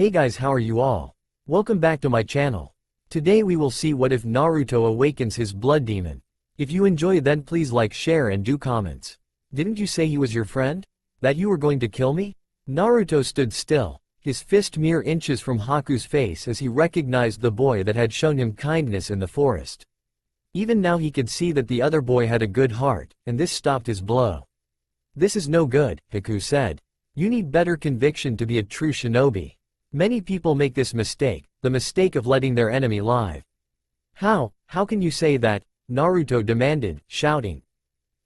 Hey guys, how are you all? Welcome back to my channel. Today we will see what if Naruto awakens his blood demon. If you enjoy then please like, share and do comments. Didn't you say he was your friend? That you were going to kill me? Naruto stood still, his fist mere inches from Haku's face as he recognized the boy that had shown him kindness in the forest. Even now he could see that the other boy had a good heart, and this stopped his blow. This is no good, Haku said. You need better conviction to be a true shinobi. Many people make this mistake, the mistake of letting their enemy live. How can you say that? Naruto demanded, shouting.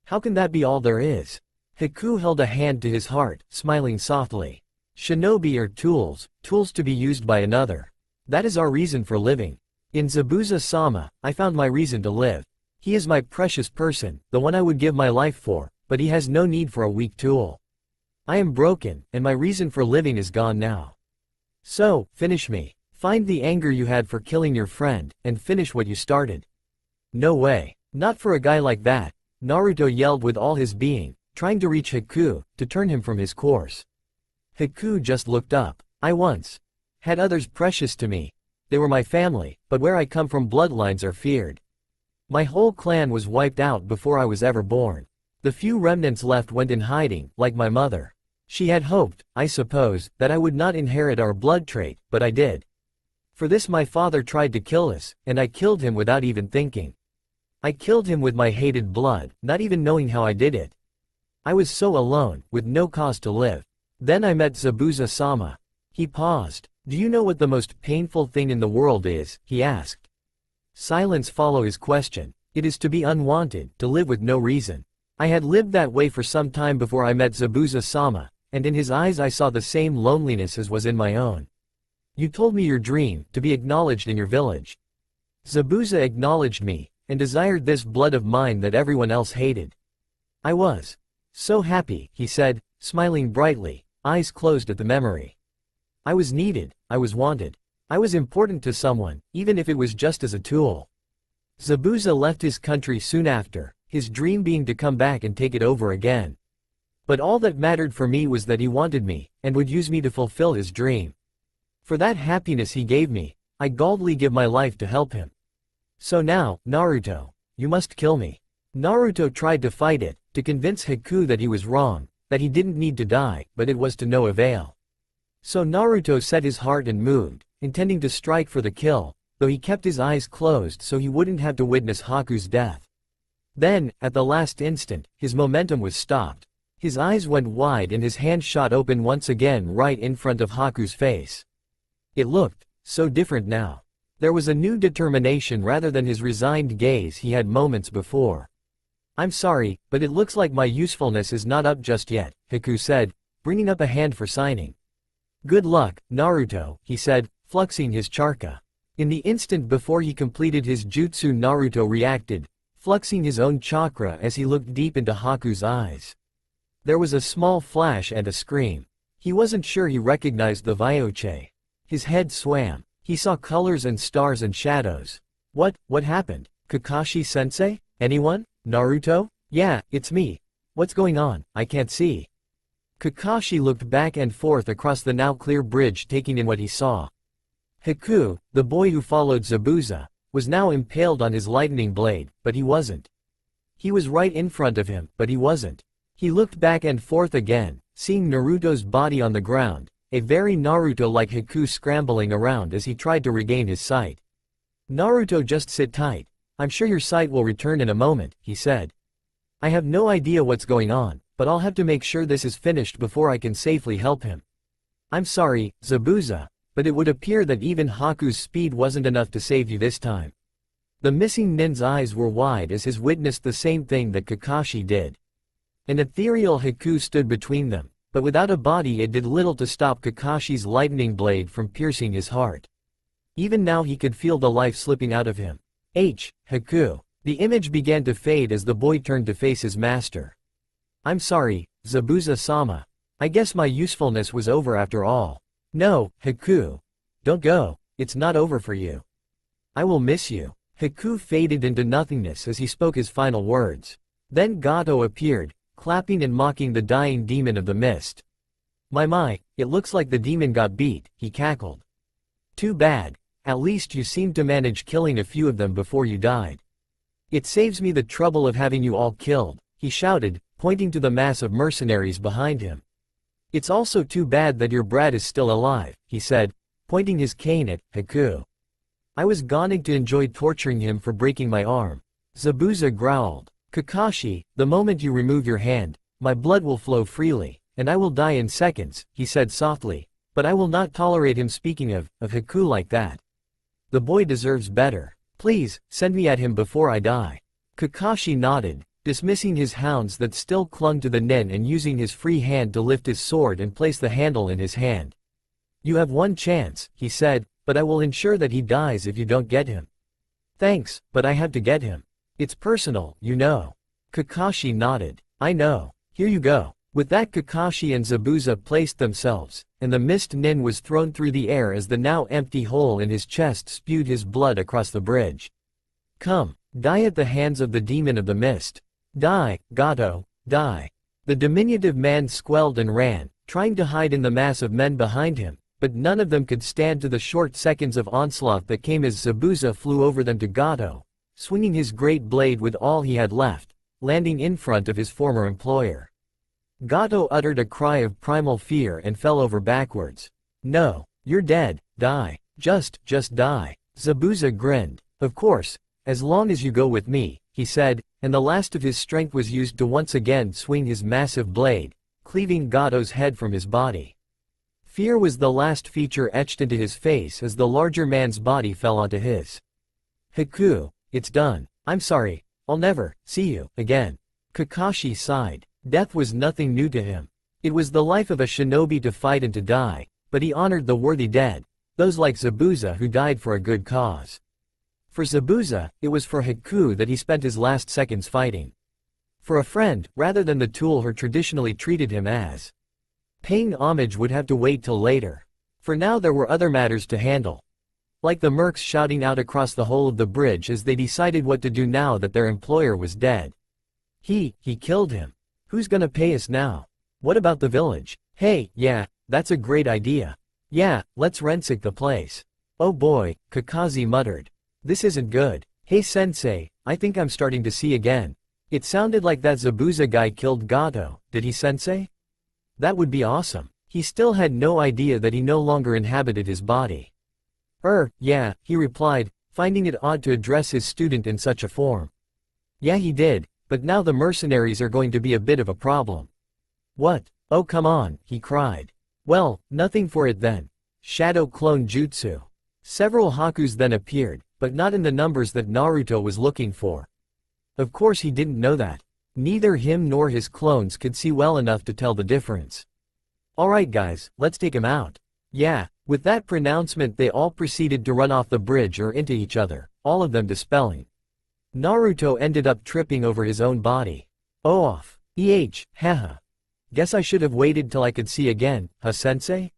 How can that be all there is? Haku held a hand to his heart, smiling softly. Shinobi are tools to be used by another. That is our reason for living. In Zabuza-sama, I found my reason to live. He is my precious person, the one I would give my life for, but he has no need for a weak tool. I am broken, and my reason for living is gone now. So, finish me. Find the anger you had for killing your friend, and finish what you started. No way. Not for a guy like that, Naruto yelled with all his being, trying to reach Haku, to turn him from his course. Haku just looked up. I once had others precious to me. They were my family, but where I come from bloodlines are feared. My whole clan was wiped out before I was ever born. The few remnants left went in hiding, like my mother. She had hoped, I suppose, that I would not inherit our blood trait, but I did. For this my father tried to kill us, and I killed him without even thinking. I killed him with my hated blood, not even knowing how I did it. I was so alone, with no cause to live. Then I met Zabuza-sama. He paused. Do you know what the most painful thing in the world is? He asked. Silence followed his question. It is to be unwanted, to live with no reason. I had lived that way for some time before I met Zabuza-sama, and in his eyes I saw the same loneliness as was in my own. You told me your dream, to be acknowledged in your village. Zabuza acknowledged me, and desired this blood of mine that everyone else hated. I was so happy, he said, smiling brightly, eyes closed at the memory. I was needed, I was wanted. I was important to someone, even if it was just as a tool. Zabuza left his country soon after, his dream being to come back and take it over again. But all that mattered for me was that he wanted me, and would use me to fulfill his dream. For that happiness he gave me, I gladly give my life to help him. So now, Naruto, you must kill me. Naruto tried to fight it, to convince Haku that he was wrong, that he didn't need to die, but it was to no avail. So Naruto set his heart and moved, intending to strike for the kill, though he kept his eyes closed so he wouldn't have to witness Haku's death. Then, at the last instant, his momentum was stopped. His eyes went wide and his hand shot open once again right in front of Haku's face. It looked so different now. There was a new determination rather than his resigned gaze he had moments before. I'm sorry, but it looks like my usefulness is not up just yet, Haku said, bringing up a hand for signing. Good luck, Naruto, he said, fluxing his chakra. In the instant before he completed his jutsu, Naruto reacted, fluxing his own chakra as he looked deep into Haku's eyes. There was a small flash and a scream. He wasn't sure he recognized the Vyoche. His head swam. He saw colors and stars and shadows. What happened? Kakashi-sensei? Anyone? Naruto? Yeah, it's me. What's going on? I can't see. Kakashi looked back and forth across the now clear bridge, taking in what he saw. Haku, the boy who followed Zabuza, was now impaled on his lightning blade, but he wasn't. He was right in front of him, but he wasn't. He looked back and forth again, seeing Naruto's body on the ground, a very Naruto-like Haku scrambling around as he tried to regain his sight. Naruto, just sit tight. I'm sure your sight will return in a moment, he said. I have no idea what's going on, but I'll have to make sure this is finished before I can safely help him. I'm sorry, Zabuza, but it would appear that even Haku's speed wasn't enough to save you this time. The missing nin's eyes were wide as he witnessed the same thing that Kakashi did. An ethereal Haku stood between them, but without a body it did little to stop Kakashi's lightning blade from piercing his heart. Even now he could feel the life slipping out of him. Haku. The image began to fade as the boy turned to face his master. I'm sorry, Zabuza-sama. I guess my usefulness was over after all. No, Haku. Don't go, it's not over for you. I will miss you. Haku faded into nothingness as he spoke his final words. Then Gato appeared, clapping and mocking the dying demon of the mist. My, it looks like the demon got beat, he cackled. Too bad. At least you seemed to manage killing a few of them before you died. It saves me the trouble of having you all killed, he shouted, pointing to the mass of mercenaries behind him. It's also too bad that your brat is still alive, he said, pointing his cane at Haku. I was going to enjoy torturing him for breaking my arm. Zabuza growled. Kakashi, the moment you remove your hand, my blood will flow freely, and I will die in seconds, he said softly, but I will not tolerate him speaking of Haku like that. The boy deserves better. Please, send me at him before I die. Kakashi nodded, dismissing his hounds that still clung to the nen and using his free hand to lift his sword and place the handle in his hand. You have one chance, he said, but I will ensure that he dies if you don't get him. Thanks, but I have to get him. It's personal, you know. Kakashi nodded. I know. Here you go. With that, Kakashi and Zabuza placed themselves, and the mist nin was thrown through the air as the now empty hole in his chest spewed his blood across the bridge. Come, die at the hands of the demon of the mist. Die, Gato, die. The diminutive man squealed and ran, trying to hide in the mass of men behind him, but none of them could stand to the short seconds of onslaught that came as Zabuza flew over them to Gato, swinging his great blade with all he had left, landing in front of his former employer. Gato uttered a cry of primal fear and fell over backwards. No, you're dead, die. Just die. Zabuza grinned. Of course, as long as you go with me, he said, and the last of his strength was used to once again swing his massive blade, cleaving Gato's head from his body. Fear was the last feature etched into his face as the larger man's body fell onto his. Haku, it's done. I'm sorry, I'll never see you again. Kakashi sighed. Death was nothing new to him. It was the life of a shinobi to fight and to die, but he honored the worthy dead, those like Zabuza who died for a good cause. For Zabuza, it was for Haku that he spent his last seconds fighting. For a friend, rather than the tool her traditionally treated him as. Paying homage would have to wait till later. For now there were other matters to handle. Like the mercs shouting out across the whole of the bridge as they decided what to do now that their employer was dead. He killed him. Who's gonna pay us now? What about the village? Hey, yeah, that's a great idea. Yeah, let's ransack the place. Oh boy, Kakashi muttered. This isn't good. Hey sensei, I think I'm starting to see again. It sounded like that Zabuza guy killed Gato, did he sensei? That would be awesome. He still had no idea that he no longer inhabited his body. Yeah, he replied, finding it odd to address his student in such a form. Yeah he did. But now the mercenaries are going to be a bit of a problem. What? Oh come on, he cried. Well, nothing for it then. Shadow clone jutsu. Several Hakus then appeared, but not in the numbers that Naruto was looking for. Of course he didn't know that. Neither him nor his clones could see well enough to tell the difference. Alright guys, let's take him out. Yeah, with that pronouncement they all proceeded to run off the bridge or into each other, all of them dispelling. Naruto ended up tripping over his own body. Oh off. Haha. Guess I should have waited till I could see again, huh sensei?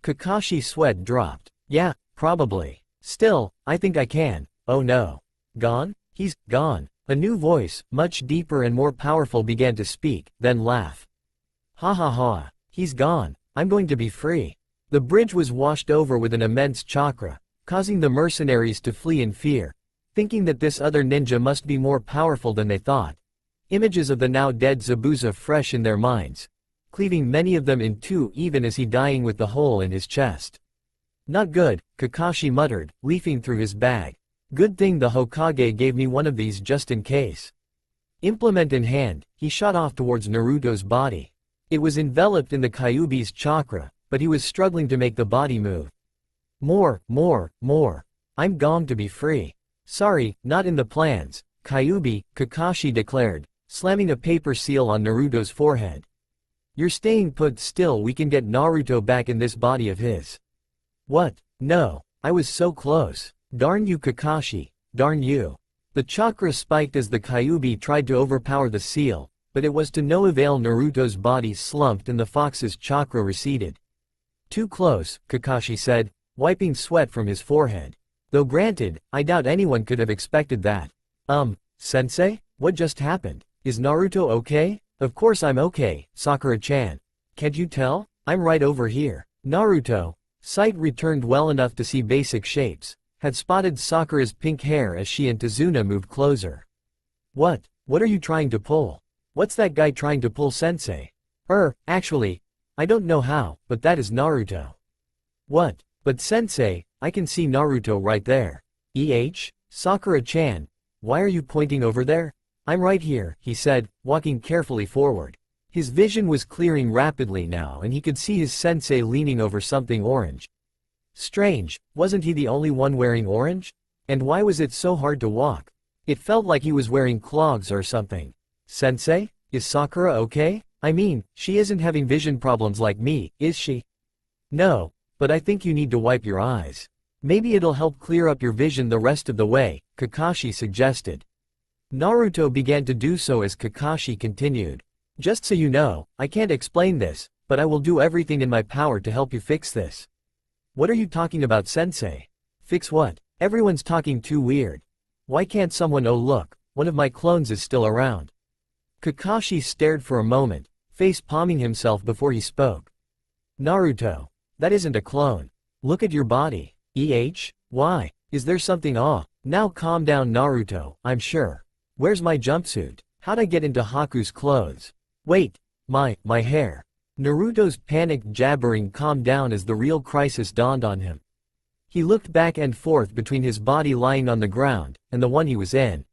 Kakashi's sweat dropped. Yeah, probably. Still, I think I can. Oh no. Gone? He's gone. A new voice, much deeper and more powerful began to speak, then laugh. Ha ha ha. He's gone. I'm going to be free. The bridge was washed over with an immense chakra, causing the mercenaries to flee in fear. Thinking that this other ninja must be more powerful than they thought. Images of the now dead Zabuza fresh in their minds, cleaving many of them in two even as he dying with the hole in his chest. Not good, Kakashi muttered, leafing through his bag. Good thing the Hokage gave me one of these just in case. Implement in hand, he shot off towards Naruto's body. It was enveloped in the Kyuubi's chakra, but he was struggling to make the body move. More. I'm going to be free. Sorry, not in the plans, Kyuubi, Kakashi declared, slamming a paper seal on Naruto's forehead. You're staying put still, we can get Naruto back in this body of his. What? No, I was so close. Darn you Kakashi, darn you. The chakra spiked as the Kyuubi tried to overpower the seal, but it was to no avail. Naruto's body slumped and the fox's chakra receded. Too close, Kakashi said, wiping sweat from his forehead. Though granted, I doubt anyone could have expected that. Sensei? What just happened? Is Naruto okay? Of course I'm okay, Sakura-chan. Can't you tell? I'm right over here. Naruto, sight returned well enough to see basic shapes, had spotted Sakura's pink hair as she and Tazuna moved closer. What are you trying to pull? What's that guy trying to pull, sensei? Actually, I don't know how, but that is Naruto. What? But sensei, I can see Naruto right there. Sakura-chan, why are you pointing over there? I'm right here, he said, walking carefully forward. His vision was clearing rapidly now and he could see his sensei leaning over something orange. Strange, wasn't he the only one wearing orange? And why was it so hard to walk? It felt like he was wearing clogs or something. Sensei, is Sakura okay? I mean, she isn't having vision problems like me, is she? No, but I think you need to wipe your eyes. Maybe it'll help clear up your vision the rest of the way, Kakashi suggested. Naruto began to do so as Kakashi continued. Just so you know, I can't explain this, but I will do everything in my power to help you fix this. What are you talking about, sensei? Fix what? Everyone's talking too weird. Why can't someone— oh look, one of my clones is still around. Kakashi stared for a moment, face-palming himself before he spoke. Naruto, that isn't a clone. Look at your body. Why? Is there something— now calm down, Naruto, I'm sure. Where's my jumpsuit? How'd I get into Haku's clothes? Wait, my hair. Naruto's panicked jabbering calmed down as the real crisis dawned on him. He looked back and forth between his body lying on the ground, and the one he was in.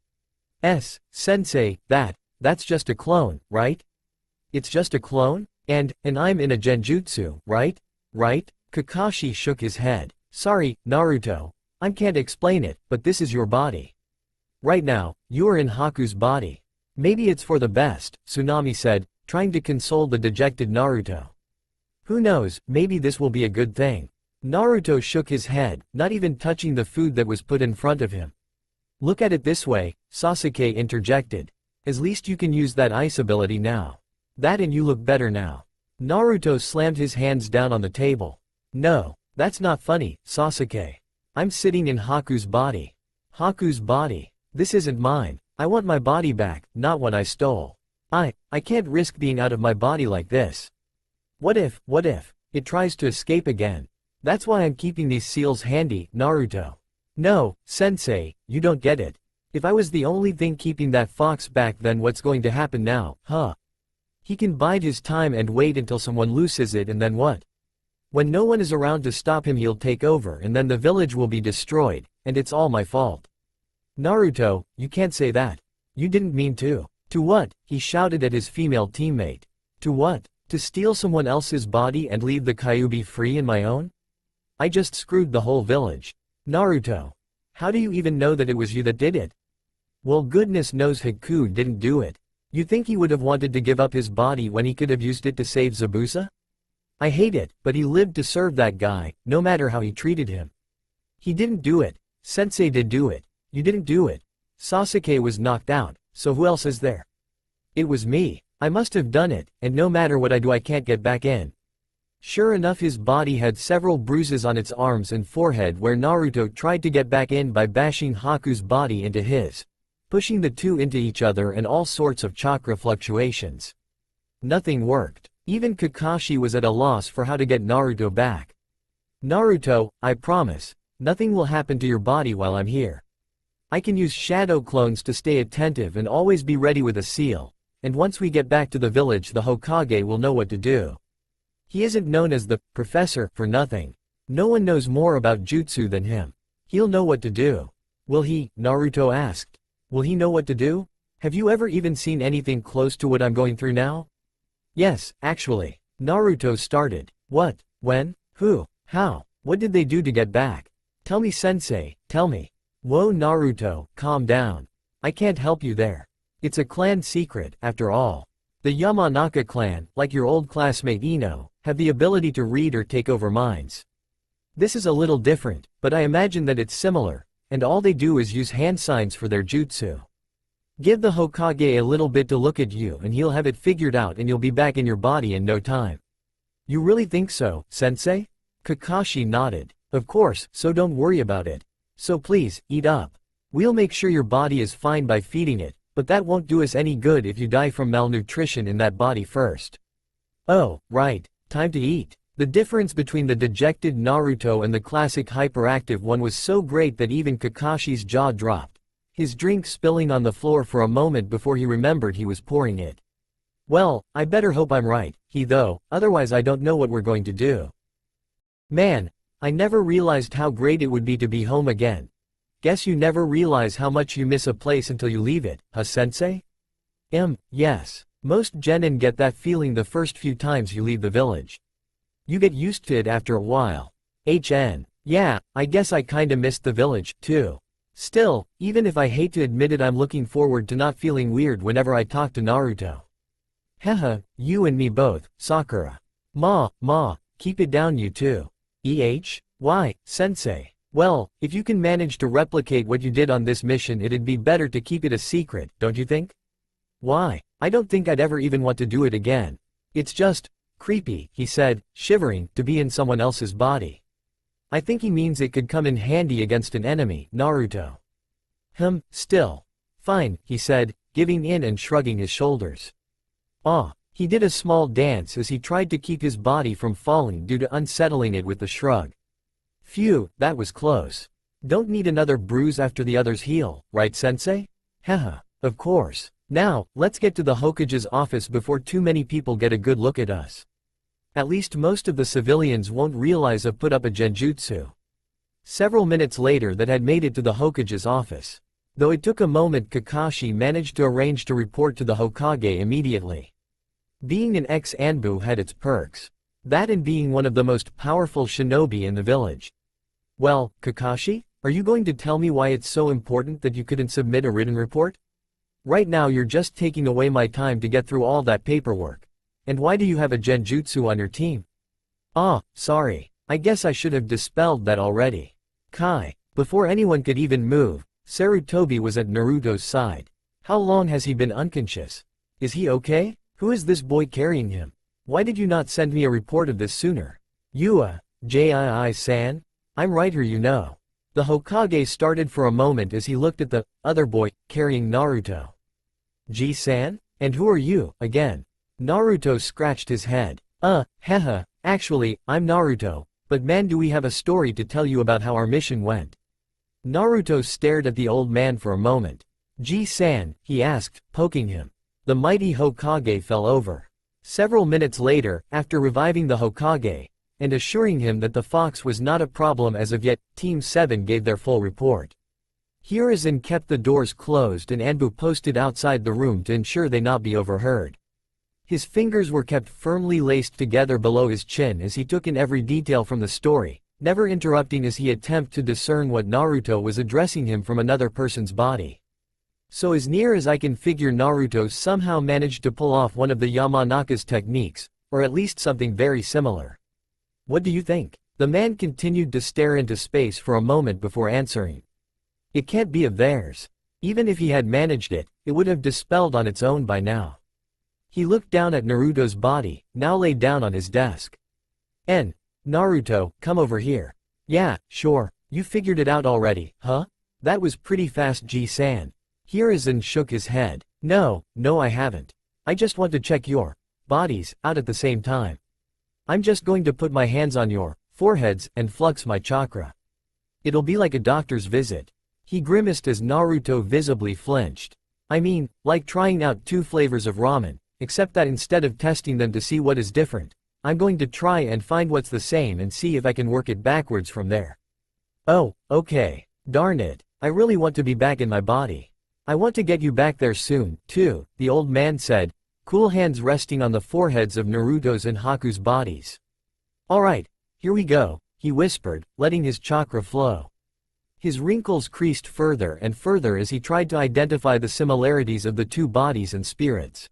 Sensei, that's just a clone, right? It's just a clone? And I'm in a genjutsu, right? Right? Kakashi shook his head. Sorry, Naruto. I can't explain it, but this is your body. Right now, you are in Haku's body. Maybe it's for the best, Tsunami said, trying to console the dejected Naruto. Who knows, maybe this will be a good thing. Naruto shook his head, not even touching the food that was put in front of him. Look at it this way, Sasuke interjected. At least you can use that ice ability now. That and you look better now. Naruto slammed his hands down on the table. No, that's not funny, Sasuke. I'm sitting in Haku's body. Haku's body. This isn't mine. I want my body back, not what I stole. I can't risk being out of my body like this. What if it tries to escape again? That's why I'm keeping these seals handy, Naruto. No, sensei, you don't get it. If I was the only thing keeping that fox back, then what's going to happen now, huh? He can bide his time and wait until someone looses it, and then what? When no one is around to stop him, he'll take over and then the village will be destroyed, and it's all my fault. Naruto, you can't say that. You didn't mean to. To what? He shouted at his female teammate. To what? To steal someone else's body and leave the Kyuubi free in my own? I just screwed the whole village. Naruto. How do you even know that it was you that did it? Well, goodness knows Haku didn't do it. You think he would have wanted to give up his body when he could have used it to save Zabuza? I hate it, but he lived to serve that guy, no matter how he treated him. He didn't do it. Sensei did do it. You didn't do it. Sasuke was knocked out, so who else is there? It was me. I must have done it, and no matter what I do I can't get back in. Sure enough, his body had several bruises on its arms and forehead where Naruto tried to get back in by bashing Haku's body into his, pushing the two into each other and all sorts of chakra fluctuations. Nothing worked. Even Kakashi was at a loss for how to get Naruto back. Naruto, I promise, nothing will happen to your body while I'm here. I can use shadow clones to stay attentive and always be ready with a seal, and once we get back to the village the Hokage will know what to do. He isn't known as the professor for nothing. No one knows more about jutsu than him. He'll know what to do. Will he? Naruto asked. Will he know what to do? Have you ever even seen anything close to what I'm going through now? Yes, actually. Naruto started. What? When? Who? How? What did they do to get back? Tell me, sensei, tell me. Whoa, Naruto, calm down. I can't help you there. It's a clan secret, after all. The Yamanaka clan, like your old classmate Ino, have the ability to read or take over minds. This is a little different, but I imagine that it's similar, and all they do is use hand signs for their jutsu. Give the Hokage a little bit to look at you and he'll have it figured out and you'll be back in your body in no time. You really think so, sensei? Kakashi nodded. Of course, so don't worry about it. So please, eat up. We'll make sure your body is fine by feeding it, but that won't do us any good if you die from malnutrition in that body first. Oh, right. time to eat. The difference between the dejected Naruto and the classic hyperactive one was so great that even Kakashi's jaw dropped, his drink spilling on the floor for a moment before he remembered he was pouring it. Well, I better hope I'm right, otherwise I don't know what we're going to do. Man, I never realized how great it would be to be home again. Guess you never realize how much you miss a place until you leave it, huh sensei? Yes. Most genin get that feeling the first few times you leave the village. You get used to it after a while. Yeah, I guess I kinda missed the village, too. Still, even if I hate to admit it, I'm looking forward to not feeling weird whenever I talk to Naruto. Haha, you and me both, Sakura. Ma, keep it down you two. Why, sensei? Well, if you can manage to replicate what you did on this mission, it'd be better to keep it a secret, don't you think? Why? I don't think I'd ever even want to do it again. It's just creepy, he said, shivering, to be in someone else's body. I think he means it could come in handy against an enemy, Naruto. Still. Fine, he said, giving in and shrugging his shoulders. He did a small dance as he tried to keep his body from falling due to unsettling it with the shrug. Phew, that was close. Don't need another bruise after the others heal, right sensei? Haha, of course. Now, let's get to the Hokage's office before too many people get a good look at us. At least most of the civilians won't realize I've put up a genjutsu. Several minutes later that had made it to the Hokage's office. Though it took a moment, Kakashi managed to arrange to report to the Hokage immediately. Being an ex-Anbu had its perks. That and being one of the most powerful shinobi in the village. Well, Kakashi, are you going to tell me why it's so important that you couldn't submit a written report? Right now you're just taking away my time to get through all that paperwork. And why do you have a genjutsu on your team? Sorry. I guess I should have dispelled that already. Kai. Before anyone could even move, Sarutobi was at Naruto's side. How long has he been unconscious? Is he okay? Who is this boy carrying him? Why did you not send me a report of this sooner? Jii-san? I'm right here, you know. The Hokage started for a moment as he looked at the other boy carrying Naruto. Ji-san? And who are you, again? Naruto scratched his head. Actually, I'm Naruto, but man, do we have a story to tell you about how our mission went. Naruto stared at the old man for a moment. Ji-san, he asked, poking him. The mighty Hokage fell over. Several minutes later, after reviving the Hokage, and assuring him that the fox was not a problem as of yet, Team 7 gave their full report. Hiruzen kept the doors closed and Anbu posted outside the room to ensure they not be overheard. His fingers were kept firmly laced together below his chin as he took in every detail from the story, never interrupting as he attempted to discern what Naruto was addressing him from another person's body. So as near as I can figure, Naruto somehow managed to pull off one of the Yamanaka's techniques, or at least something very similar. What do you think? The man continued to stare into space for a moment before answering. It can't be of theirs. Even if he had managed it, it would have dispelled on its own by now. He looked down at Naruto's body, now laid down on his desk. Naruto, come over here. Yeah, sure, you figured it out already, huh? That was pretty fast, Ji-san. Hiruzen shook his head. No, I haven't. I just want to check your bodies out at the same time. I'm just going to put my hands on your foreheads and flux my chakra. It'll be like a doctor's visit. He grimaced as Naruto visibly flinched. I mean, like trying out 2 flavors of ramen, except that instead of testing them to see what is different, I'm going to try and find what's the same and see if I can work it backwards from there. Oh, okay. Darn it. I really want to be back in my body. I want to get you back there soon, too, the old man said, cool hands resting on the foreheads of Naruto's and Haku's bodies. Alright, here we go, he whispered, letting his chakra flow. His wrinkles creased further and further as he tried to identify the similarities of the 2 bodies and spirits.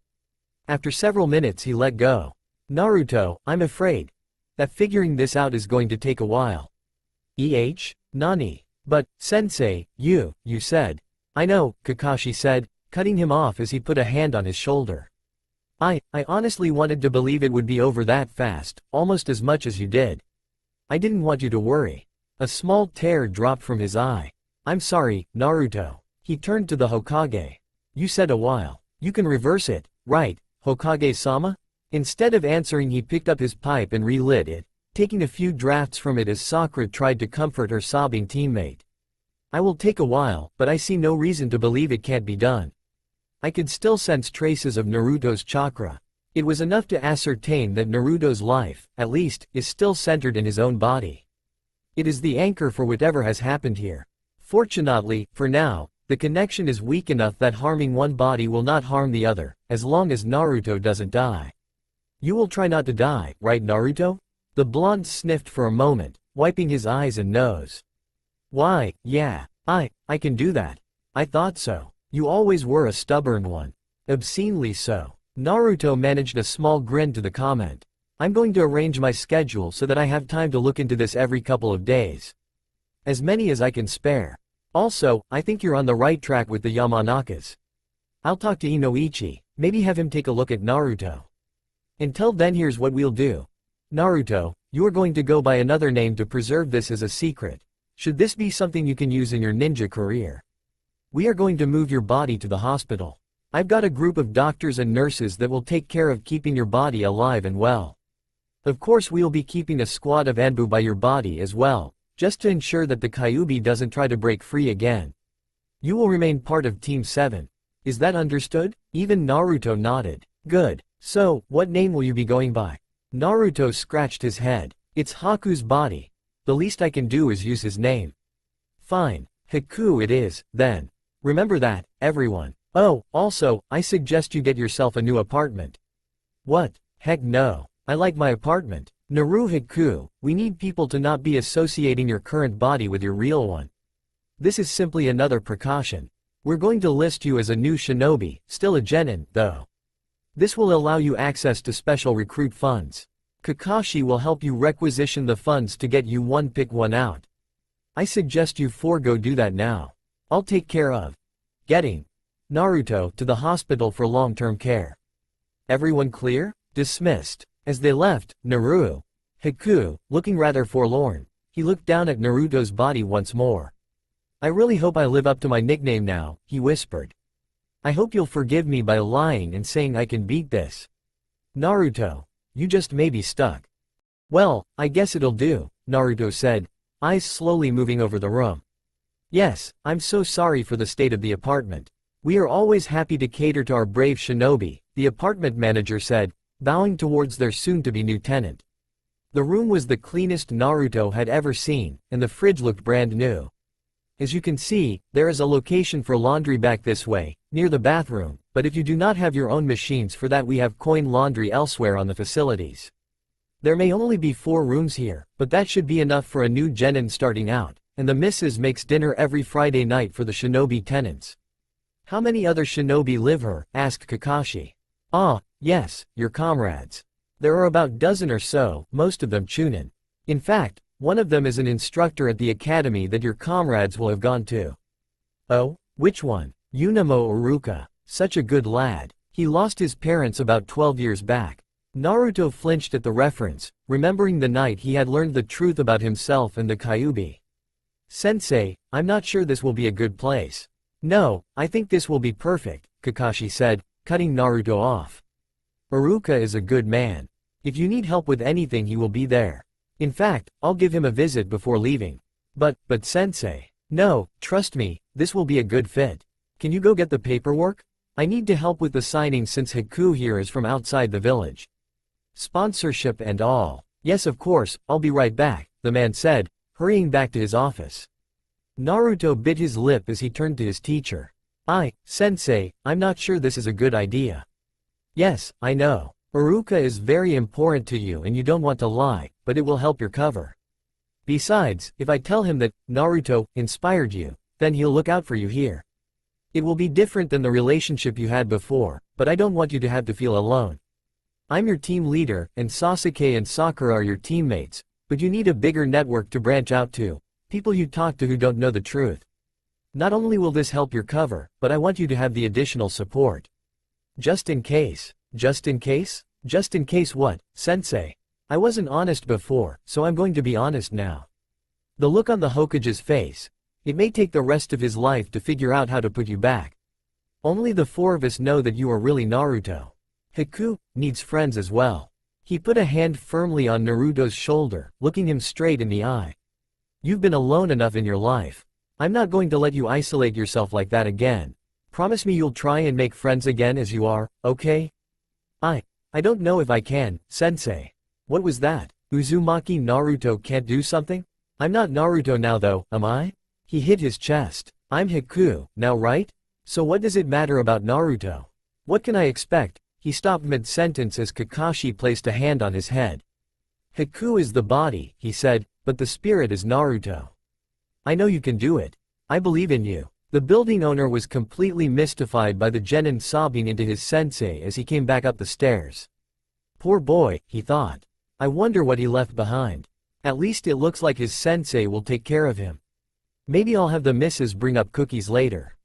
After several minutes he let go. Naruto, I'm afraid that figuring this out is going to take a while. Nani? But, sensei, you said. I know, Kakashi said, cutting him off as he put a hand on his shoulder. I honestly wanted to believe it would be over that fast, almost as much as you did. I didn't want you to worry. A small tear dropped from his eye. I'm sorry, Naruto. He turned to the Hokage. You said a while. You can reverse it, right, Hokage-sama? Instead of answering, he picked up his pipe and relit it, taking a few drafts from it as Sakura tried to comfort her sobbing teammate. I will take a while, but I see no reason to believe it can't be done. I could still sense traces of Naruto's chakra. It was enough to ascertain that Naruto's life, at least, is still centered in his own body. It is the anchor for whatever has happened here. Fortunately, for now, the connection is weak enough that harming one body will not harm the other, as long as Naruto doesn't die. You will try not to die, right Naruto? The blonde sniffed for a moment, wiping his eyes and nose. Why, yeah, I can do that. I thought so. You always were a stubborn one. Obscenely so. Naruto managed a small grin to the comment. I'm going to arrange my schedule so that I have time to look into this every couple of days. As many as I can spare. Also, I think you're on the right track with the Yamanakas. I'll talk to Inoichi, maybe have him take a look at Naruto. Until then, here's what we'll do. Naruto, you are going to go by another name to preserve this as a secret. Should this be something you can use in your ninja career? We are going to move your body to the hospital. I've got a group of doctors and nurses that will take care of keeping your body alive and well. Of course, we'll be keeping a squad of Anbu by your body as well, just to ensure that the Kyuubi doesn't try to break free again. You will remain part of Team 7. Is that understood? Even Naruto nodded. Good. So, what name will you be going by? Naruto scratched his head. It's Haku's body. The least I can do is use his name. Fine. Haku it is, then. Remember that, everyone. Oh, also, I suggest you get yourself a new apartment. What? Heck no. I like my apartment. Naru Haku, we need people to not be associating your current body with your real one. This is simply another precaution. We're going to list you as a new shinobi, still a genin, though. This will allow you access to special recruit funds. Kakashi will help you requisition the funds to get you one pick one out. I suggest you four go do that now. I'll take care of getting Naruto to the hospital for long-term care. Everyone clear? Dismissed. As they left, Naru Haku, looking rather forlorn, he looked down at Naruto's body once more. I really hope I live up to my nickname now, he whispered. I hope you'll forgive me by lying and saying I can beat this. Naruto, you just may be stuck. Well, I guess it'll do, Naruto said, eyes slowly moving over the room. Yes, I'm so sorry for the state of the apartment. We are always happy to cater to our brave shinobi, the apartment manager said, bowing towards their soon-to-be new tenant. The room was the cleanest Naruto had ever seen, and the fridge looked brand new. As you can see, there is a location for laundry back this way, near the bathroom, but if you do not have your own machines for that, we have coin laundry elsewhere on the facilities. There may only be 4 rooms here, but that should be enough for a new genin starting out, and the missus makes dinner every Friday night for the shinobi tenants. How many other shinobi live here? Asked Kakashi. Ah, yes, your comrades. There are about dozen or so, most of them chunin. In fact, one of them is an instructor at the academy that your comrades will have gone to. Oh, which one? Unamo Uruka. Such a good lad. He lost his parents about 12 years back. Naruto flinched at the reference, remembering the night he had learned the truth about himself and the Kyuubi. Sensei, I'm not sure this will be a good place. No, I think this will be perfect, Kakashi said, cutting Naruto off. Uruka is a good man. If you need help with anything, he will be there. In fact, I'll give him a visit before leaving. But Sensei. No, trust me, this will be a good fit. Can you go get the paperwork? I need to help with the signing since Haku here is from outside the village. Sponsorship and all. Yes, of course, I'll be right back, the man said, hurrying back to his office. Naruto bit his lip as he turned to his teacher. Sensei, I'm not sure this is a good idea. Yes, I know. Uruka is very important to you and you don't want to lie, but it will help your cover. Besides, if I tell him that Naruto inspired you, then he'll look out for you here. It will be different than the relationship you had before, but I don't want you to have to feel alone. I'm your team leader, and Sasuke and Sakura are your teammates, but you need a bigger network to branch out to, people you talk to who don't know the truth. Not only will this help your cover, but I want you to have the additional support. Just in case. Just in case? Just in case what, Sensei? I wasn't honest before, so I'm going to be honest now. The look on the Hokage's face. It may take the rest of his life to figure out how to put you back. Only the 4 of us know that you are really Naruto. Haku needs friends as well. He put a hand firmly on Naruto's shoulder, looking him straight in the eye. You've been alone enough in your life. I'm not going to let you isolate yourself like that again. Promise me you'll try and make friends again as you are, okay? I don't know if I can, sensei. What was that? Uzumaki Naruto can't do something? I'm not Naruto now though, am I? He hit his chest. I'm Haku, now right? So what does it matter about Naruto? What can I expect? He stopped mid-sentence as Kakashi placed a hand on his head. Haku is the body, he said, but the spirit is Naruto. I know you can do it. I believe in you. The building owner was completely mystified by the genin sobbing into his sensei as he came back up the stairs. Poor boy, he thought. I wonder what he left behind. At least it looks like his sensei will take care of him. Maybe I'll have the missus bring up cookies later.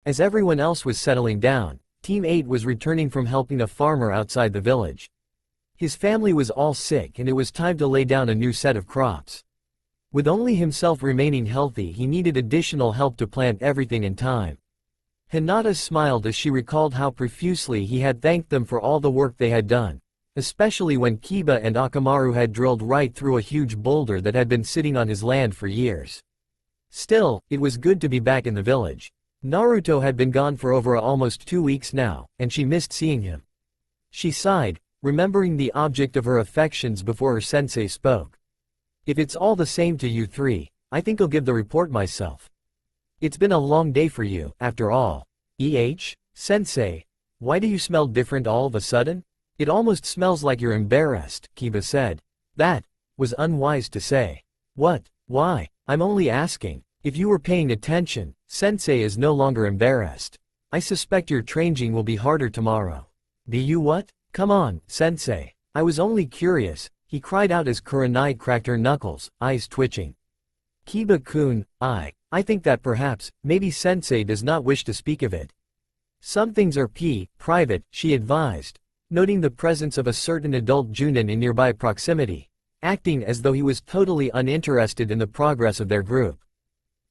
As everyone else was settling down, Team 8 was returning from helping a farmer outside the village. His family was all sick and it was time to lay down a new set of crops. With only himself remaining healthy, he needed additional help to plant everything in time. Hinata smiled as she recalled how profusely he had thanked them for all the work they had done, especially when Kiba and Akamaru had drilled right through a huge boulder that had been sitting on his land for years. Still, it was good to be back in the village. Naruto had been gone for over almost 2 weeks now, and she missed seeing him. She sighed, remembering the object of her affections before her sensei spoke. If it's all the same to you three, I think I'll give the report myself. It's been a long day for you, after all. Sensei, why do you smell different all of a sudden? It almost smells like you're embarrassed, Kiba said. That was unwise to say. What? Why? I'm only asking. If you were paying attention, Sensei is no longer embarrassed. I suspect your training will be harder tomorrow. Do you what? Come on, Sensei. I was only curious, he cried out as Kurenai cracked her knuckles, eyes twitching. Kiba-kun, I think that perhaps, maybe Sensei does not wish to speak of it. Some things are private, she advised, noting the presence of a certain adult Junin in nearby proximity, acting as though he was totally uninterested in the progress of their group.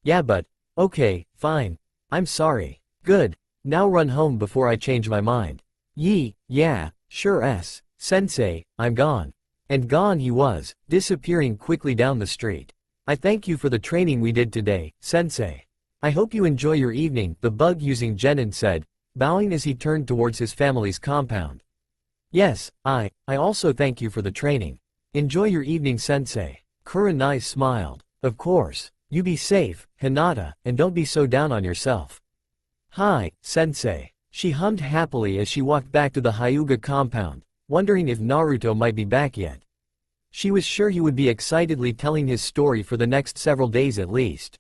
Yeah but, okay, fine. I'm sorry. Good. Now run home before I change my mind. Yeah, sure Sensei, I'm gone. And gone he was, disappearing quickly down the street. I thank you for the training we did today, Sensei. I hope you enjoy your evening, the bug-using genin said, bowing as he turned towards his family's compound. Yes, I also thank you for the training. Enjoy your evening, Sensei. Kurenai smiled. Of course. You be safe, Hinata, and don't be so down on yourself. Hi, Sensei. She hummed happily as she walked back to the Hyuga compound, wondering if Naruto might be back yet. She was sure he would be excitedly telling his story for the next several days at least.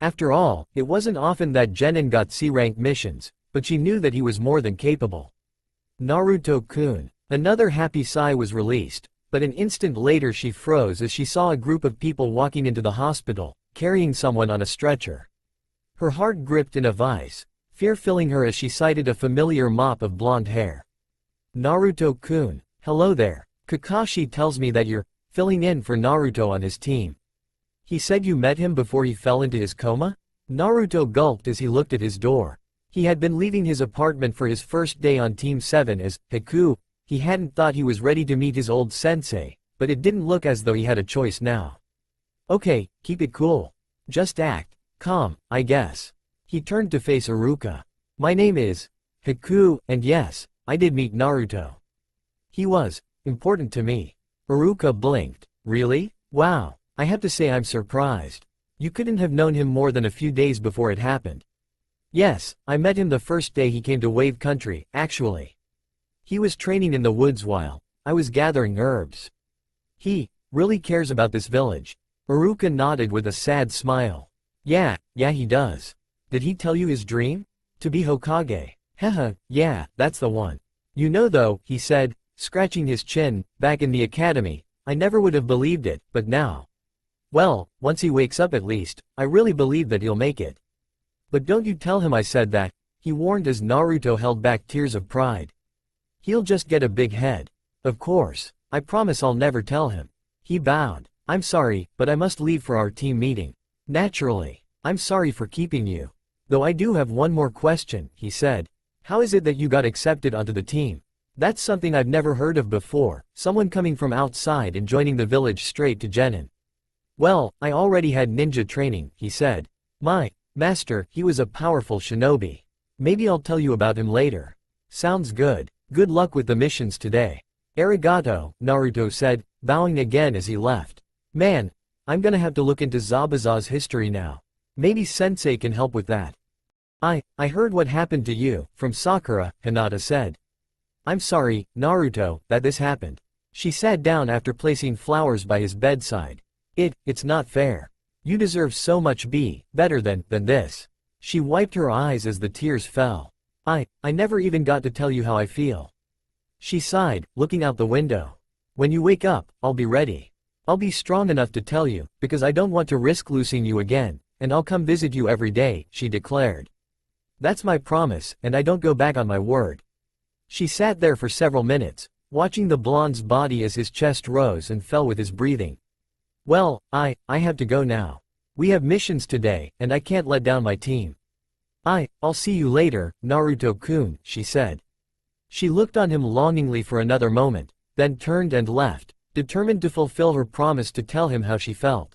After all, it wasn't often that genin got C-rank missions, but she knew that he was more than capable. Naruto-kun. Another happy sigh was released, but an instant later she froze as she saw a group of people walking into the hospital, carrying someone on a stretcher. Her heart gripped in a vice, fear filling her as she sighted a familiar mop of blonde hair. Naruto-kun, hello there. Kakashi tells me that you're filling in for Naruto on his team. He said you met him before he fell into his coma? Naruto gulped as he looked at his door. He had been leaving his apartment for his first day on Team 7 as Haku. He hadn't thought he was ready to meet his old sensei, but it didn't look as though he had a choice now. Okay, keep it cool. Just act calm, I guess. He turned to face Iruka. My name is Haku, and yes, I did meet Naruto. He was important to me. Iruka blinked. Really? Wow. I have to say I'm surprised. You couldn't have known him more than a few days before it happened. Yes, I met him the first day he came to Wave Country, actually. He was training in the woods while I was gathering herbs. He really cares about this village. Iruka nodded with a sad smile. Yeah, he does. Did he tell you his dream? To be Hokage. Haha, yeah, that's the one. You know though, he said, scratching his chin, back in the academy, I never would have believed it, but now. Well, once he wakes up at least, I really believe that he'll make it. But don't you tell him I said that, he warned as Naruto held back tears of pride. He'll just get a big head. Of course, I promise I'll never tell him. He bowed. I'm sorry, but I must leave for our team meeting. Naturally. I'm sorry for keeping you. Though I do have one more question, he said. How is it that you got accepted onto the team? That's something I've never heard of before, someone coming from outside and joining the village straight to Genin. Well, I already had ninja training, he said. My master, he was a powerful shinobi. Maybe I'll tell you about him later. Sounds good. Good luck with the missions today. Arigato, Naruto said, bowing again as he left. Man, I'm gonna have to look into Zabuza's history now. Maybe Sensei can help with that. I heard what happened to you, from Sakura, Hinata said. I'm sorry, Naruto, that this happened. She sat down after placing flowers by his bedside. It's not fair. You deserve so much better than this. She wiped her eyes as the tears fell. I never even got to tell you how I feel. She sighed, looking out the window. When you wake up, I'll be ready. I'll be strong enough to tell you, because I don't want to risk losing you again, and I'll come visit you every day, she declared. That's my promise, and I don't go back on my word. She sat there for several minutes, watching the blonde's body as his chest rose and fell with his breathing. Well, I have to go now. We have missions today, and I can't let down my team. I'll see you later, Naruto-kun, she said. She looked on him longingly for another moment, then turned and left, determined to fulfill her promise to tell him how she felt.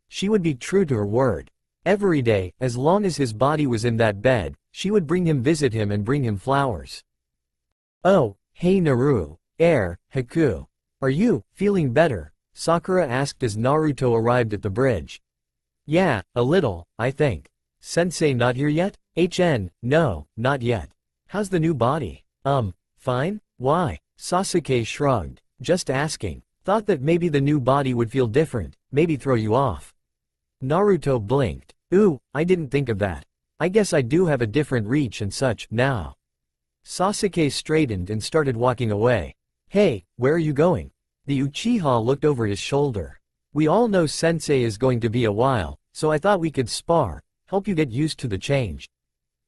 She would be true to her word. Every day, as long as his body was in that bed, she would visit him and bring him flowers. Oh, hey Naru, Haku. Are you feeling better? Sakura asked as Naruto arrived at the bridge. Yeah, a little, I think. Sensei not here yet? No, not yet. How's the new body? Fine? Why? Sasuke shrugged. Just asking. Thought that maybe the new body would feel different, maybe throw you off. Naruto blinked. Ooh, I didn't think of that. I guess I do have a different reach and such, now. Sasuke straightened and started walking away. Hey, where are you going? The Uchiha looked over his shoulder. We all know Sensei is going to be a while, so I thought we could spar, help you get used to the change.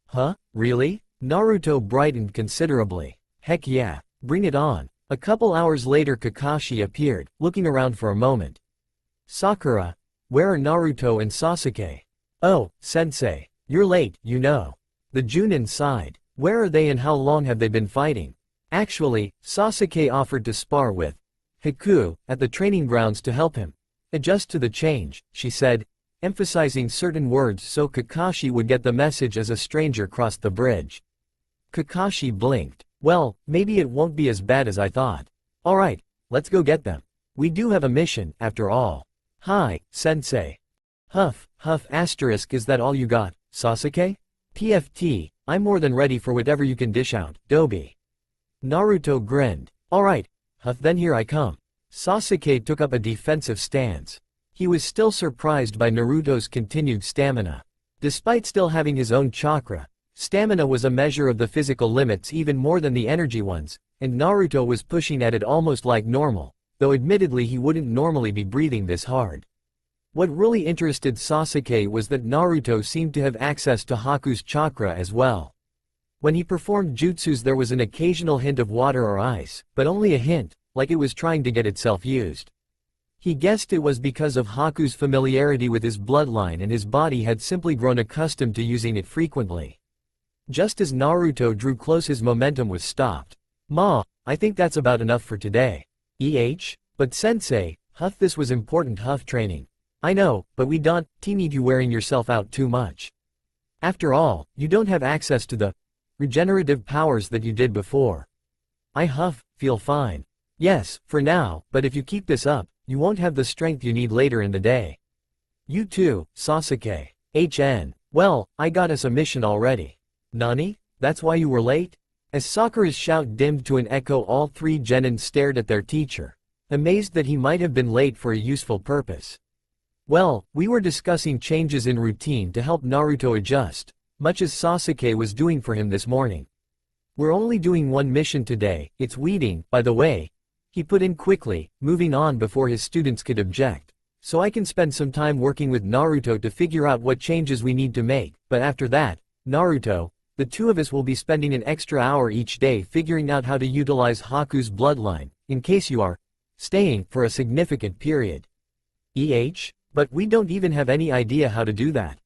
Huh, really? Naruto brightened considerably. Heck yeah, bring it on. A couple hours later Kakashi appeared, looking around for a moment. Sakura, where are Naruto and Sasuke? Oh, Sensei, you're late, you know. The Junin sighed. Where are they and how long have they been fighting? Actually, Sasuke offered to spar with Haku at the training grounds to help him adjust to the change, she said, emphasizing certain words so Kakashi would get the message as a stranger crossed the bridge. Kakashi blinked. Well, maybe it won't be as bad as I thought. Alright, let's go get them. We do have a mission, after all. Hi, Sensei. Huff, is that all you got, Sasuke? PFT, I'm more than ready for whatever you can dish out, Dobi. Naruto grinned. Alright, Huff, then here I come. Sasuke took up a defensive stance. He was still surprised by Naruto's continued stamina. Despite still having his own chakra, stamina was a measure of the physical limits even more than the energy ones, and Naruto was pushing at it almost like normal, though admittedly he wouldn't normally be breathing this hard. What really interested Sasuke was that Naruto seemed to have access to Haku's chakra as well. When he performed jutsus there was an occasional hint of water or ice, but only a hint, like it was trying to get itself used. He guessed it was because of Haku's familiarity with his bloodline and his body had simply grown accustomed to using it frequently. Just as Naruto drew close his momentum was stopped. I think that's about enough for today. But Sensei, Huff, this was important Huff training. I know, but we don't need you wearing yourself out too much. After all, you don't have access to the regenerative powers that you did before. I feel fine. Yes, for now, but if you keep this up, you won't have the strength you need later in the day. You too, Sasuke. Well, I got us a mission already. Nani? That's why you were late? As Sakura's shout dimmed to an echo all three genin stared at their teacher, amazed that he might have been late for a useful purpose. Well, we were discussing changes in routine to help Naruto adjust, much as Sasuke was doing for him this morning. We're only doing one mission today, it's weeding, by the way. He put in quickly, moving on before his students could object. So I can spend some time working with Naruto to figure out what changes we need to make, but after that, Naruto, the two of us will be spending an extra hour each day figuring out how to utilize Haku's bloodline, in case you are staying for a significant period. But we don't even have any idea how to do that.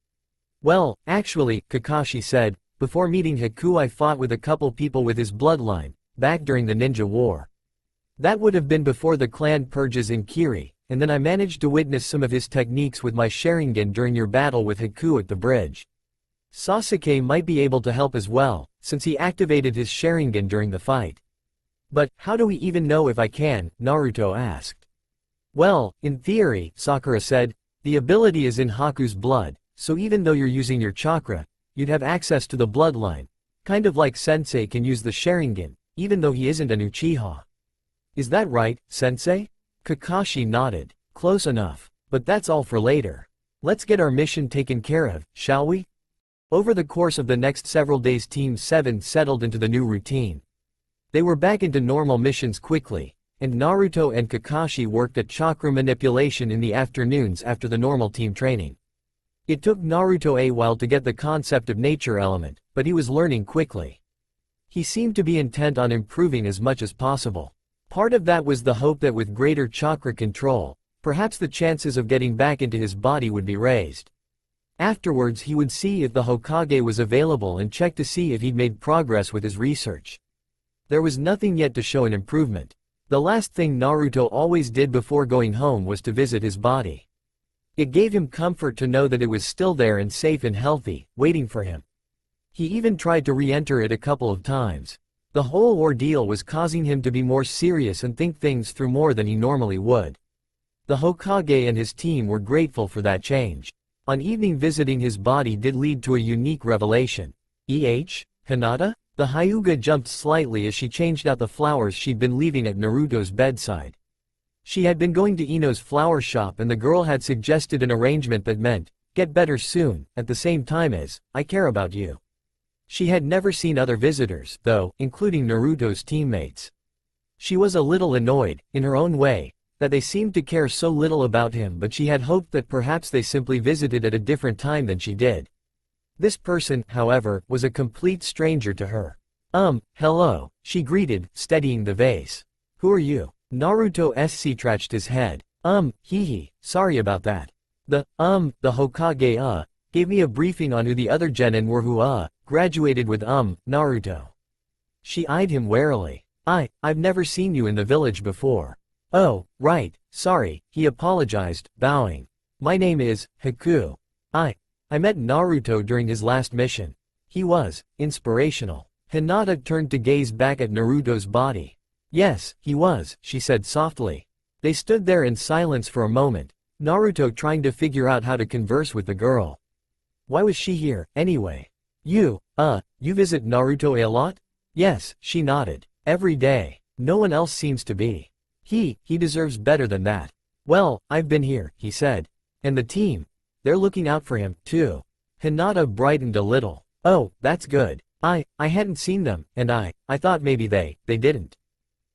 Well, actually, Kakashi said, before meeting Haku I fought with a couple people with his bloodline, back during the Ninja War. That would have been before the clan purges in Kiri, and then I managed to witness some of his techniques with my Sharingan during your battle with Haku at the bridge. Sasuke might be able to help as well, since he activated his Sharingan during the fight. But, how do we even know if I can? Naruto asked. Well, in theory, Sakura said, the ability is in Haku's blood, so even though you're using your chakra, you'd have access to the bloodline. Kind of like Sensei can use the Sharingan, even though he isn't an Uchiha. Is that right, Sensei? Kakashi nodded. Close enough. But that's all for later. Let's get our mission taken care of, shall we? Over the course of the next several days Team 7 settled into the new routine. They were back into normal missions quickly, and Naruto and Kakashi worked at chakra manipulation in the afternoons after the normal team training. It took Naruto a while to get the concept of nature element, but he was learning quickly. He seemed to be intent on improving as much as possible. Part of that was the hope that with greater chakra control, perhaps the chances of getting back into his body would be raised. Afterwards he would see if the Hokage was available and check to see if he'd made progress with his research. There was nothing yet to show an improvement. The last thing Naruto always did before going home was to visit his body. It gave him comfort to know that it was still there and safe and healthy, waiting for him. He even tried to re-enter it a couple of times. The whole ordeal was causing him to be more serious and think things through more than he normally would. The Hokage and his team were grateful for that change. On evening visiting his body did lead to a unique revelation. Hinata? The Hyuga jumped slightly as she changed out the flowers she'd been leaving at Naruto's bedside. She had been going to Ino's flower shop and the girl had suggested an arrangement that meant, get better soon, at the same time as, I care about you. She had never seen other visitors, though, including Naruto's teammates. She was a little annoyed, in her own way, that they seemed to care so little about him, but she had hoped that perhaps they simply visited at a different time than she did. This person, however, was a complete stranger to her. Hello, she greeted, steadying the vase. Who are you? Naruto scratched his head. Sorry about that. The Hokage, gave me a briefing on who the other genin were who, graduated with Naruto. She eyed him warily. I've never seen you in the village before. Oh, right, sorry, he apologized, bowing. My name is, Haku. I met Naruto during his last mission. He was, inspirational. Hinata turned to gaze back at Naruto's body. Yes, he was, she said softly. They stood there in silence for a moment, Naruto trying to figure out how to converse with the girl. Why was she here, anyway? You visit Naruto a lot? Yes, she nodded. Every day. No one else seems to be. He deserves better than that. Well, I've been here, he said. And the team. They're looking out for him, too. Hinata brightened a little. Oh, that's good. I hadn't seen them, and I thought maybe they didn't.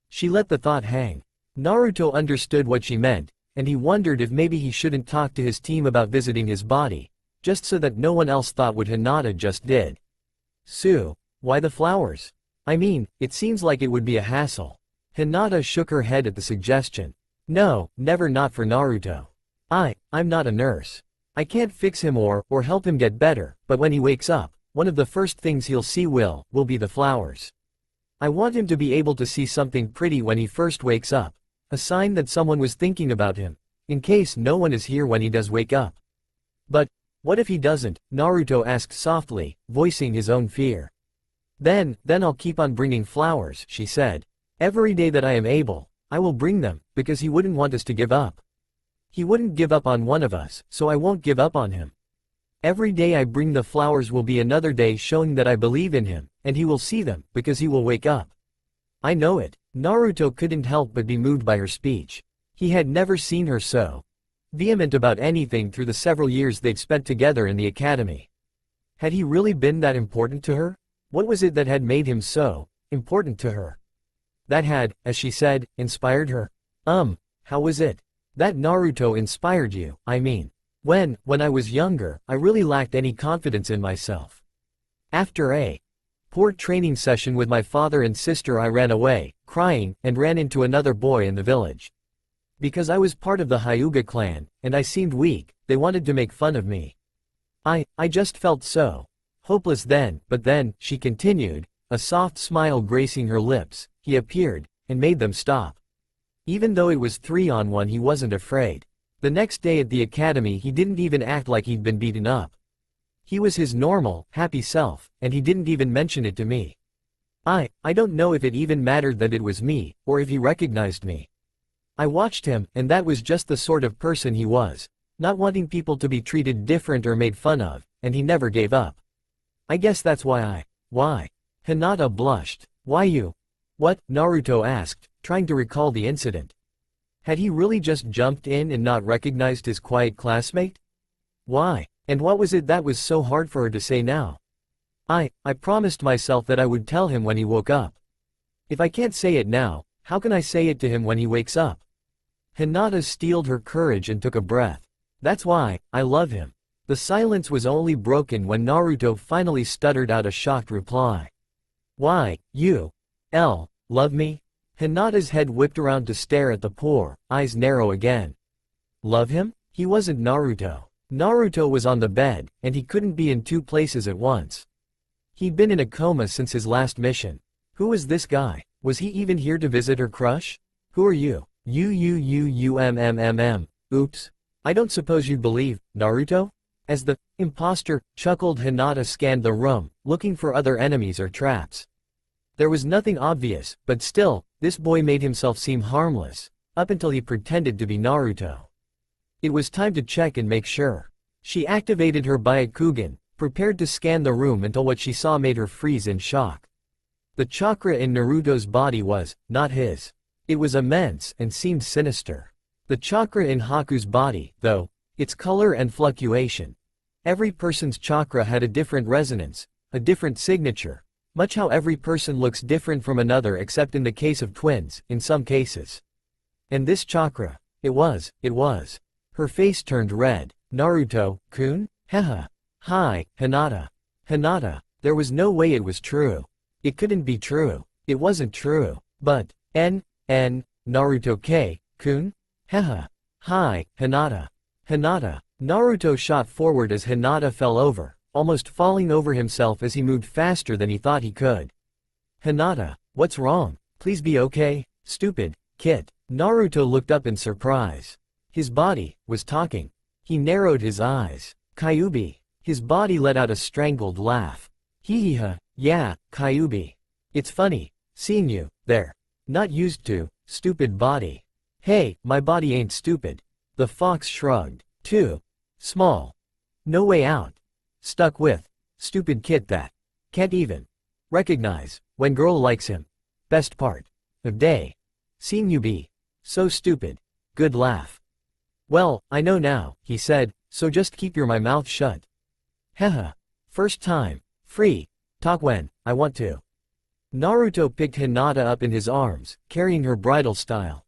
She let the thought hang. Naruto understood what she meant, and he wondered if maybe he shouldn't talk to his team about visiting his body, just so that no one else thought what Hinata just did. Sue, why the flowers? I mean, it seems like it would be a hassle. Hinata shook her head at the suggestion. No, never, not for Naruto. I'm not a nurse. I can't fix him or help him get better, but when he wakes up, one of the first things he'll see will be the flowers. I want him to be able to see something pretty when he first wakes up, a sign that someone was thinking about him, in case no one is here when he does wake up. But, what if he doesn't? Naruto asked softly, voicing his own fear. Then I'll keep on bringing flowers, she said. Every day that I am able, I will bring them, because he wouldn't want us to give up. He wouldn't give up on one of us, so I won't give up on him. Every day I bring the flowers will be another day showing that I believe in him, and he will see them, because he will wake up. I know it. Naruto couldn't help but be moved by her speech. He had never seen her so vehement about anything through the several years they'd spent together in the academy. Had he really been that important to her? What was it that had made him so important to her? That had, as she said, inspired her. How was it? That Naruto inspired you, I mean. When I was younger, I really lacked any confidence in myself. After a poor training session with my father and sister I ran away, crying, and ran into another boy in the village. Because I was part of the Hyuga clan, and I seemed weak, they wanted to make fun of me. I just felt so hopeless then, but then, she continued, a soft smile gracing her lips, he appeared, and made them stop. Even though it was 3-on-1 he wasn't afraid. The next day at the academy he didn't even act like he'd been beaten up. He was his normal, happy self, and he didn't even mention it to me. I don't know if it even mattered that it was me, or if he recognized me. I watched him, and that was just the sort of person he was. Not wanting people to be treated different or made fun of, and he never gave up. I guess that's why. Why? Hinata blushed. Why you? What? Naruto asked, trying to recall the incident. Had he really just jumped in and not recognized his quiet classmate? Why? And what was it that was so hard for her to say now? I promised myself that I would tell him when he woke up. If I can't say it now, how can I say it to him when he wakes up? Hinata steeled her courage and took a breath. That's why, I love him. The silence was only broken when Naruto finally stuttered out a shocked reply. Why, you? Love me? Hinata's head whipped around to stare at the poor, eyes narrow again. Love him? He wasn't Naruto. Naruto was on the bed, and he couldn't be in two places at once. He'd been in a coma since his last mission. Who was this guy? Was he even here to visit her crush? Who are you? Oops. I don't suppose you believe, Naruto? As the imposter chuckled, Hinata scanned the room, looking for other enemies or traps. There was nothing obvious, but still, this boy made himself seem harmless, up until he pretended to be Naruto. It was time to check and make sure. She activated her Byakugan, prepared to scan the room until what she saw made her freeze in shock. The chakra in Naruto's body was not his. It was immense and seemed sinister. The chakra in Haku's body, though, its color and fluctuation. Every person's chakra had a different resonance, a different signature, much how every person looks different from another except in the case of twins, in some cases. And this chakra, it was. Her face turned red. Naruto-kun? Haha. Hi, Hinata. Hinata, there was no way it was true. It couldn't be true. It wasn't true. But, Naruto-kun? Haha. Hi, Hinata. Hinata. Naruto shot forward as Hinata fell over, almost falling over himself as he moved faster than he thought he could. Hinata, what's wrong? Please be okay, stupid kid. Naruto looked up in surprise. His body was talking. He narrowed his eyes. Kyuubi. His body let out a strangled laugh. Hee-hee-ha, yeah, Kyuubi. It's funny, seeing you, there. Not used to, stupid body. Hey, my body ain't stupid. The fox shrugged. Too small. No way out. Stuck with stupid kid that can't even recognize when girl likes him. Best part of day. Seeing you be so stupid. Good laugh. Well, I know now, he said, so just keep your my mouth shut. Haha. First time. Free. Talk when I want to. Naruto picked Hinata up in his arms, carrying her bridal style.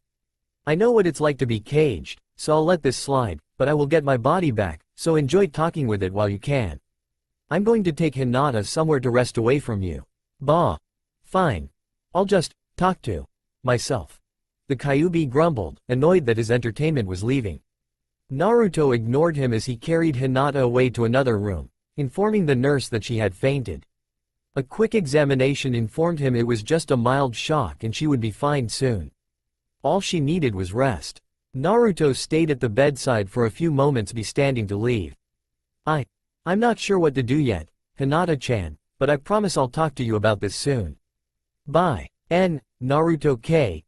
I know what it's like to be caged, so I'll let this slide, but I will get my body back, so enjoy talking with it while you can. I'm going to take Hinata somewhere to rest away from you. Bah. Fine. I'll just talk to myself. The Kyuubi grumbled, annoyed that his entertainment was leaving. Naruto ignored him as he carried Hinata away to another room, informing the nurse that she had fainted. A quick examination informed him it was just a mild shock and she would be fine soon. All she needed was rest. Naruto stayed at the bedside for a few moments before standing to leave. I'm not sure what to do yet, Hinata-chan, but I promise I'll talk to you about this soon. Bye. Naruto-kun.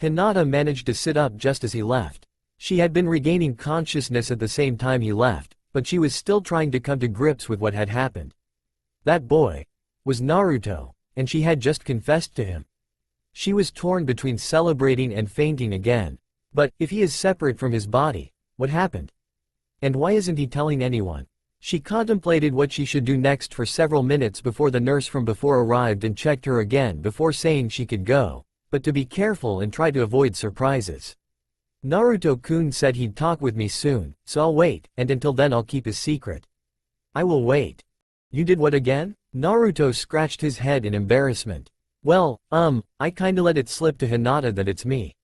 Hinata managed to sit up just as he left. She had been regaining consciousness at the same time he left, but she was still trying to come to grips with what had happened. That boy was Naruto, and she had just confessed to him. She was torn between celebrating and fainting again. But, if he is separate from his body, what happened? And why isn't he telling anyone? She contemplated what she should do next for several minutes before the nurse from before arrived and checked her again before saying she could go, but to be careful and try to avoid surprises. Naruto-kun said he'd talk with me soon, so I'll wait, and until then I'll keep his secret. I will wait. You did what again? Naruto scratched his head in embarrassment. Well, I kinda let it slip to Hinata that it's me.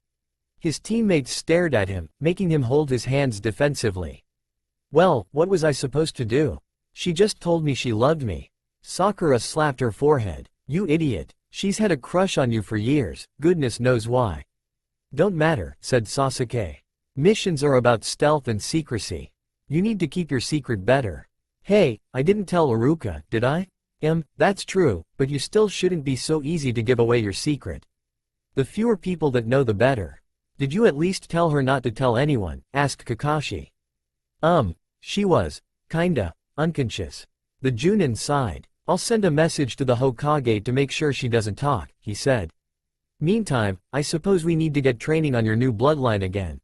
His teammates stared at him, making him hold his hands defensively. Well, what was I supposed to do? She just told me she loved me. Sakura slapped her forehead. You idiot. She's had a crush on you for years, goodness knows why. Don't matter, said Sasuke. Missions are about stealth and secrecy. You need to keep your secret better. Hey, I didn't tell Iruka, did I? That's true, but you still shouldn't be so easy to give away your secret. The fewer people that know the better. Did you at least tell her not to tell anyone? Asked Kakashi. She was, kinda, unconscious. The Junin sighed. I'll send a message to the Hokage to make sure she doesn't talk, he said. Meantime, I suppose we need to get training on your new bloodline again.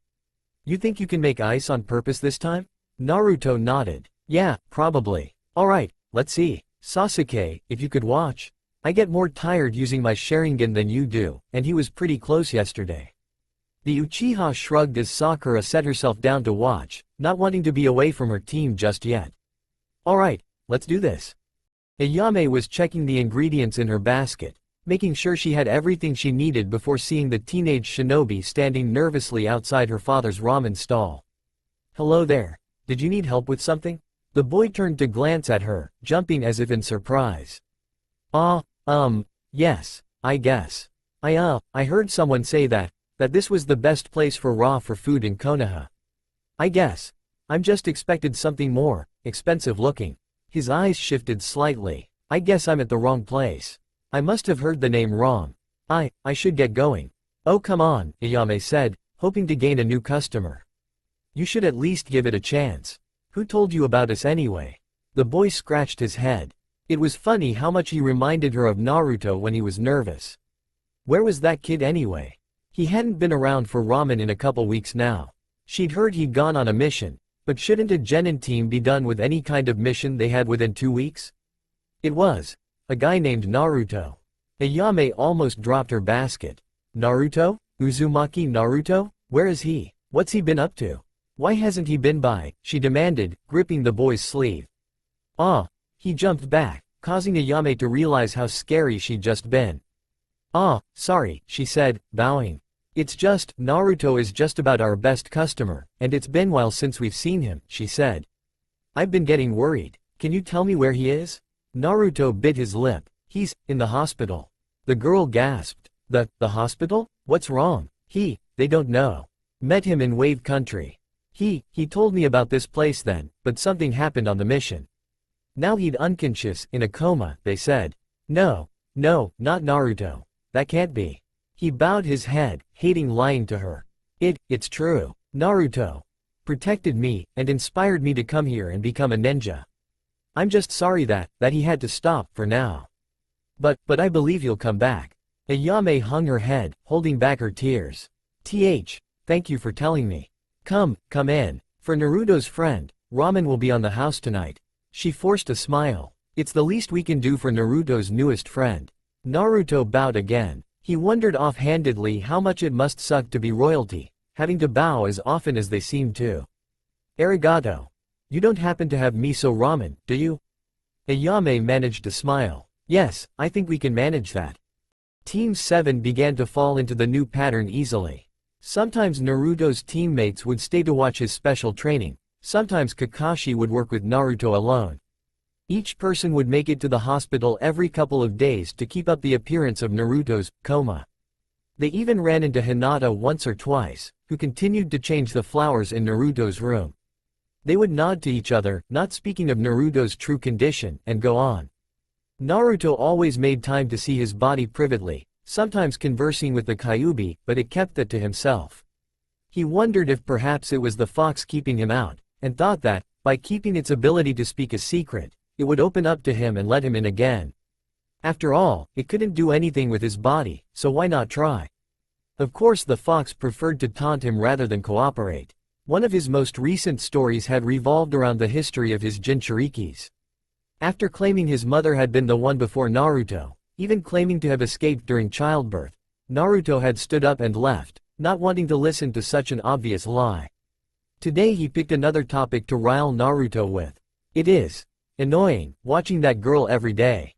You think you can make ice on purpose this time? Naruto nodded. Yeah, probably. Alright, let's see. Sasuke, if you could watch. I get more tired using my Sharingan than you do, and he was pretty close yesterday. The Uchiha shrugged as Sakura set herself down to watch, not wanting to be away from her team just yet. Alright, let's do this. Ayame was checking the ingredients in her basket, making sure she had everything she needed before seeing the teenage shinobi standing nervously outside her father's ramen stall. Hello there. Did you need help with something? The boy turned to glance at her, jumping as if in surprise. Yes, I guess. I heard someone say that this was the best place for food in Konoha. I guess. I'm just expected something more, expensive looking. His eyes shifted slightly. I guess I'm at the wrong place. I must have heard the name wrong. I should get going. Oh come on, Ayame said, hoping to gain a new customer. You should at least give it a chance. Who told you about us anyway? The boy scratched his head. It was funny how much he reminded her of Naruto when he was nervous. Where was that kid anyway? He hadn't been around for ramen in a couple weeks now. She'd heard he'd gone on a mission, but shouldn't a genin team be done with any kind of mission they had within 2 weeks? It was. A guy named Naruto. Ayame almost dropped her basket. Naruto? Uzumaki Naruto? Where is he? What's he been up to? Why hasn't he been by? She demanded, gripping the boy's sleeve. He jumped back, causing Ayame to realize how scary she'd just been. Sorry, she said, bowing. It's just, Naruto is just about our best customer, and it's been a while since we've seen him, she said. I've been getting worried. Can you tell me where he is? Naruto bit his lip. He's in the hospital. The girl gasped. The hospital? What's wrong? They don't know. Met him in Wave Country. He told me about this place then, but something happened on the mission. Now he'd unconscious, in a coma, they said. No, not Naruto. That can't be. He bowed his head, hating lying to her. It's true. Naruto protected me, and inspired me to come here and become a ninja. I'm just sorry that he had to stop, for now. But I believe he'll come back. Ayame hung her head, holding back her tears. Thank you for telling me. Come in. For Naruto's friend, ramen will be on the house tonight. She forced a smile. It's the least we can do for Naruto's newest friend. Naruto bowed again. He wondered offhandedly how much it must suck to be royalty, having to bow as often as they seemed to. Arigato. You don't happen to have miso ramen, do you? Ayame managed to smile. Yes, I think we can manage that. Team 7 began to fall into the new pattern easily. Sometimes Naruto's teammates would stay to watch his special training, sometimes Kakashi would work with Naruto alone. Each person would make it to the hospital every couple of days to keep up the appearance of Naruto's coma. They even ran into Hinata once or twice, who continued to change the flowers in Naruto's room. They would nod to each other, not speaking of Naruto's true condition, and go on. Naruto always made time to see his body privately, sometimes conversing with the Kyuubi, but it kept that to himself. He wondered if perhaps it was the fox keeping him out, and thought that, by keeping its ability to speak a secret, it would open up to him and let him in again. After all, it couldn't do anything with his body, so why not try? Of course the fox preferred to taunt him rather than cooperate. One of his most recent stories had revolved around the history of his Jinchurikis. After claiming his mother had been the one before Naruto, even claiming to have escaped during childbirth, Naruto had stood up and left, not wanting to listen to such an obvious lie. Today he picked another topic to rile Naruto with. It is annoying, watching that girl every day.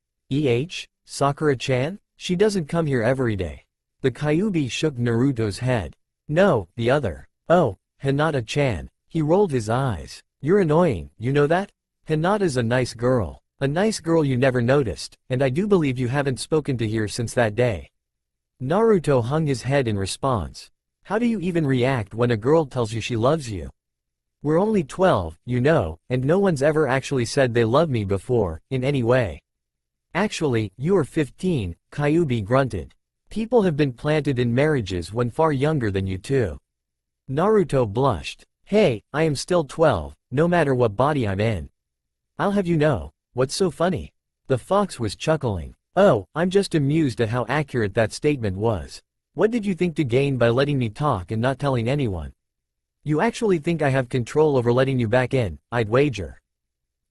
Sakura-chan? She doesn't come here every day. The Kyuubi shook Naruto's head. No, the other. Oh, Hinata-chan. He rolled his eyes. You're annoying, you know that? Hinata's a nice girl. A nice girl you never noticed, and I do believe you haven't spoken to her since that day. Naruto hung his head in response. How do you even react when a girl tells you she loves you? We're only 12, you know, and no one's ever actually said they love me before, in any way. Actually, you are 15, Kyuubi grunted. People have been planted in marriages when far younger than you too. Naruto blushed. Hey, I am still 12, no matter what body I'm in. I'll have you know, what's so funny? The fox was chuckling. Oh, I'm just amused at how accurate that statement was. What did you think to gain by letting me talk and not telling anyone? You actually think I have control over letting you back in, I'd wager.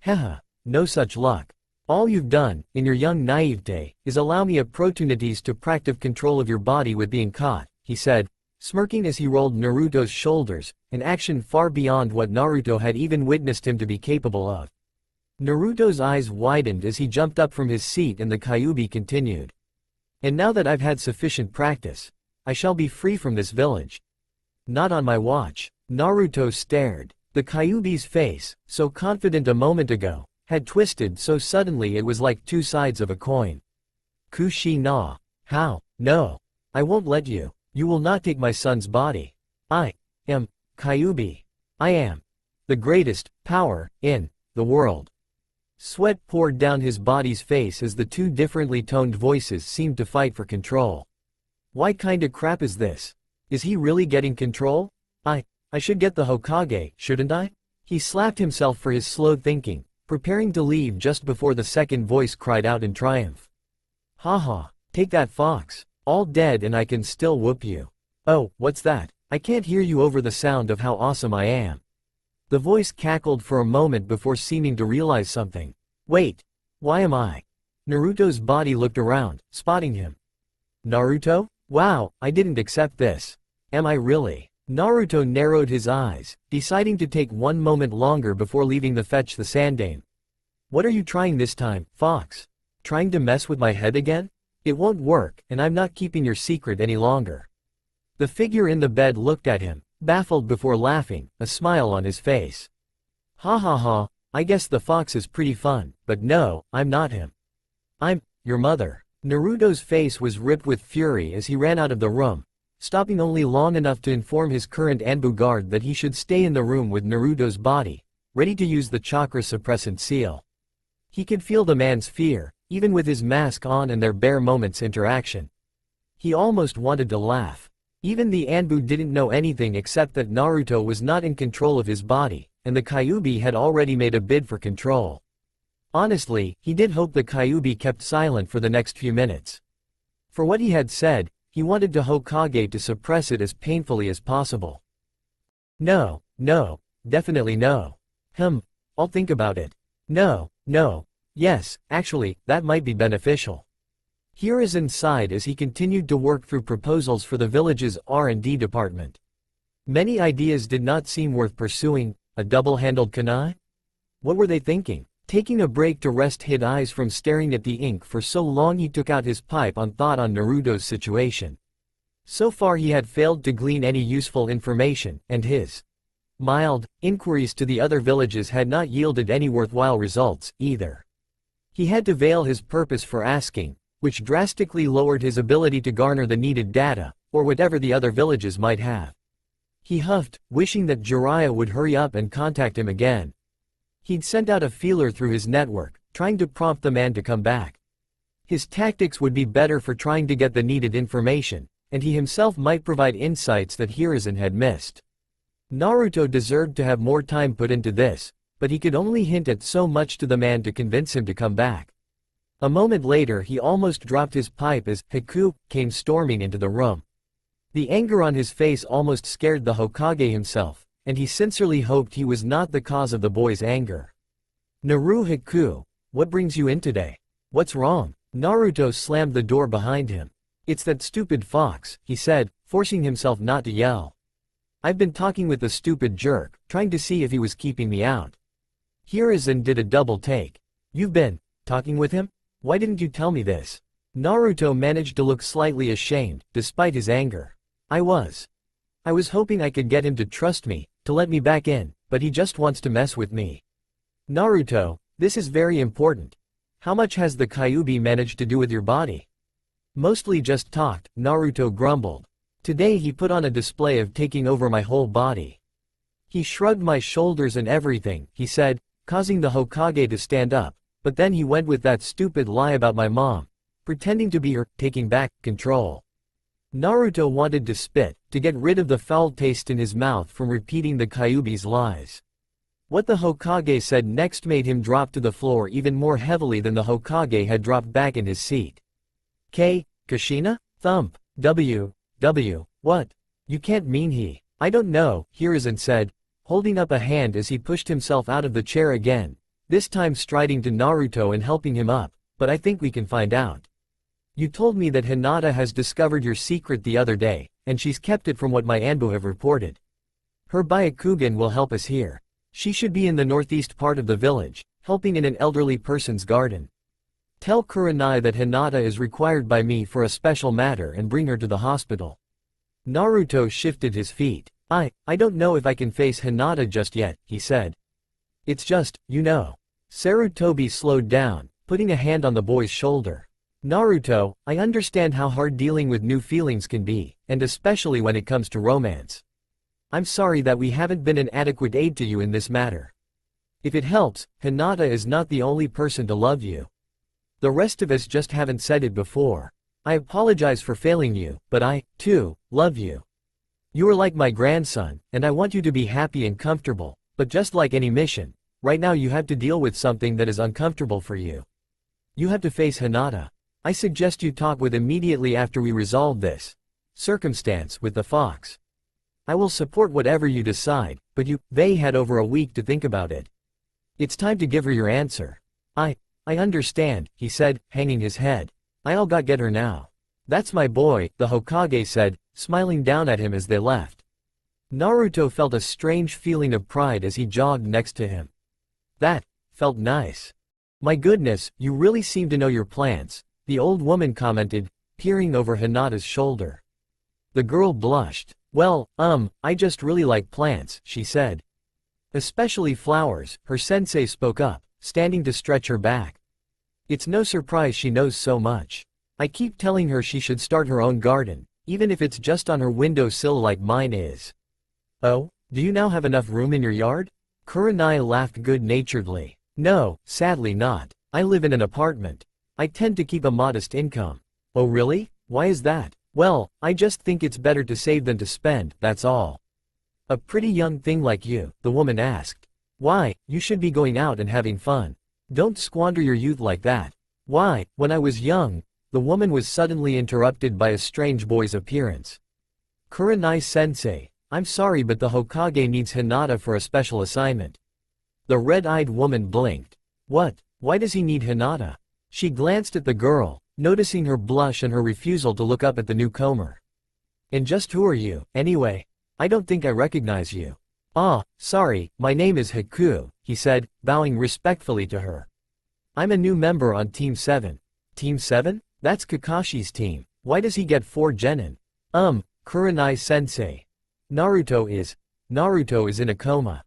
Haha, no such luck. All you've done, in your young naivete, is allow me opportunities to practice control of your body with being caught, he said, smirking as he rolled Naruto's shoulders, an action far beyond what Naruto had even witnessed him to be capable of. Naruto's eyes widened as he jumped up from his seat and the Kyuubi continued. And now that I've had sufficient practice, I shall be free from this village. Not on my watch. Naruto stared. The Kyuubi's face, so confident a moment ago, had twisted so suddenly it was like two sides of a coin. Kushi na. How? No. I won't let you. You will not take my son's body. I am Kyuubi. I am the greatest power in the world. Sweat poured down his body's face as the two differently toned voices seemed to fight for control. Why kinda crap is this? Is he really getting control? I should get the Hokage, shouldn't I? He slapped himself for his slow thinking, preparing to leave just before the second voice cried out in triumph. Haha, take that fox. All dead and I can still whoop you. Oh, what's that? I can't hear you over the sound of how awesome I am. The voice cackled for a moment before seeming to realize something. Wait, why am I? Naruto's body looked around, spotting him. Naruto? Wow, I didn't accept this. Am I really? Naruto narrowed his eyes, deciding to take one moment longer before leaving the fetch the Sandaime. What are you trying this time, Fox? Trying to mess with my head again? It won't work, and I'm not keeping your secret any longer. The figure in the bed looked at him, baffled before laughing, a smile on his face. Ha ha ha, I guess the fox is pretty fun, but no, I'm not him. I'm your mother. Naruto's face was ripped with fury as he ran out of the room, stopping only long enough to inform his current Anbu guard that he should stay in the room with Naruto's body, ready to use the chakra suppressant seal. He could feel the man's fear, even with his mask on and their bare moments interaction. He almost wanted to laugh. Even the Anbu didn't know anything except that Naruto was not in control of his body, and the Kyuubi had already made a bid for control. Honestly, he did hope the Kyuubi kept silent for the next few minutes. For what he had said, he wanted the Hokage to suppress it as painfully as possible. No, definitely no. I'll think about it. No, yes, actually, that might be beneficial. Hiruzen sighed as he continued to work through proposals for the village's R&D department. Many ideas did not seem worth pursuing. A double-handled kunai? What were they thinking? Taking a break to rest his eyes from staring at the ink for so long he took out his pipe on thought on Naruto's situation. So far he had failed to glean any useful information, and his mild inquiries to the other villages had not yielded any worthwhile results, either. He had to veil his purpose for asking, which drastically lowered his ability to garner the needed data, or whatever the other villages might have. He huffed, wishing that Jiraiya would hurry up and contact him again. He'd sent out a feeler through his network, trying to prompt the man to come back. His tactics would be better for trying to get the needed information, and he himself might provide insights that Hiruzen had missed. Naruto deserved to have more time put into this, but he could only hint at so much to the man to convince him to come back. A moment later he almost dropped his pipe as Haku came storming into the room. The anger on his face almost scared the Hokage himself, and he sincerely hoped he was not the cause of the boy's anger. Haku, what brings you in today? What's wrong? Naruto slammed the door behind him. It's that stupid fox, he said, forcing himself not to yell. I've been talking with the stupid jerk, trying to see if he was keeping me out. Hiruzen did a double take. You've been talking with him? Why didn't you tell me this? Naruto managed to look slightly ashamed, despite his anger. I was hoping I could get him to trust me, to let me back in, but he just wants to mess with me. Naruto, this is very important. How much has the Kyuubi managed to do with your body? Mostly just talked, Naruto grumbled. Today he put on a display of taking over my whole body. He shrugged my shoulders and everything, he said, causing the Hokage to stand up, but then he went with that stupid lie about my mom, pretending to be her, taking back control. Naruto wanted to spit, to get rid of the foul taste in his mouth from repeating the Kyuubi's lies. What the Hokage said next made him drop to the floor even more heavily than the Hokage had dropped back in his seat. Kushina? Thump. What? You can't mean he. I don't know, Hiruzen said, holding up a hand as he pushed himself out of the chair again, this time striding to Naruto and helping him up, but I think we can find out. You told me that Hinata has discovered your secret the other day, and she's kept it from what my Anbu have reported. Her Byakugan will help us here. She should be in the northeast part of the village, helping in an elderly person's garden. Tell Kurenai that Hinata is required by me for a special matter and bring her to the hospital. Naruto shifted his feet. I don't know if I can face Hinata just yet, he said. It's just, you know. Sarutobi slowed down, putting a hand on the boy's shoulder. Naruto, I understand how hard dealing with new feelings can be, and especially when it comes to romance. I'm sorry that we haven't been an adequate aid to you in this matter. If it helps, Hinata is not the only person to love you. The rest of us just haven't said it before. I apologize for failing you, but I, too, love you. You are like my grandson, and I want you to be happy and comfortable, but just like any mission, right now you have to deal with something that is uncomfortable for you. You have to face Hinata. I suggest you talk with immediately after we resolve this circumstance with the fox. I will support whatever you decide, but they had over a week to think about it. It's time to give her your answer. I understand, he said, hanging his head. I'll get her now. That's my boy, the Hokage said, smiling down at him as they left. Naruto felt a strange feeling of pride as he jogged next to him. That felt nice. My goodness, you really seem to know your plants, the old woman commented, peering over Hinata's shoulder. The girl blushed. Well, I just really like plants, she said. Especially flowers, her sensei spoke up, standing to stretch her back. It's no surprise she knows so much. I keep telling her she should start her own garden, even if it's just on her windowsill like mine is. Oh, do you now have enough room in your yard? Kurenai laughed good-naturedly. No, sadly not. I live in an apartment. I tend to keep a modest income. Oh really? Why is that? Well, I just think it's better to save than to spend, that's all. A pretty young thing like you, the woman asked. Why, you should be going out and having fun. Don't squander your youth like that. Why, when I was young, the woman was suddenly interrupted by a strange boy's appearance. Kurenai-sensei, I'm sorry but the Hokage needs Hinata for a special assignment. The red-eyed woman blinked. What? Why does he need Hinata? She glanced at the girl, noticing her blush and her refusal to look up at the newcomer. And just who are you, anyway? I don't think I recognize you. Ah, sorry, my name is Haku, he said, bowing respectfully to her. I'm a new member on Team 7. Team 7? That's Kakashi's team. Why does he get 4 genin? Kurenai-sensei. Naruto is in a coma.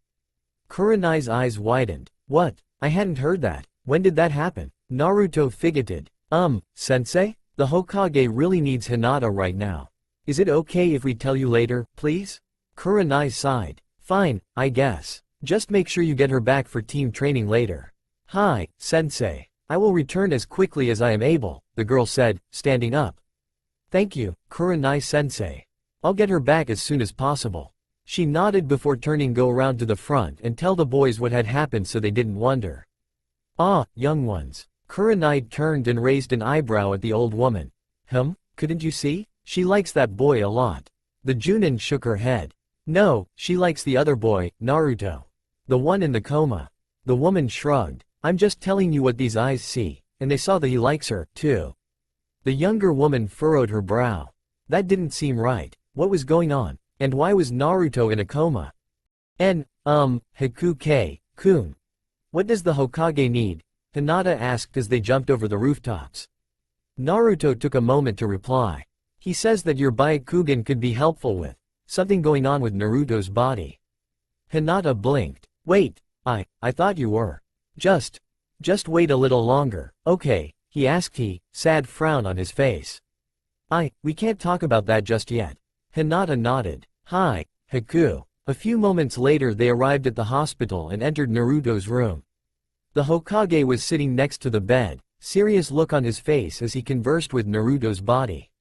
Kurenai's eyes widened. What? I hadn't heard that. When did that happen? Naruto fidgeted. Sensei? The Hokage really needs Hinata right now. Is it okay if we tell you later, please? Kurenai sighed. Fine, I guess. Just make sure you get her back for team training later. Hi, sensei. I will return as quickly as I am able, the girl said, standing up. Thank you, Kurenai-sensei. I'll get her back as soon as possible. She nodded before turning go around to the front and tell the boys what had happened so they didn't wonder. Ah, young ones. Kurenai turned and raised an eyebrow at the old woman. Couldn't you see? She likes that boy a lot. The Junin shook her head. No, she likes the other boy, Naruto. The one in the coma. The woman shrugged. I'm just telling you what these eyes see, and they saw that he likes her, too. The younger woman furrowed her brow. That didn't seem right. What was going on? And why was Naruto in a coma? Haku-kun. What does the Hokage need? Hinata asked as they jumped over the rooftops. Naruto took a moment to reply. He says that your Byakugan could be helpful with something going on with Naruto's body. Hinata blinked. Wait, I thought you were just Just wait a little longer, okay, he asked, sad frown on his face. We can't talk about that just yet. Hinata nodded. Hi, Haku. A few moments later they arrived at the hospital and entered Naruto's room. The Hokage was sitting next to the bed, serious look on his face as he conversed with Naruto's body.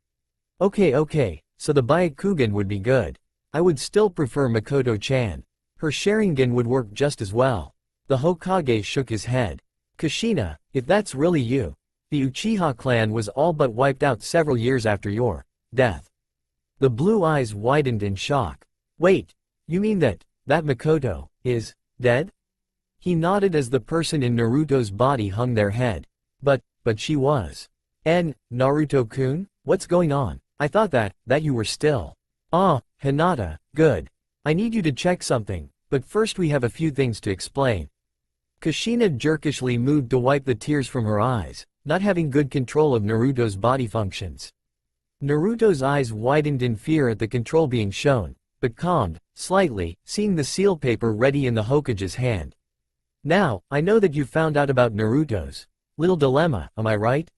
Okay, so the Byakugan would be good. I would still prefer Makoto-chan. Her Sharingan would work just as well. The Hokage shook his head. Kushina, if that's really you. The Uchiha clan was all but wiped out several years after your death. The blue eyes widened in shock. Wait, you mean that Makoto is dead? He nodded as the person in Naruto's body hung their head. But she was. Naruto-kun, what's going on? I thought that you were still. Hinata, good. I need you to check something, but first we have a few things to explain. Kushina jerkishly moved to wipe the tears from her eyes, not having good control of Naruto's body functions. Naruto's eyes widened in fear at the control being shown, but calmed, slightly, seeing the seal paper ready in the Hokage's hand. Now, I know that you found out about Naruto's little dilemma, am I right?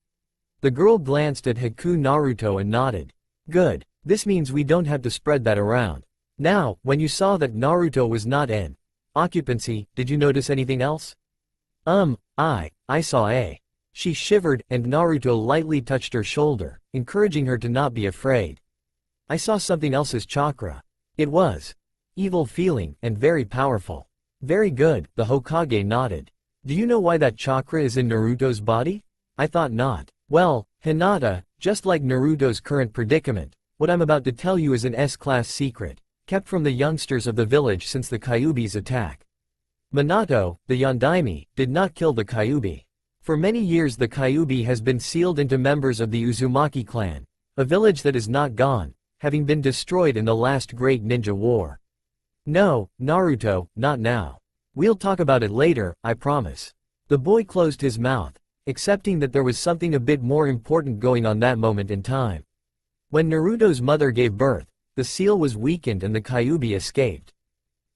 The girl glanced at Haku Naruto and nodded. Good, this means we don't have to spread that around. Now, when you saw that Naruto was not in occupancy, did you notice anything else? I saw a. She shivered, and Naruto lightly touched her shoulder, encouraging her to not be afraid. I saw something else's chakra. It was evil feeling, and very powerful. Very good, the Hokage nodded. Do you know why that chakra is in Naruto's body? I thought not. Well, Hinata, just like Naruto's current predicament, what I'm about to tell you is an S-class secret, kept from the youngsters of the village since the Kyuubi's attack. Minato, the Yondaime, did not kill the Kyuubi. For many years the Kyuubi has been sealed into members of the Uzumaki clan, a village that is not gone, having been destroyed in the last great ninja war. No, Naruto, not now. We'll talk about it later, I promise. The boy closed his mouth, accepting that there was something a bit more important going on that moment in time. When Naruto's mother gave birth, the seal was weakened and the Kyuubi escaped.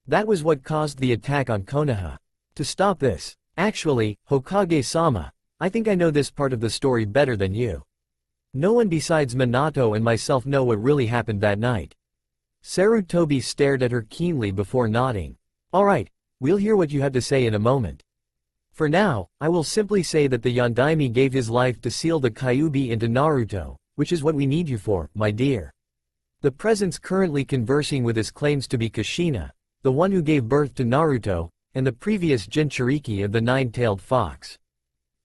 That was what caused the attack on Konoha. To stop this, actually, Hokage-sama, I think I know this part of the story better than you. No one besides Minato and myself know what really happened that night. Sarutobi stared at her keenly before nodding. Alright, we'll hear what you have to say in a moment. For now, I will simply say that the Yondaime gave his life to seal the Kyuubi into Naruto, which is what we need you for, my dear. The presence currently conversing with us claims to be Kushina, the one who gave birth to Naruto, and the previous Jinchuriki of the nine-tailed fox.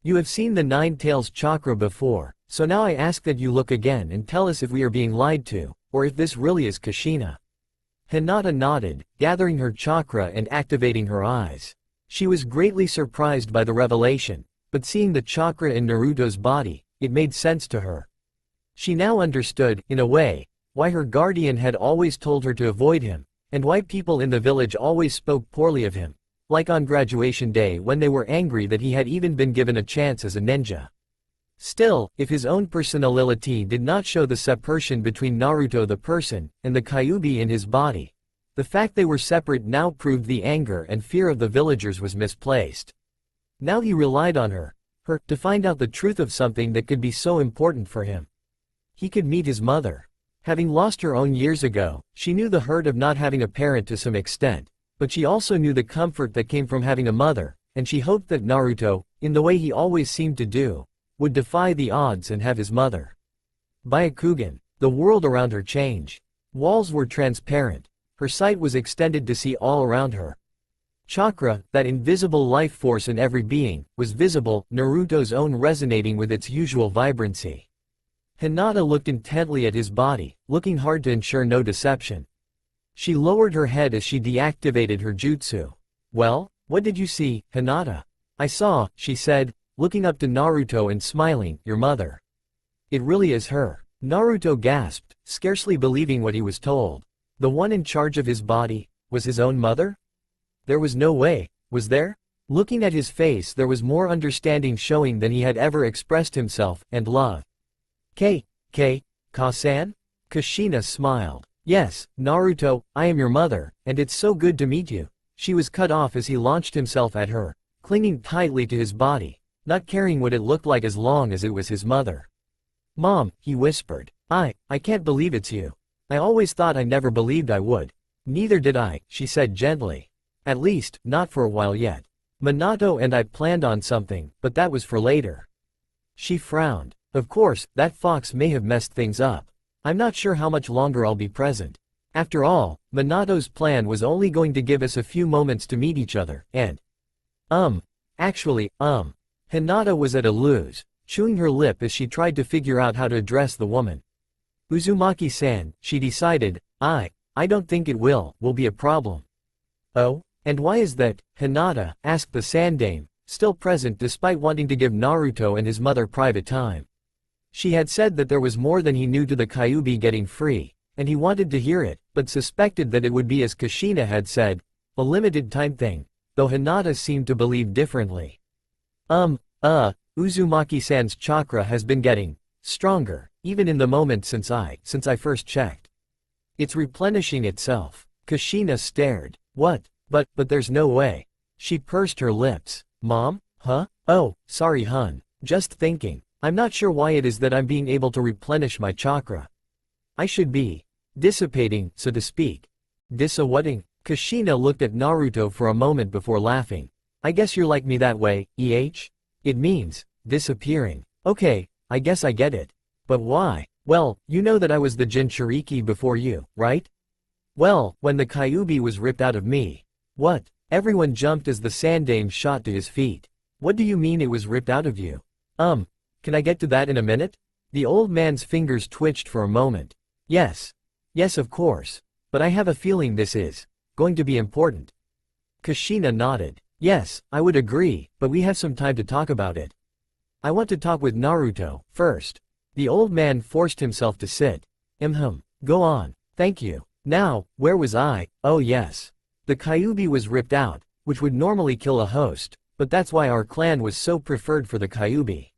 You have seen the nine tails chakra before, so now I ask that you look again and tell us if we are being lied to, or if this really is Kushina. Hinata nodded, gathering her chakra and activating her eyes. She was greatly surprised by the revelation, but seeing the chakra in Naruto's body, it made sense to her. She now understood, in a way, why her guardian had always told her to avoid him, and why people in the village always spoke poorly of him, like on graduation day when they were angry that he had even been given a chance as a ninja. Still, if his own personality did not show the separation between Naruto the person, and the Kyuubi in his body, the fact they were separate now proved the anger and fear of the villagers was misplaced. Now he relied on her, to find out the truth of something that could be so important for him. He could meet his mother. Having lost her own years ago, she knew the hurt of not having a parent to some extent, but she also knew the comfort that came from having a mother, and she hoped that Naruto, in the way he always seemed to do, would defy the odds and have his mother. Byakugan, the world around her changed. Walls were transparent. Her sight was extended to see all around her. Chakra, that invisible life force in every being, was visible, Naruto's own resonating with its usual vibrancy. Hinata looked intently at his body, looking hard to ensure no deception. She lowered her head as she deactivated her jutsu. Well, what did you see, Hinata? I saw, she said, looking up to Naruto and smiling, your mother. It really is her. Naruto gasped, scarcely believing what he was told. The one in charge of his body, was his own mother? There was no way, was there? Looking at his face there was more understanding showing than he had ever expressed himself, and love. Ka-san? Kushina smiled. Yes, Naruto, I am your mother, and it's so good to meet you. She was cut off as he launched himself at her, clinging tightly to his body, not caring what it looked like as long as it was his mother. "Mom," he whispered. I can't believe it's you. I always thought I never believed I would." "Neither did I," she said gently. "At least, not for a while yet. Minato and I planned on something, but that was for later." She frowned. "Of course, that fox may have messed things up. I'm not sure how much longer I'll be present. After all, Minato's plan was only going to give us a few moments to meet each other, and actually, Hinata was at a lose, chewing her lip as she tried to figure out how to address the woman. "Uzumaki-san," she decided, I don't think it will be a problem." "Oh? And why is that, Hinata?" asked the Sandame, still present despite wanting to give Naruto and his mother private time. She had said that there was more than he knew to the Kyuubi getting free, and he wanted to hear it, but suspected that it would be as Kushina had said, a limited time thing, though Hinata seemed to believe differently. Uzumaki-san's chakra has been getting stronger, even in the moment since I first checked. It's replenishing itself." Kushina stared. "What? But there's no way." She pursed her lips. "Mom? Huh? Oh, sorry hun. Just thinking. I'm not sure why it is that I'm being able to replenish my chakra. I should be dissipating, so to speak." "Dissa-whatting?" Kushina looked at Naruto for a moment before laughing. "I guess you're like me that way, It means disappearing. Okay, I guess I get it. But why?" "Well, you know that I was the Jinchuriki before you, right? Well, when the Kyuubi was ripped out of me." "What?" Everyone jumped as the Sandame shot to his feet. "What do you mean it was ripped out of you?" Can I get to that in a minute?" The old man's fingers twitched for a moment. Yes, of course. But I have a feeling this is going to be important." Kushina nodded. "Yes, I would agree, but we have some time to talk about it. I want to talk with Naruto first." The old man forced himself to sit. Go on. Thank you. Now, where was I? Oh yes. The Kyuubi was ripped out, which would normally kill a host, but that's why our clan was so preferred for the Kyuubi.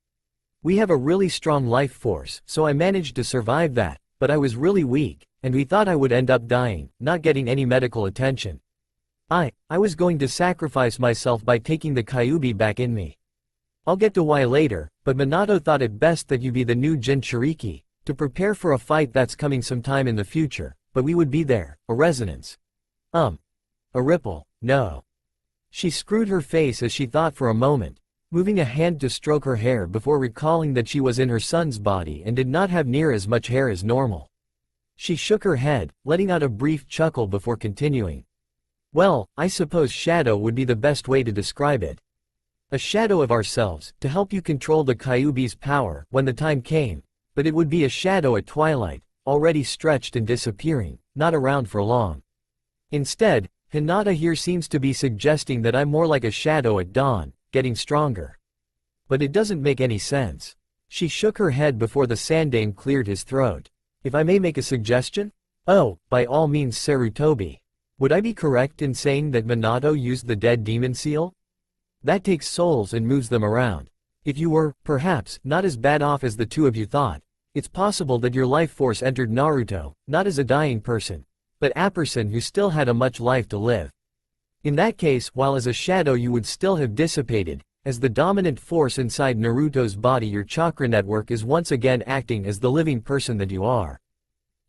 We have a really strong life force, so I managed to survive that, but I was really weak, and we thought I would end up dying, not getting any medical attention. I was going to sacrifice myself by taking the Kyuubi back in me. I'll get to why later, but Minato thought it best that you be the new Jinchuriki, to prepare for a fight that's coming sometime in the future, but we would be there, a resonance. A ripple, no. She screwed her face as she thought for a moment, moving a hand to stroke her hair before recalling that she was in her son's body and did not have near as much hair as normal. She shook her head, letting out a brief chuckle before continuing. "Well, I suppose shadow would be the best way to describe it. A shadow of ourselves, to help you control the Kyuubi's power when the time came, but it would be a shadow at twilight, already stretched and disappearing, not around for long. Instead, Hinata here seems to be suggesting that I'm more like a shadow at dawn, getting stronger. But it doesn't make any sense." She shook her head before the Sandame cleared his throat. "If I may make a suggestion?" "Oh, by all means Sarutobi. Would I be correct in saying that Minato used the dead demon seal? That takes souls and moves them around. If you were, perhaps, not as bad off as the two of you thought, it's possible that your life force entered Naruto, not as a dying person, but a person who still had a much life to live. In that case, while as a shadow you would still have dissipated, as the dominant force inside Naruto's body your chakra network is once again acting as the living person that you are."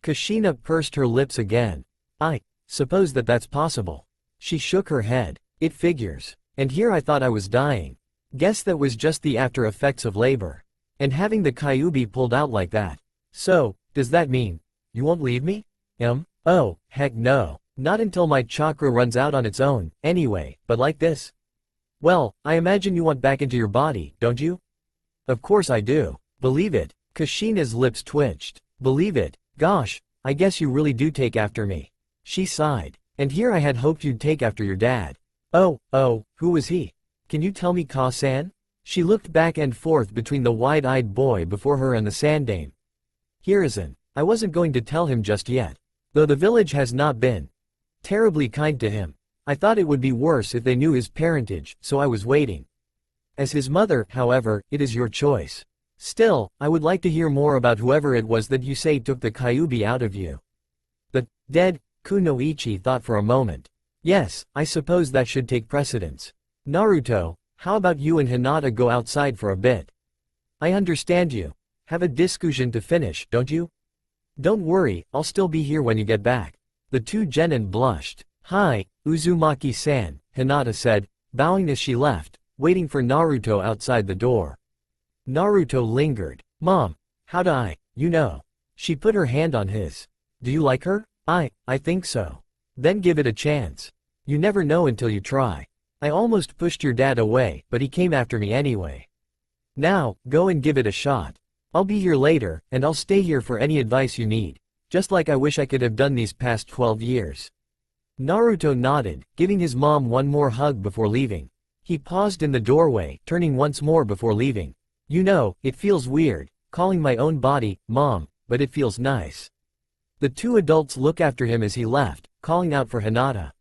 Kushina pursed her lips again. "I suppose that's possible." She shook her head. "It figures. And here I thought I was dying. Guess that was just the after effects of labor. And having the Kyuubi pulled out like that. So, does that mean you won't leave me?" "Oh, heck no. Not until my chakra runs out on its own, anyway, but like this." "Well, I imagine you want back into your body, don't you?" "Of course I do. Believe it." Kushina's lips twitched. "Believe it? Gosh, I guess you really do take after me." She sighed. "And here I had hoped you'd take after your dad." Oh, who was he? Can you tell me, Ka-san?" She looked back and forth between the wide-eyed boy before her and the Sandame. "Hiruzen. I wasn't going to tell him just yet. Though the village has not been terribly kind to him. I thought it would be worse if they knew his parentage, so I was waiting. As his mother, however, it is your choice. Still, I would like to hear more about whoever it was that you say took the Kyuubi out of you." "The dead?" Kunoichi thought for a moment. "Yes, I suppose that should take precedence. Naruto, How about you and Hinata go outside for a bit? I understand you. Have a discussion to finish, don't you? Don't worry, I'll still be here when you get back. The two genin blushed. Hi, Uzumaki-san, Hinata said, bowing as she left, waiting for Naruto outside the door. Naruto lingered. Mom, how'd I, She put her hand on his. Do you like her? I think so. Then give it a chance. You never know until you try. I almost pushed your dad away, but he came after me anyway. Now, go and give it a shot. I'll be here later, and I'll stay here for any advice you need. Just like I wish I could have done these past 12 years. Naruto nodded, giving his mom one more hug before leaving. He paused in the doorway, turning once more before leaving. It feels weird, calling my own body, Mom, but it feels nice. The two adults look after him as he left, calling out for Hinata.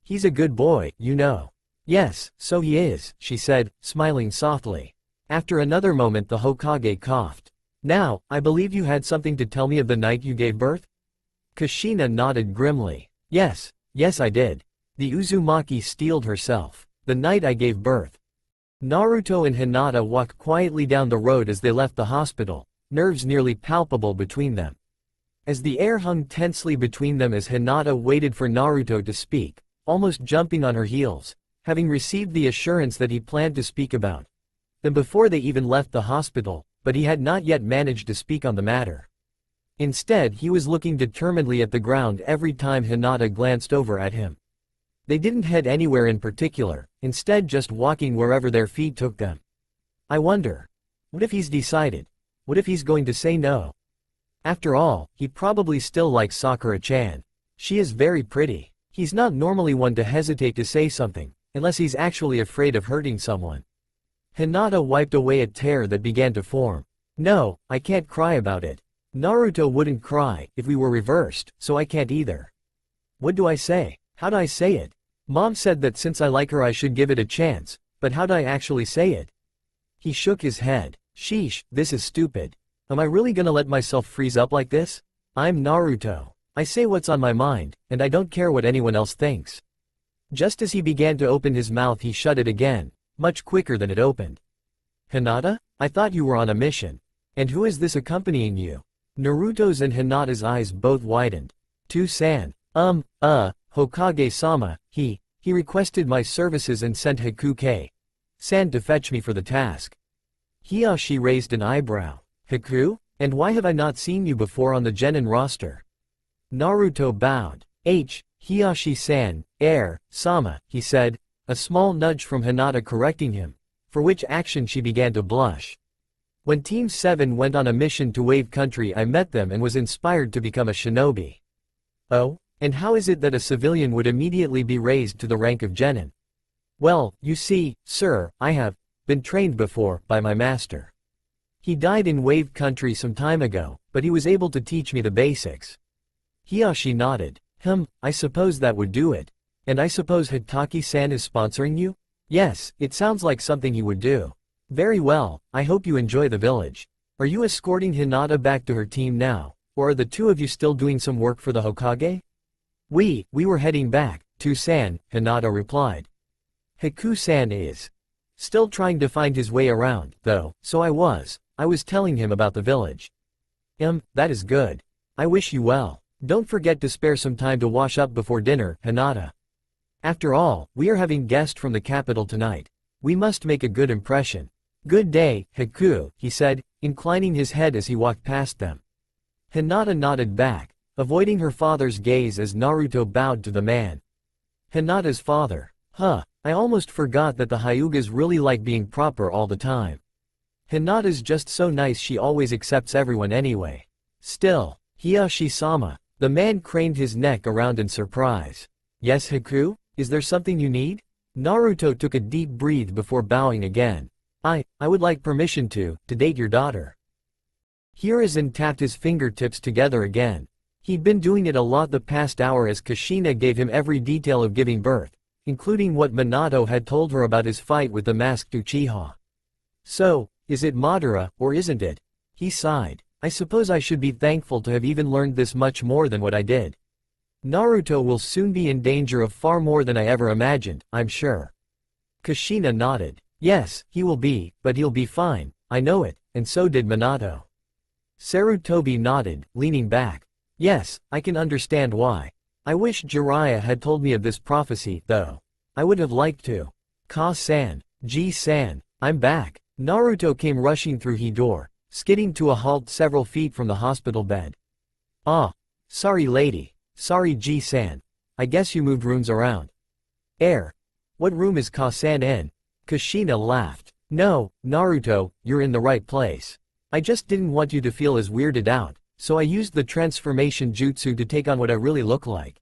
He's a good boy, Yes, so he is, she said, smiling softly. After another moment the Hokage coughed. Now, I believe you had something to tell me of the night you gave birth? Kushina nodded grimly. Yes I did. The Uzumaki steeled herself. The night I gave birth. Naruto and Hinata walked quietly down the road as they left the hospital, nerves nearly palpable between them. As the air hung tensely between them as Hinata waited for Naruto to speak, almost jumping on her heels, having received the assurance that he planned to speak about them before they even left the hospital, but he had not yet managed to speak on the matter. Instead, he was looking determinedly at the ground every time Hinata glanced over at him. They didn't head anywhere in particular, instead just walking wherever their feet took them. I wonder. What if he's decided? What if he's going to say no? After all, he probably still likes Sakura-chan. She is very pretty. He's not normally one to hesitate to say something, unless he's actually afraid of hurting someone. Hinata wiped away a tear that began to form. No, I can't cry about it. Naruto wouldn't cry if we were reversed, so I can't either. What do I say? How'd I say it? Mom said that since I like her I should give it a chance, but how'd I actually say it? He shook his head. Sheesh, this is stupid. Am I really gonna let myself freeze up like this? I'm Naruto. I say what's on my mind, and I don't care what anyone else thinks. Just as he began to open his mouth he shut it again, much quicker than it opened. Hinata? I thought you were on a mission. And who is this accompanying you? Naruto's and Hinata's eyes both widened. To-san. Hokage-sama, he requested my services and sent Haku-san to fetch me for the task. Hiyashi raised an eyebrow. Haku? And why have I not seen you before on the genin roster? Naruto bowed. Hiyashi-san, sama, he said, a small nudge from Hinata correcting him, for which action she began to blush. When Team 7 went on a mission to Wave Country I met them and was inspired to become a shinobi. Oh? And how is it that a civilian would immediately be raised to the rank of genin? Well, you see, sir, I have been trained before by my master. He died in Wave Country some time ago, but he was able to teach me the basics. Hiyashi nodded. I suppose that would do it. And I suppose Hitaki-san is sponsoring you? Yes, it sounds like something he would do. Very well, I hope you enjoy the village. Are you escorting Hinata back to her team now, or are the two of you still doing some work for the Hokage? We were heading back, to-san, Hinata replied. Haku-san is still trying to find his way around, though, so I was telling him about the village. That is good. I wish you well. Don't forget to spare some time to wash up before dinner, Hinata. After all, we are having guests from the capital tonight. We must make a good impression. Good day, Haku, he said, inclining his head as he walked past them. Hinata nodded back, avoiding her father's gaze as Naruto bowed to the man. Hinata's father. I almost forgot that the Hyugas really like being proper all the time. Hinata's just so nice she always accepts everyone anyway. Still, Hiyashi-sama. The man craned his neck around in surprise. Yes, Haku? Is there something you need? Naruto took a deep breath before bowing again. I would like permission to date your daughter. Hiruzen tapped his fingertips together again. He'd been doing it a lot the past hour as Kushina gave him every detail of giving birth, including what Minato had told her about his fight with the masked Uchiha. So, is it Madara, or isn't it? He sighed. I suppose I should be thankful to have even learned this much more than what I did. Naruto will soon be in danger of far more than I ever imagined, I'm sure. Kushina nodded. Yes, he will be, but he'll be fine, I know it, and so did Minato. Sarutobi nodded, leaning back. Yes, I can understand why. I wish Jiraiya had told me of this prophecy, though. I would have liked to. Ka-san, Ji-san, I'm back. Naruto came rushing through the door, skidding to a halt several feet from the hospital bed. Ah. Sorry lady. Sorry Ji-san. I guess you moved rooms around. What room is Ka-san in? Kushina laughed. No, Naruto, you're in the right place. I just didn't want you to feel as weirded out, so I used the transformation jutsu to take on what I really look like.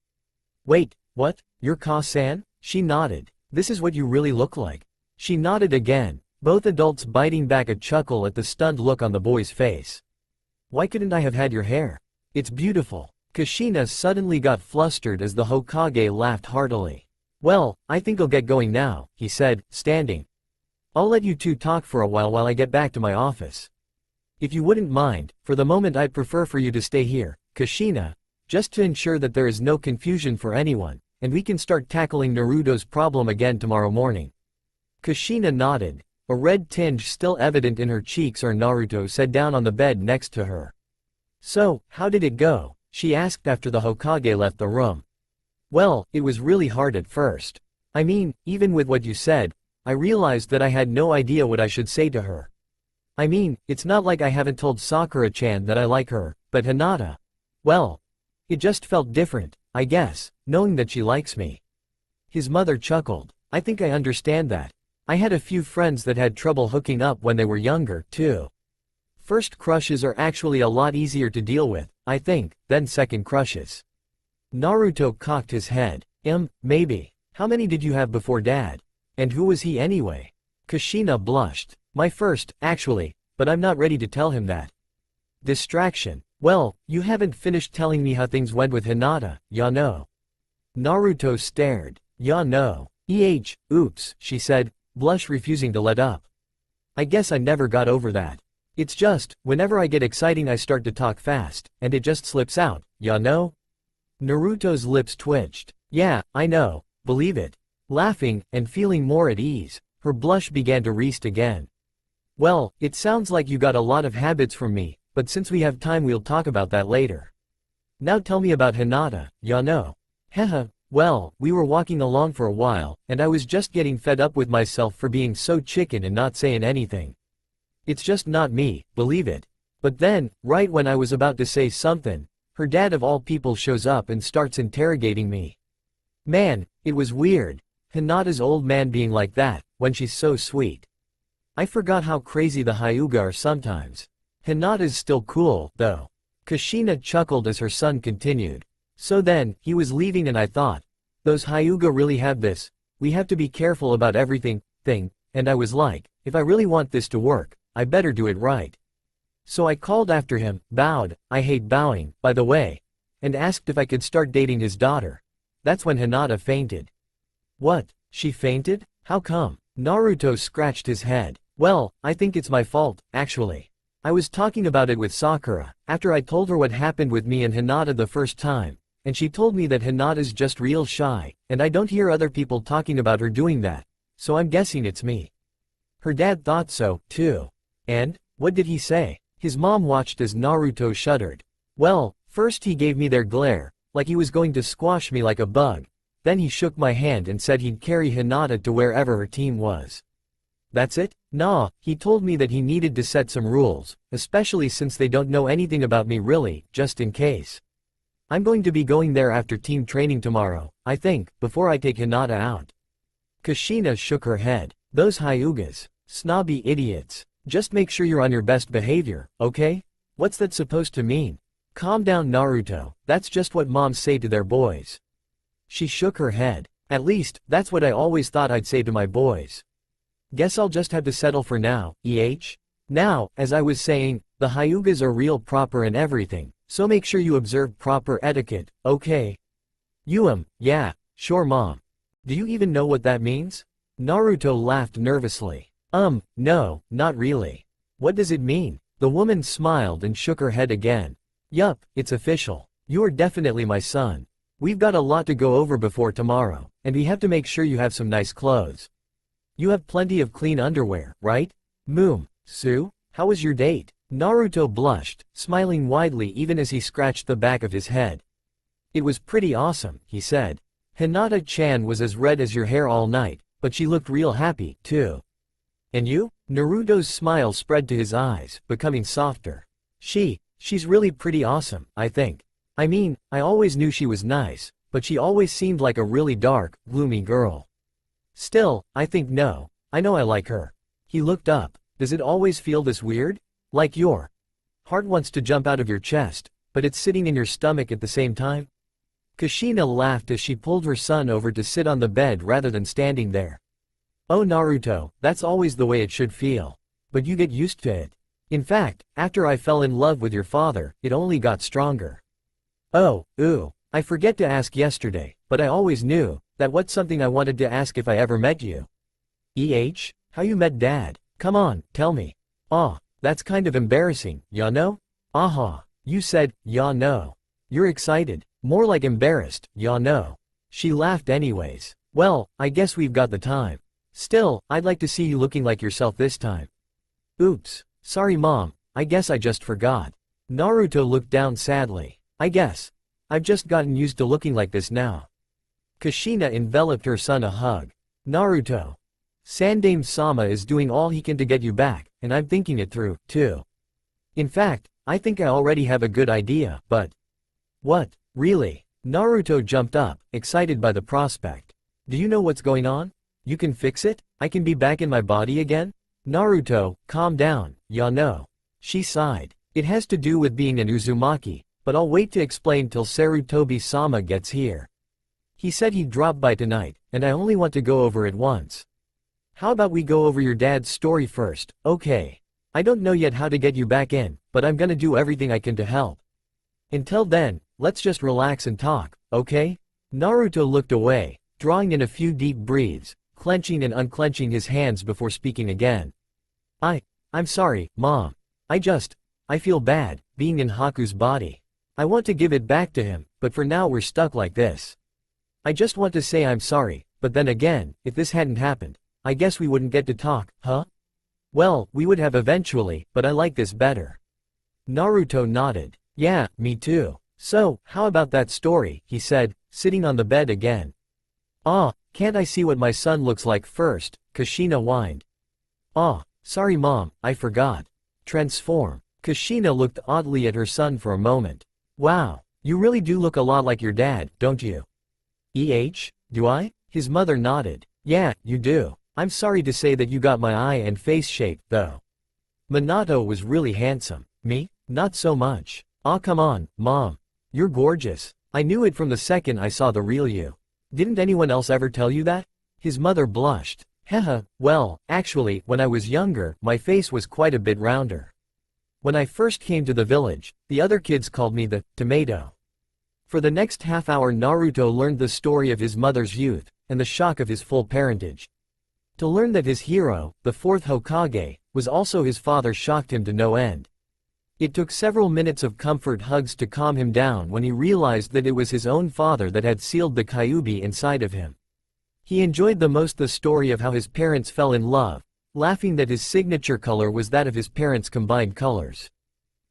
Wait, what? You're Ka-san? She nodded. This is what you really look like. She nodded again, both adults biting back a chuckle at the stunned look on the boy's face. Why couldn't I have had your hair? It's beautiful. Kushina suddenly got flustered as the Hokage laughed heartily. Well, I think I'll get going now, he said, standing. I'll let you two talk for a while I get back to my office. If you wouldn't mind, for the moment I'd prefer for you to stay here, Kushina, just to ensure that there is no confusion for anyone, and we can start tackling Naruto's problem again tomorrow morning. Kushina nodded, a red tinge still evident in her cheeks as Naruto sat down on the bed next to her. So, how did it go? She asked after the Hokage left the room. Well, it was really hard at first. I mean, even with what you said, I realized that I had no idea what I should say to her. I mean, it's not like I haven't told Sakura-chan that I like her, but Hinata. Well, it just felt different, I guess, knowing that she likes me. His mother chuckled. I think I understand that. I had a few friends that had trouble hooking up when they were younger, too. First crushes are actually a lot easier to deal with, I think, than second crushes. Naruto cocked his head. Maybe. How many did you have before dad? And who was he anyway? Kushina blushed. My first, actually, but I'm not ready to tell him that. Distraction. Well, you haven't finished telling me how things went with Hinata, ya know. Naruto stared. Ya know. Oops, she said, blush refusing to let up. I guess I never got over that. It's just, whenever I get exciting I start to talk fast, and it just slips out, ya know? Naruto's lips twitched. Yeah, I know, believe it. Laughing, and feeling more at ease, her blush began to recede again. Well, it sounds like you got a lot of habits from me, but since we have time we'll talk about that later. Now tell me about Hinata, ya know. Haha, well, we were walking along for a while, and I was just getting fed up with myself for being so chicken and not saying anything. It's just not me, believe it. But then, right when I was about to say something, her dad of all people shows up and starts interrogating me. Man, it was weird. Hinata's old man being like that, when she's so sweet. I forgot how crazy the Hyuga are sometimes. Hinata's still cool, though. Kushina chuckled as her son continued. So then, he was leaving and I thought, those Hyuga really have this, we have to be careful about everything, thing, and I was like, if I really want this to work, I better do it right. So I called after him, bowed, I hate bowing, by the way, and asked if I could start dating his daughter. That's when Hinata fainted. What? She fainted? How come? Naruto scratched his head. Well, I think it's my fault, actually. I was talking about it with Sakura, after I told her what happened with me and Hinata the first time, and she told me that Hinata's just real shy, and I don't hear other people talking about her doing that, so I'm guessing it's me. Her dad thought so, too. And? What did he say? His mom watched as Naruto shuddered. Well, first he gave me their glare, like he was going to squash me like a bug. Then he shook my hand and said he'd carry Hinata to wherever her team was. That's it? Nah, he told me that he needed to set some rules, especially since they don't know anything about me really, just in case. I'm going to be going there after team training tomorrow, I think, before I take Hinata out. Kushina shook her head. Those Hyugas. Snobby idiots. Just make sure you're on your best behavior, okay? What's that supposed to mean? Calm down Naruto, that's just what moms say to their boys. She shook her head. At least, that's what I always thought I'd say to my boys. Guess I'll just have to settle for now, Now, as I was saying, the Hyugas are real proper and everything, so make sure you observe proper etiquette, okay? Yeah, sure mom. Do you even know what that means? Naruto laughed nervously. No, not really. What does it mean? The woman smiled and shook her head again. Yup, it's official. You're definitely my son. We've got a lot to go over before tomorrow, and we have to make sure you have some nice clothes. You have plenty of clean underwear, right? Sue, how was your date? Naruto blushed, smiling widely even as he scratched the back of his head. It was pretty awesome, he said. Hinata-chan was as red as your hair all night, but she looked real happy, too. And you? Naruto's smile spread to his eyes, becoming softer. She's really pretty awesome, I think. I mean, I always knew she was nice, but she always seemed like a really dark, gloomy girl. Still, I think no, I know I like her. He looked up. Does it always feel this weird? Like your heart wants to jump out of your chest, but it's sitting in your stomach at the same time? Kushina laughed as she pulled her son over to sit on the bed rather than standing there. Oh Naruto, that's always the way it should feel. But you get used to it. In fact, after I fell in love with your father, it only got stronger. Oh, I forget to ask yesterday, but I always knew that what's something I wanted to ask if I ever met you. How you met Dad? Come on, tell me. Aw, that's kind of embarrassing, ya know? Aha, you said, ya know. You're excited, more like embarrassed, ya know. She laughed anyways. Well, I guess we've got the time. Still, I'd like to see you looking like yourself this time. Oops, sorry mom, I guess I just forgot. Naruto looked down sadly. I guess. I've just gotten used to looking like this now. Kushina enveloped her son a hug. Naruto. Sandaime-sama is doing all he can to get you back, and I'm thinking it through, too. In fact, I think I already have a good idea, but… What, really? Naruto jumped up, excited by the prospect. Do you know what's going on? You can fix it? I can be back in my body again? Naruto, calm down, ya know. She sighed. It has to do with being an Uzumaki, but I'll wait to explain till Sarutobi-sama gets here. He said he'd drop by tonight, and I only want to go over it once. How about we go over your dad's story first, okay? I don't know yet how to get you back in, but I'm gonna do everything I can to help. Until then, let's just relax and talk, okay? Naruto looked away, drawing in a few deep breaths, clenching and unclenching his hands before speaking again. I'm sorry, Mom. I feel bad, being in Haku's body. I want to give it back to him, but for now we're stuck like this. I just want to say I'm sorry, but then again, if this hadn't happened, I guess we wouldn't get to talk, huh? Well, we would have eventually, but I like this better. Naruto nodded. Yeah, me too. So, how about that story, he said, sitting on the bed again. Can't I see what my son looks like first? Kushina whined. Sorry mom, I forgot. Transform. Kushina looked oddly at her son for a moment. Wow, you really do look a lot like your dad, don't you? Do I? His mother nodded. Yeah, you do. I'm sorry to say that you got my eye and face shape, though. Minato was really handsome. Me? Not so much. Aw come on, Mom. You're gorgeous. I knew it from the second I saw the real you. Didn't anyone else ever tell you that? His mother blushed. Haha, well, actually, when I was younger, my face was quite a bit rounder. When I first came to the village, the other kids called me the tomato. For the next half hour Naruto learned the story of his mother's youth, and the shock of his full parentage. To learn that his hero, the fourth Hokage, was also his father shocked him to no end. It took several minutes of comfort hugs to calm him down when he realized that it was his own father that had sealed the Kyuubi inside of him. He enjoyed the most the story of how his parents fell in love, laughing that his signature color was that of his parents' combined colors.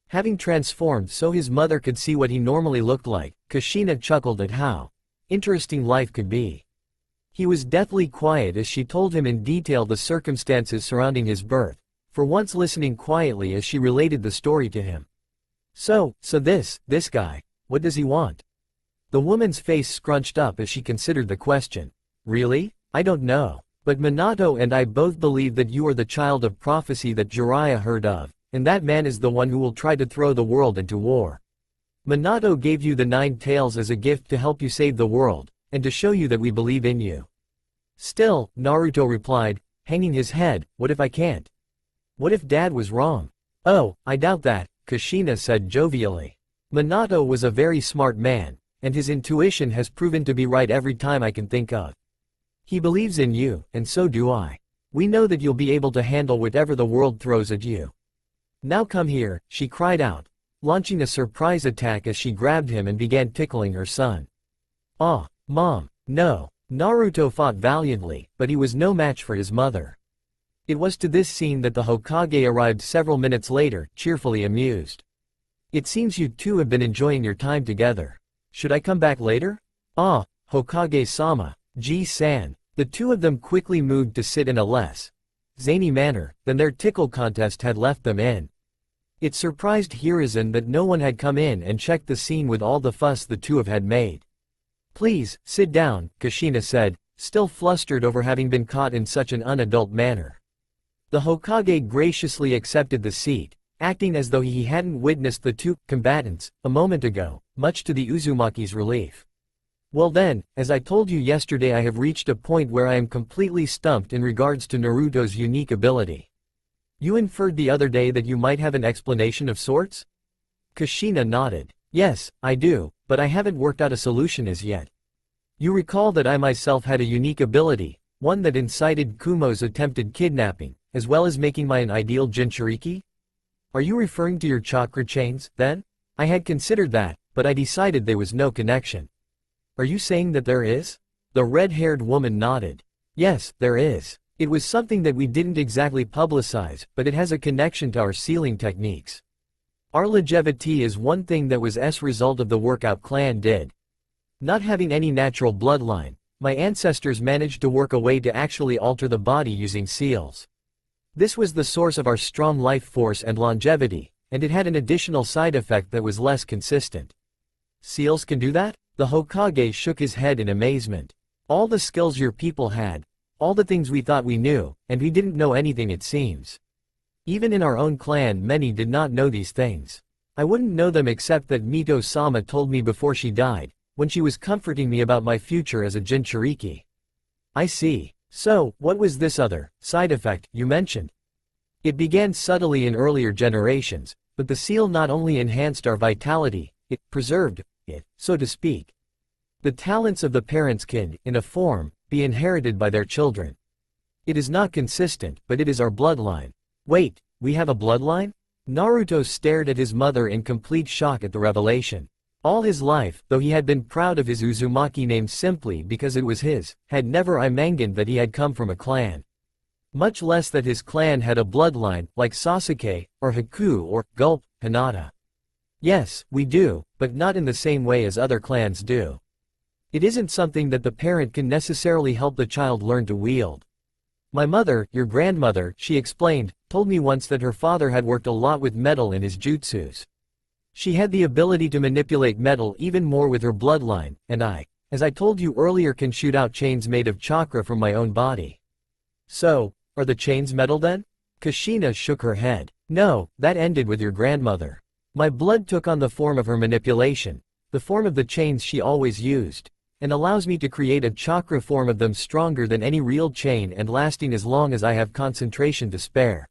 Having transformed so his mother could see what he normally looked like, Kushina chuckled at how interesting life could be. He was deathly quiet as she told him in detail the circumstances surrounding his birth, for once listening quietly as she related the story to him. So this guy, what does he want? The woman's face scrunched up as she considered the question. Really? I don't know. But Minato and I both believe that you are the child of prophecy that Jiraiya heard of, and that man is the one who will try to throw the world into war. Minato gave you the 9 tails as a gift to help you save the world, and to show you that we believe in you. Still, Naruto replied, hanging his head, what if I can't? What if Dad was wrong? Oh, I doubt that, Kushina said jovially. Minato was a very smart man, and his intuition has proven to be right every time I can think of. He believes in you, and so do I. We know that you'll be able to handle whatever the world throws at you. Now come here, she cried out, launching a surprise attack as she grabbed him and began tickling her son. Mom, no. Naruto fought valiantly, but he was no match for his mother. It was to this scene that the Hokage arrived several minutes later, cheerfully amused. It seems you two have been enjoying your time together. Should I come back later? Ah, Hokage-sama, Ji-san. The two of them quickly moved to sit in a less zany manner than their tickle contest had left them in. It surprised Hiruzen that no one had come in and checked the scene with all the fuss the two had made. Please, sit down, Kushina said, still flustered over having been caught in such an unadult manner. The Hokage graciously accepted the seat, acting as though he hadn't witnessed the two combatants a moment ago, much to the Uzumaki's relief. Well then, as I told you yesterday, I have reached a point where I am completely stumped in regards to Naruto's unique ability. You inferred the other day that you might have an explanation of sorts? Kushina nodded. Yes, I do, but I haven't worked out a solution as yet. You recall that I myself had a unique ability, one that incited Kumo's attempted kidnapping, as well as making my an ideal Jinchuriki? Are you referring to your chakra chains, then? I had considered that, but I decided there was no connection. Are you saying that there is? The red-haired woman nodded. Yes, there is. It was something that we didn't exactly publicize, but it has a connection to our sealing techniques. Our longevity is one thing that was as result of the workout clan did. Not having any natural bloodline, my ancestors managed to work a way to actually alter the body using seals. This was the source of our strong life force and longevity, and it had an additional side effect that was less consistent. Seals can do that? The Hokage shook his head in amazement. All the skills your people had, all the things we thought we knew, and we didn't know anything it seems. Even in our own clan many did not know these things. I wouldn't know them except that Mito-sama told me before she died, when she was comforting me about my future as a Jinchuriki. I see. So, what was this other side effect you mentioned? It began subtly in earlier generations, but the seal not only enhanced our vitality, it preserved it, so to speak. The talents of the parents can, in a form, be inherited by their children. It is not consistent, but it is our bloodline. Wait, we have a bloodline? Naruto stared at his mother in complete shock at the revelation. All his life, though he had been proud of his Uzumaki name simply because it was his, had never imagined that he had come from a clan. Much less that his clan had a bloodline, like Sasuke, or Haku or, gulp, Hinata. Yes, we do, but not in the same way as other clans do. It isn't something that the parent can necessarily help the child learn to wield. My mother, your grandmother, she explained, told me once that her father had worked a lot with metal in his jutsus. She had the ability to manipulate metal even more with her bloodline, and I, as I told you earlier, can shoot out chains made of chakra from my own body. So, are the chains metal then? Kushina shook her head. No, that ended with your grandmother. My blood took on the form of her manipulation, the form of the chains she always used, and allows me to create a chakra form of them stronger than any real chain and lasting as long as I have concentration to spare.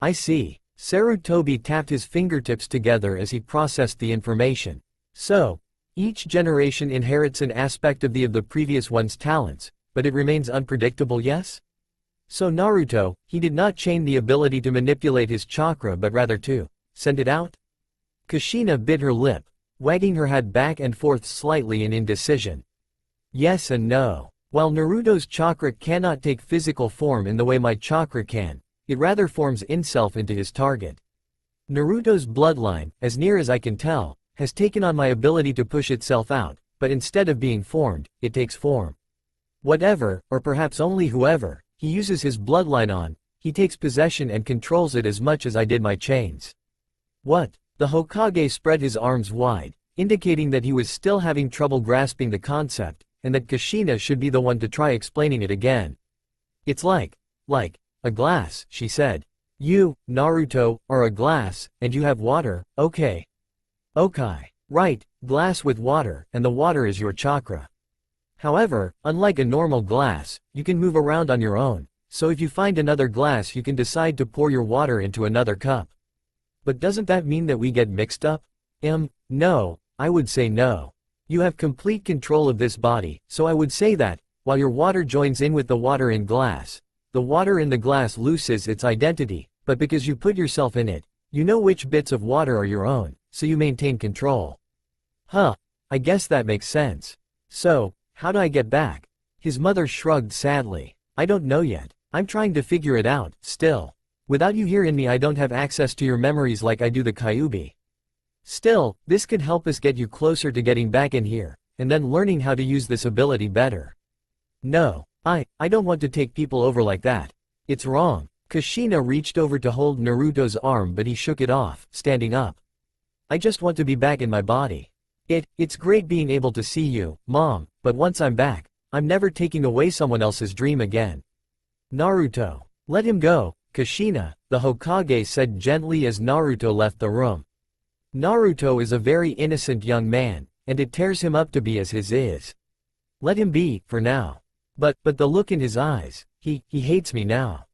I see. Sarutobi tapped his fingertips together as he processed the information. So, each generation inherits an aspect of the previous one's talents, but it remains unpredictable, yes? So Naruto, he did not chain the ability to manipulate his chakra but rather to send it out? Kushina bit her lip, wagging her head back and forth slightly in indecision. Yes and no. While Naruto's chakra cannot take physical form in the way my chakra can, it rather forms itself into his target. Naruto's bloodline, as near as I can tell, has taken on my ability to push itself out, but instead of being formed, it takes form. Whatever, or perhaps only whoever, he uses his bloodline on, he takes possession and controls it as much as I did my chains. What? The Hokage spread his arms wide, indicating that he was still having trouble grasping the concept, and that Kushina should be the one to try explaining it again. It's like a glass, she said. You, Naruto, are a glass, and you have water, okay. Okay. Right, glass with water, and the water is your chakra. However, unlike a normal glass, you can move around on your own, so if you find another glass you can decide to pour your water into another cup. But doesn't that mean that we get mixed up? No, I would say no. You have complete control of this body, so I would say that, while your water joins in with the water in glass, the water in the glass loses its identity, but because you put yourself in it, you know which bits of water are your own, so you maintain control. Huh, I guess that makes sense. So, how do I get back? His mother shrugged sadly. I don't know yet. I'm trying to figure it out, still. Without you here in me I don't have access to your memories like I do the Kyuubi. Still, this could help us get you closer to getting back in here, and then learning how to use this ability better. No. I don't want to take people over like that. It's wrong. Kushina reached over to hold Naruto's arm but he shook it off, standing up. I just want to be back in my body. It's great being able to see you, Mom, but once I'm back, I'm never taking away someone else's dream again. Naruto. Let him go, Kushina, the Hokage said gently as Naruto left the room. Naruto is a very innocent young man, and it tears him up to be as his is. Let him be, for now. But the look in his eyes, he hates me now.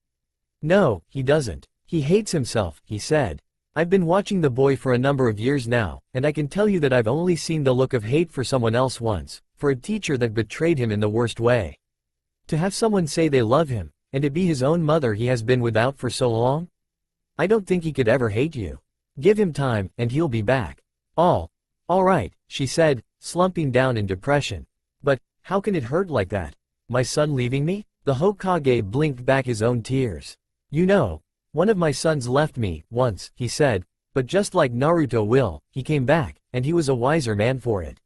No, he doesn't. He hates himself, he said. I've been watching the boy for a number of years now, and I can tell you that I've only seen the look of hate for someone else once, for a teacher that betrayed him in the worst way. To have someone say they love him, and it be his own mother he has been without for so long? I don't think he could ever hate you. Give him time, and he'll be back. All right, she said, slumping down in depression. But, how can it hurt like that? My son leaving me? The Hokage blinked back his own tears. You know, one of my sons left me, once, he said, but just like Naruto will, he came back, and he was a wiser man for it.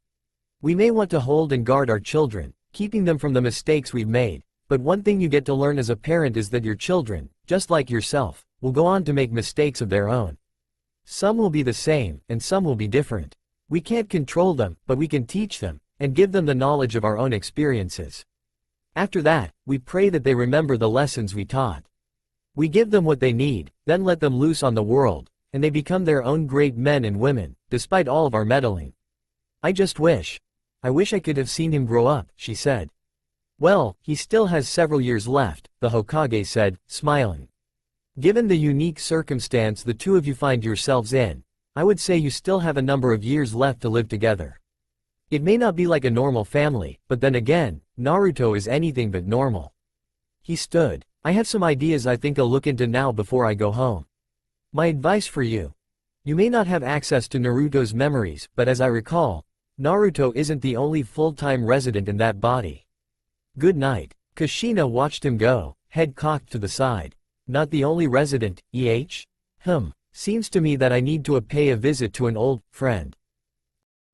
We may want to hold and guard our children, keeping them from the mistakes we've made, but one thing you get to learn as a parent is that your children, just like yourself, will go on to make mistakes of their own. Some will be the same, and some will be different. We can't control them, but we can teach them, and give them the knowledge of our own experiences. After that, we pray that they remember the lessons we taught. We give them what they need, then let them loose on the world, and they become their own great men and women, despite all of our meddling. I wish I could have seen him grow up, she said. Well, he still has several years left, the Hokage said, smiling. Given the unique circumstance the two of you find yourselves in, I would say you still have a number of years left to live together. It may not be like a normal family, but then again, Naruto is anything but normal. He stood. I have some ideas I think I'll look into now before I go home. My advice for you. You may not have access to Naruto's memories, but as I recall, Naruto isn't the only full-time resident in that body. Good night. Kushina watched him go, head cocked to the side. Not the only resident, Seems to me that I need to pay a visit to an old friend.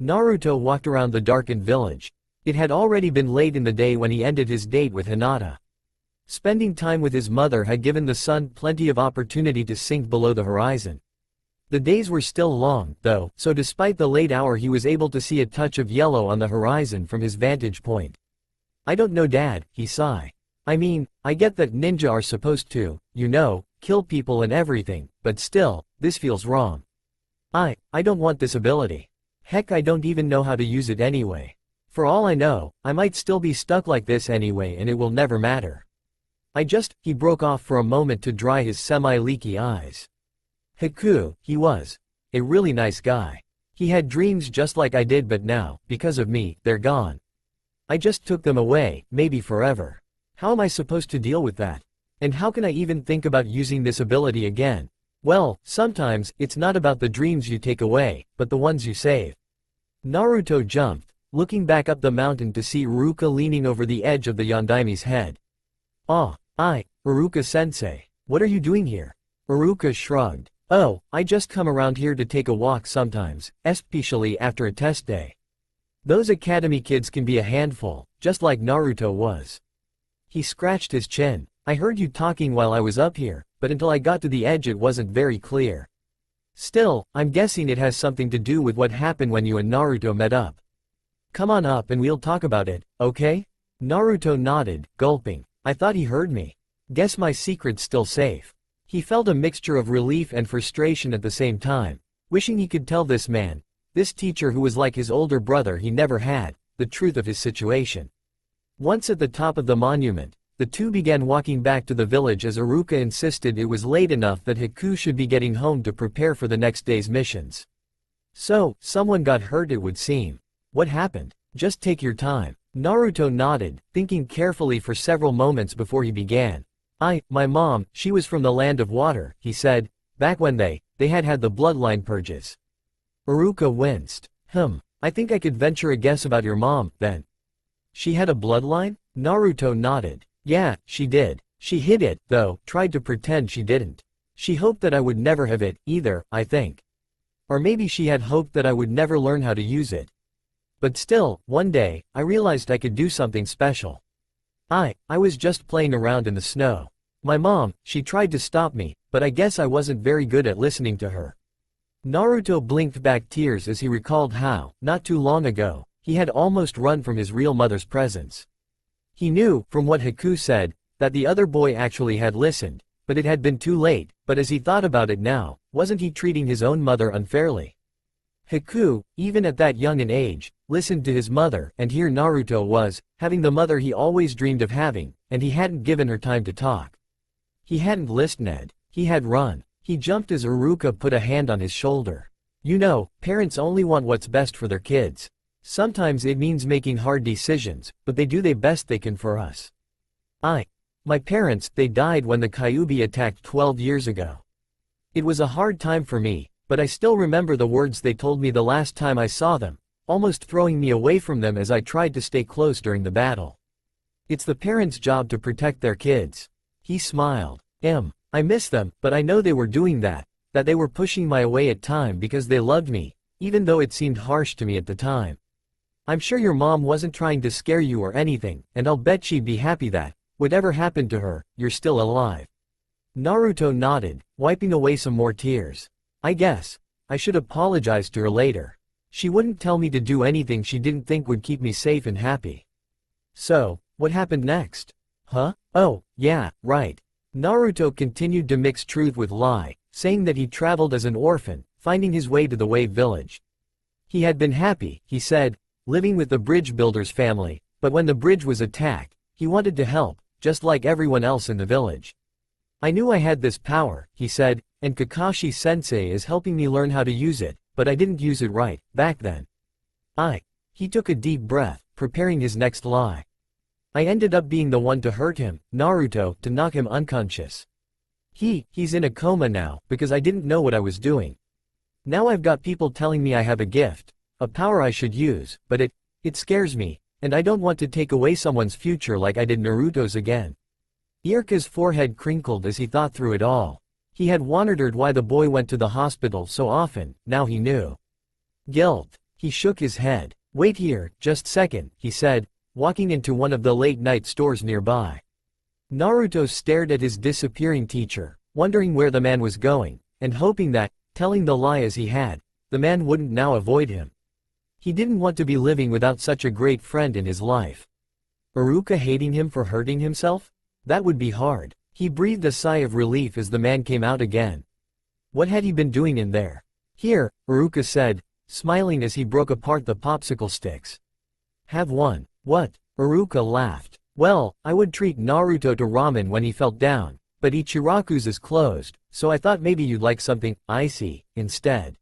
Naruto walked around the darkened village. It had already been late in the day when he ended his date with Hinata. Spending time with his mother had given the sun plenty of opportunity to sink below the horizon. The days were still long, though, so despite the late hour he was able to see a touch of yellow on the horizon from his vantage point. I don't know, Dad, he sighed. I mean, I get that ninja are supposed to, kill people and everything, but still, this feels wrong. I don't want this ability. Heck, I don't even know how to use it anyway. For all I know, I might still be stuck like this anyway and it will never matter. He broke off for a moment to dry his semi-leaky eyes. Haku, he was a really nice guy. He had dreams just like I did, but now, because of me, they're gone. I just took them away, maybe forever. How am I supposed to deal with that? And how can I even think about using this ability again? Well, sometimes, it's not about the dreams you take away, but the ones you save. Naruto jumped, looking back up the mountain to see Iruka leaning over the edge of the Yondaime's head. Iruka-sensei, what are you doing here? Iruka shrugged. Oh, I just come around here to take a walk sometimes, especially after a test day. Those academy kids can be a handful, just like Naruto was. He scratched his chin. I heard you talking while I was up here, but until I got to the edge it wasn't very clear. Still, I'm guessing it has something to do with what happened when you and Naruto met up. Come on up and we'll talk about it, okay? Naruto nodded, gulping. I thought he heard me. Guess my secret's still safe. He felt a mixture of relief and frustration at the same time, wishing he could tell this man, this teacher who was like his older brother he never had, the truth of his situation. Once at the top of the monument, the two began walking back to the village as Iruka insisted it was late enough that Haku should be getting home to prepare for the next day's missions. So, someone got hurt it would seem. What happened? Just take your time. Naruto nodded, thinking carefully for several moments before he began. My mom, she was from the land of water, he said, back when they had the bloodline purges. Iruka winced. I think I could venture a guess about your mom, then. She had a bloodline? Naruto nodded. Yeah, she did. She hid it, though, tried to pretend she didn't. She hoped that I would never have it, either, I think. Or maybe she had hoped that I would never learn how to use it. But still, one day, I realized I could do something special. I was just playing around in the snow. My mom, she tried to stop me, but I guess I wasn't very good at listening to her. Naruto blinked back tears as he recalled how, not too long ago, he had almost run from his real mother's presence. He knew, from what Haku said, that the other boy actually had listened, but it had been too late. But as he thought about it now, wasn't he treating his own mother unfairly? Haku, even at that young an age, listened to his mother, and here Naruto was, having the mother he always dreamed of having, and he hadn't given her time to talk. He hadn't listened, he had run. He jumped as Iruka put a hand on his shoulder. You know, parents only want what's best for their kids. Sometimes it means making hard decisions, but they do the best they can for us. My parents, they died when the Kyuubi attacked 12 years ago. It was a hard time for me, but I still remember the words they told me the last time I saw them, almost throwing me away from them as I tried to stay close during the battle. It's the parents' job to protect their kids. He smiled. I miss them, but I know they were doing that they were pushing my away at time because they loved me, even though it seemed harsh to me at the time. I'm sure your mom wasn't trying to scare you or anything, and I'll bet she'd be happy that, whatever happened to her, you're still alive. Naruto nodded, wiping away some more tears. I guess I should apologize to her later. She wouldn't tell me to do anything she didn't think would keep me safe and happy. So, what happened next? Huh? Oh, yeah, right. Naruto continued to mix truth with lie, saying that he traveled as an orphan, finding his way to the Wave Village. He had been happy, he said, living with the bridge builder's family, but when the bridge was attacked, he wanted to help, just like everyone else in the village. I knew I had this power, he said, and Kakashi-sensei is helping me learn how to use it, but I didn't use it right, back then. He took a deep breath, preparing his next lie. I ended up being the one to hurt him, Naruto, to knock him unconscious. He's in a coma now, because I didn't know what I was doing. Now I've got people telling me I have a gift, a power I should use, but it scares me, and I don't want to take away someone's future like I did Naruto's again. Iruka's forehead crinkled as he thought through it all. He had wondered why the boy went to the hospital so often, now he knew. Guilt. He shook his head. Wait here, just second, he said, walking into one of the late-night stores nearby. Naruto stared at his disappearing teacher, wondering where the man was going, and hoping that, telling the lie as he had, the man wouldn't now avoid him. He didn't want to be living without such a great friend in his life. Iruka hating him for hurting himself? That would be hard. He breathed a sigh of relief as the man came out again. What had he been doing in there? Here, Iruka said, smiling as he broke apart the popsicle sticks. Have one. What? Iruka laughed. Well, I would treat Naruto to ramen when he felt down, but Ichiraku's is closed, so I thought maybe you'd like something icy instead.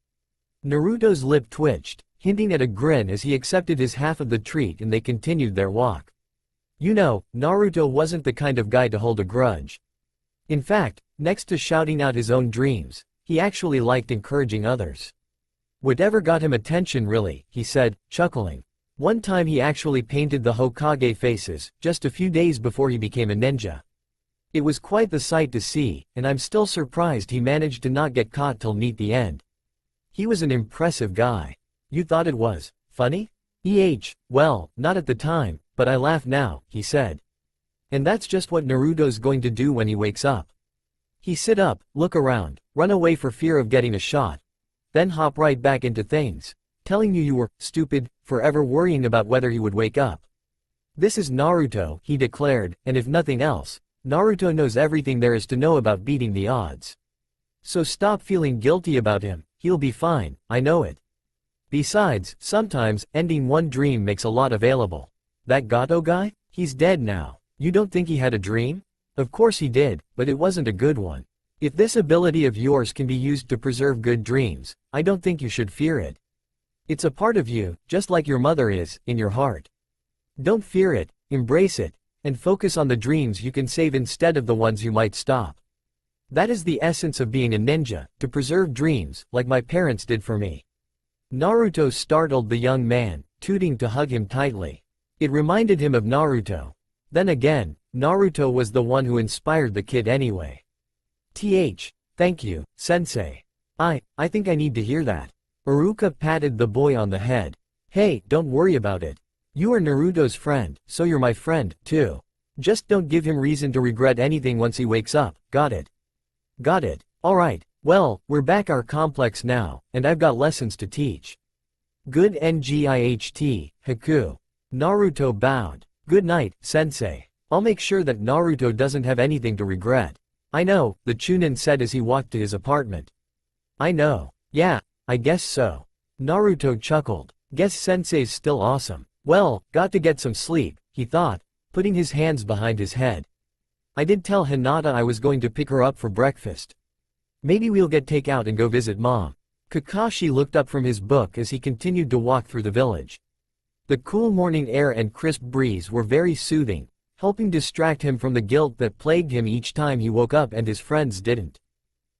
Naruto's lip twitched, hinting at a grin as he accepted his half of the treat and they continued their walk. You know, Naruto wasn't the kind of guy to hold a grudge. In fact, next to shouting out his own dreams, he actually liked encouraging others. Whatever got him attention really, he said, chuckling. One time he actually painted the Hokage faces, just a few days before he became a ninja. It was quite the sight to see, and I'm still surprised he managed to not get caught till near the end. He was an impressive guy. You thought it was funny? Well, not at the time, but I laugh now, he said. And that's just what Naruto's going to do when he wakes up. He sit up, look around, run away for fear of getting a shot, then hop right back into things, telling you were stupid, forever worrying about whether he would wake up. This is Naruto, he declared, and if nothing else, Naruto knows everything there is to know about beating the odds. So stop feeling guilty about him, he'll be fine, I know it. Besides, sometimes, ending one dream makes a lot available. That Gato guy? He's dead now. You don't think he had a dream? Of course he did, but it wasn't a good one. If this ability of yours can be used to preserve good dreams, I don't think you should fear it. It's a part of you, just like your mother is, in your heart. Don't fear it, embrace it, and focus on the dreams you can save instead of the ones you might stop. That is the essence of being a ninja, to preserve dreams, like my parents did for me. Naruto startled the young man, tooting to hug him tightly. It reminded him of Naruto. Then again, Naruto was the one who inspired the kid anyway. Thank you, sensei. I think I need to hear that. Iruka patted the boy on the head. Hey, don't worry about it. You are Naruto's friend, so you're my friend, too. Just don't give him reason to regret anything once he wakes up, got it? Got it. Alright, well, we're back our complex now, and I've got lessons to teach. Good NGIHT, Haku. Naruto bowed. Good night, sensei. I'll make sure that Naruto doesn't have anything to regret. I know, the Chunin said as he walked to his apartment. I know. Yeah, I guess so. Naruto chuckled. Guess sensei's still awesome. Well, got to get some sleep, he thought, putting his hands behind his head. I did tell Hinata I was going to pick her up for breakfast. Maybe we'll get takeout and go visit mom. Kakashi looked up from his book as he continued to walk through the village. The cool morning air and crisp breeze were very soothing, helping distract him from the guilt that plagued him each time he woke up and his friends didn't.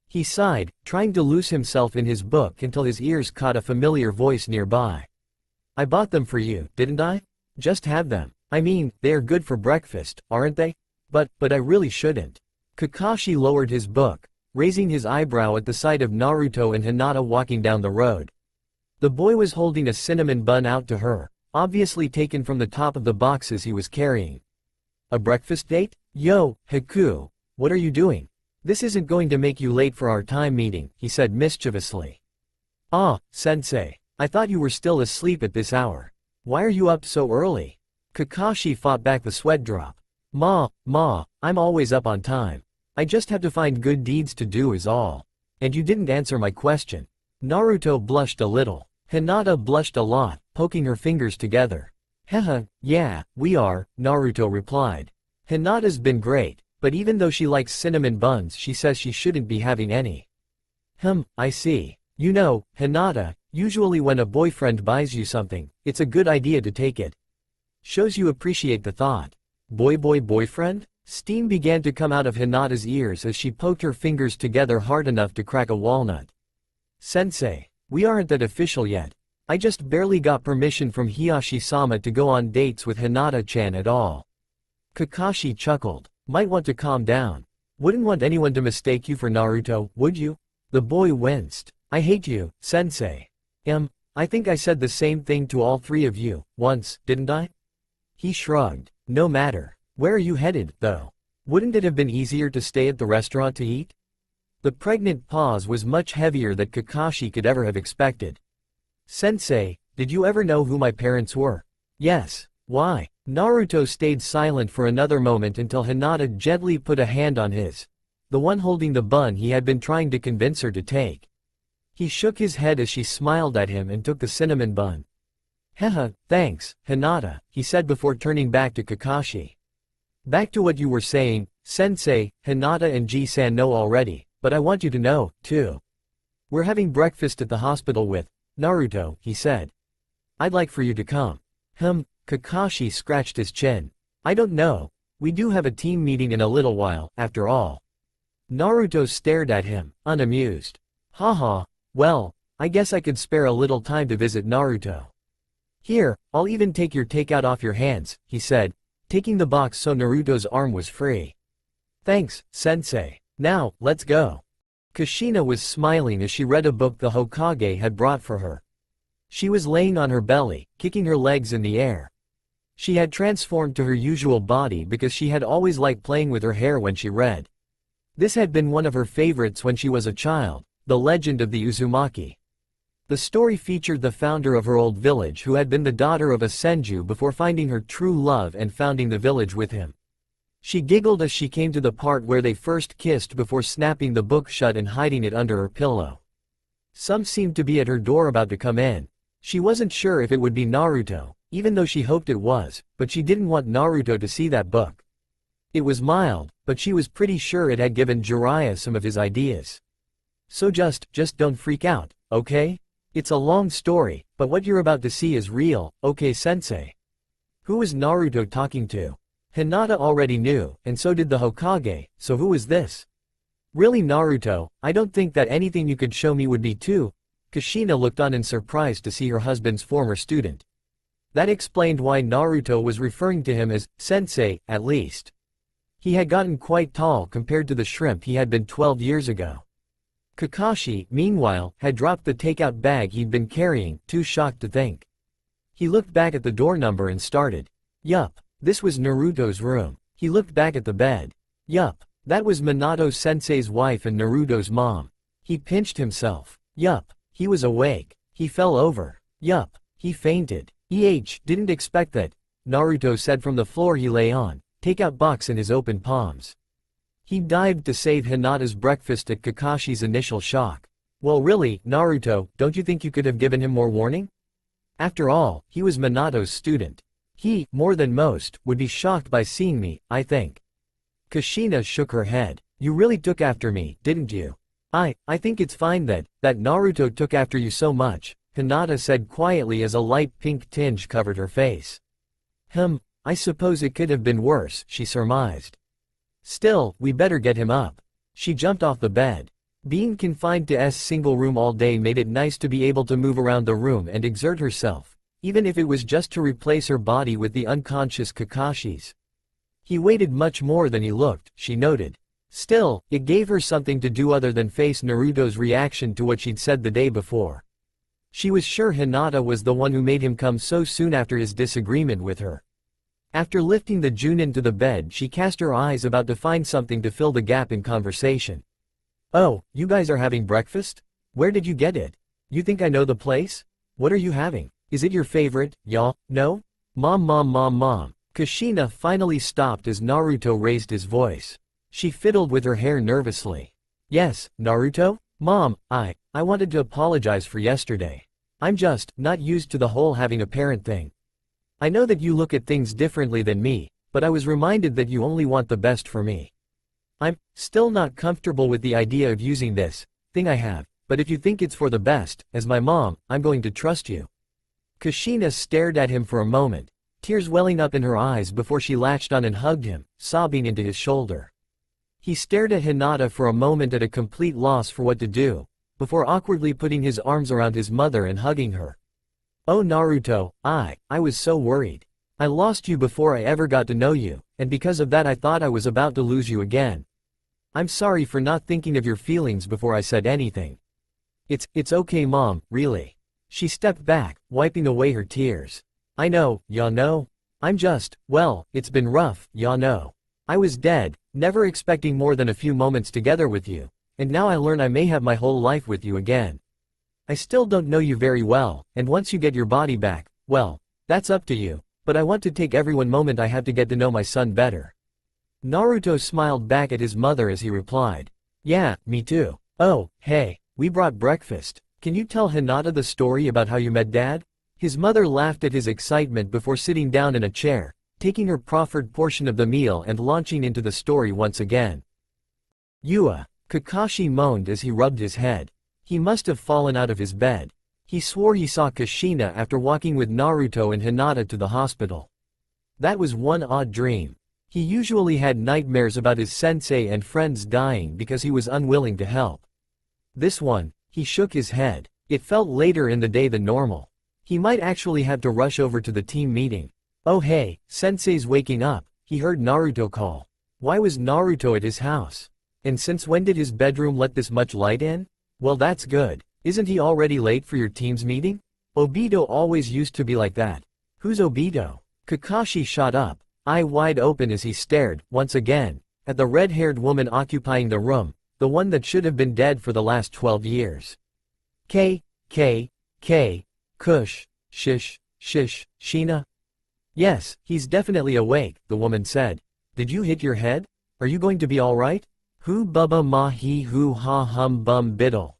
He sighed, trying to lose himself in his book until his ears caught a familiar voice nearby. I bought them for you, didn't I? Just have them. I mean, they are good for breakfast, aren't they? But I really shouldn't. Kakashi lowered his book, raising his eyebrow at the sight of Naruto and Hinata walking down the road. The boy was holding a cinnamon bun out to her, obviously taken from the top of the boxes he was carrying. A breakfast date? Yo, Haku, what are you doing? This isn't going to make you late for our time meeting, he said mischievously. Ah, sensei. I thought you were still asleep at this hour. Why are you up so early? Kakashi fought back the sweat drop. Ma, I'm always up on time. I just have to find good deeds to do is all. And you didn't answer my question. Naruto blushed a little. Hinata blushed a lot, poking her fingers together. Haha, yeah, we are, Naruto replied. Hinata's been great, but even though she likes cinnamon buns she says she shouldn't be having any. I see. You know, Hinata, usually when a boyfriend buys you something, it's a good idea to take it. Shows you appreciate the thought. Boyfriend? Steam began to come out of Hinata's ears as she poked her fingers together hard enough to crack a walnut. Sensei, we aren't that official yet. I just barely got permission from Hiyashi-sama to go on dates with Hinata-chan at all. Kakashi chuckled. Might want to calm down. Wouldn't want anyone to mistake you for Naruto, would you? The boy winced. I hate you, sensei. I think I said the same thing to all three of you, once, didn't I? He shrugged. No matter. Where are you headed, though? Wouldn't it have been easier to stay at the restaurant to eat? The pregnant pause was much heavier than Kakashi could ever have expected. Sensei, did you ever know who my parents were? Yes. Why? Naruto stayed silent for another moment until Hinata gently put a hand on his. The one holding the bun he had been trying to convince her to take. He shook his head as she smiled at him and took the cinnamon bun. Haha, thanks, Hinata, he said before turning back to Kakashi. Back to what you were saying, sensei, Hinata and Ji-san know already, but I want you to know, too. We're having breakfast at the hospital with Naruto, he said. I'd like for you to come. Kakashi scratched his chin. I don't know. We do have a team meeting in a little while, after all. Naruto stared at him, unamused. Haha, well, I guess I could spare a little time to visit Naruto. Here, I'll even take your takeout off your hands, he said, taking the box so Naruto's arm was free. Thanks, sensei. Now, let's go. Kushina was smiling as she read a book the Hokage had brought for her. She was laying on her belly, kicking her legs in the air. She had transformed to her usual body because she had always liked playing with her hair when she read. This had been one of her favorites when she was a child, The Legend of the Uzumaki. The story featured the founder of her old village who had been the daughter of a senju before finding her true love and founding the village with him. She giggled as she came to the part where they first kissed before snapping the book shut and hiding it under her pillow. Some seemed to be at her door about to come in. She wasn't sure if it would be Naruto, even though she hoped it was, but she didn't want Naruto to see that book. It was mild, but she was pretty sure it had given Jiraiya some of his ideas. So just don't freak out, okay? It's a long story, but what you're about to see is real, okay sensei? Who was Naruto talking to? Hinata already knew, and so did the Hokage, so who is this? Really Naruto, I don't think that anything you could show me would be too. Kushina looked on in surprise to see her husband's former student. That explained why Naruto was referring to him as sensei, at least. He had gotten quite tall compared to the shrimp he had been 12 years ago. Kakashi, meanwhile, had dropped the takeout bag he'd been carrying, too shocked to think. He looked back at the door number and started. Yup, this was Naruto's room. He looked back at the bed. Yup, that was Minato-sensei's wife and Naruto's mom. He pinched himself. Yup, he was awake. He fell over. Yup, he fainted. Didn't expect that, Naruto said from the floor he lay on, takeout box in his open palms. He dived to save Hinata's breakfast at Kakashi's initial shock. Well really, Naruto, don't you think you could have given him more warning? After all, he was Minato's student. He, more than most, would be shocked by seeing me, I think. Kushina shook her head. You really took after me, didn't you? I think it's fine that Naruto took after you so much, Hinata said quietly as a light pink tinge covered her face. I suppose it could have been worse, she surmised. Still, we better get him up. She jumped off the bed. Being confined to S single room all day made it nice to be able to move around the room and exert herself, even if it was just to replace her body with the unconscious Kakashi's. He waited much more than he looked, she noted. Still, it gave her something to do other than face Naruto's reaction to what she'd said the day before. She was sure Hinata was the one who made him come so soon after his disagreement with her. After lifting the Junin to the bed, she cast her eyes about to find something to fill the gap in conversation. Oh, you guys are having breakfast? Where did you get it? You think I know the place? What are you having? Is it your favorite, y'all? No? Mom. Kushina finally stopped as Naruto raised his voice. She fiddled with her hair nervously. Yes, Naruto? Mom, I wanted to apologize for yesterday. I'm just not used to the whole having a parent thing. I know that you look at things differently than me, but I was reminded that you only want the best for me. I'm still not comfortable with the idea of using this thing I have, but if you think it's for the best, as my mom, I'm going to trust you. Kushina stared at him for a moment, tears welling up in her eyes before she latched on and hugged him, sobbing into his shoulder. He stared at Hinata for a moment at a complete loss for what to do, before awkwardly putting his arms around his mother and hugging her. Oh Naruto, I was so worried. I lost you before I ever got to know you, and because of that I thought I was about to lose you again. I'm sorry for not thinking of your feelings before I said anything. It's okay mom, really. She stepped back, wiping away her tears. I know, ya know. I'm just, well, it's been rough, ya know. I was dead, never expecting more than a few moments together with you, and now I learn I may have my whole life with you again. I still don't know you very well, and once you get your body back, well, that's up to you, but I want to take every one moment I have to get to know my son better. Naruto smiled back at his mother as he replied. Yeah, me too. Oh, hey, we brought breakfast. Can you tell Hinata the story about how you met Dad? His mother laughed at his excitement before sitting down in a chair, taking her proffered portion of the meal and launching into the story once again. Kakashi moaned as he rubbed his head. He must have fallen out of his bed. He swore he saw Kushina after walking with Naruto and Hinata to the hospital. That was one odd dream. He usually had nightmares about his sensei and friends dying because he was unwilling to help. This one, he shook his head. It felt later in the day than normal. He might actually have to rush over to the team meeting. Oh hey, sensei's waking up, he heard Naruto call. Why was Naruto at his house? And since when did his bedroom let this much light in? Well that's good. Isn't he already late for your team's meeting? Obito always used to be like that. Who's Obito? Kakashi shot up, eye wide open as he stared, once again, at the red-haired woman occupying the room, the one that should have been dead for the last 12 years. Kush, shish, Shina? Yes, he's definitely awake, the woman said. Did you hit your head? Are you going to be alright? Hu bubba ma he hu ha hum bum biddle.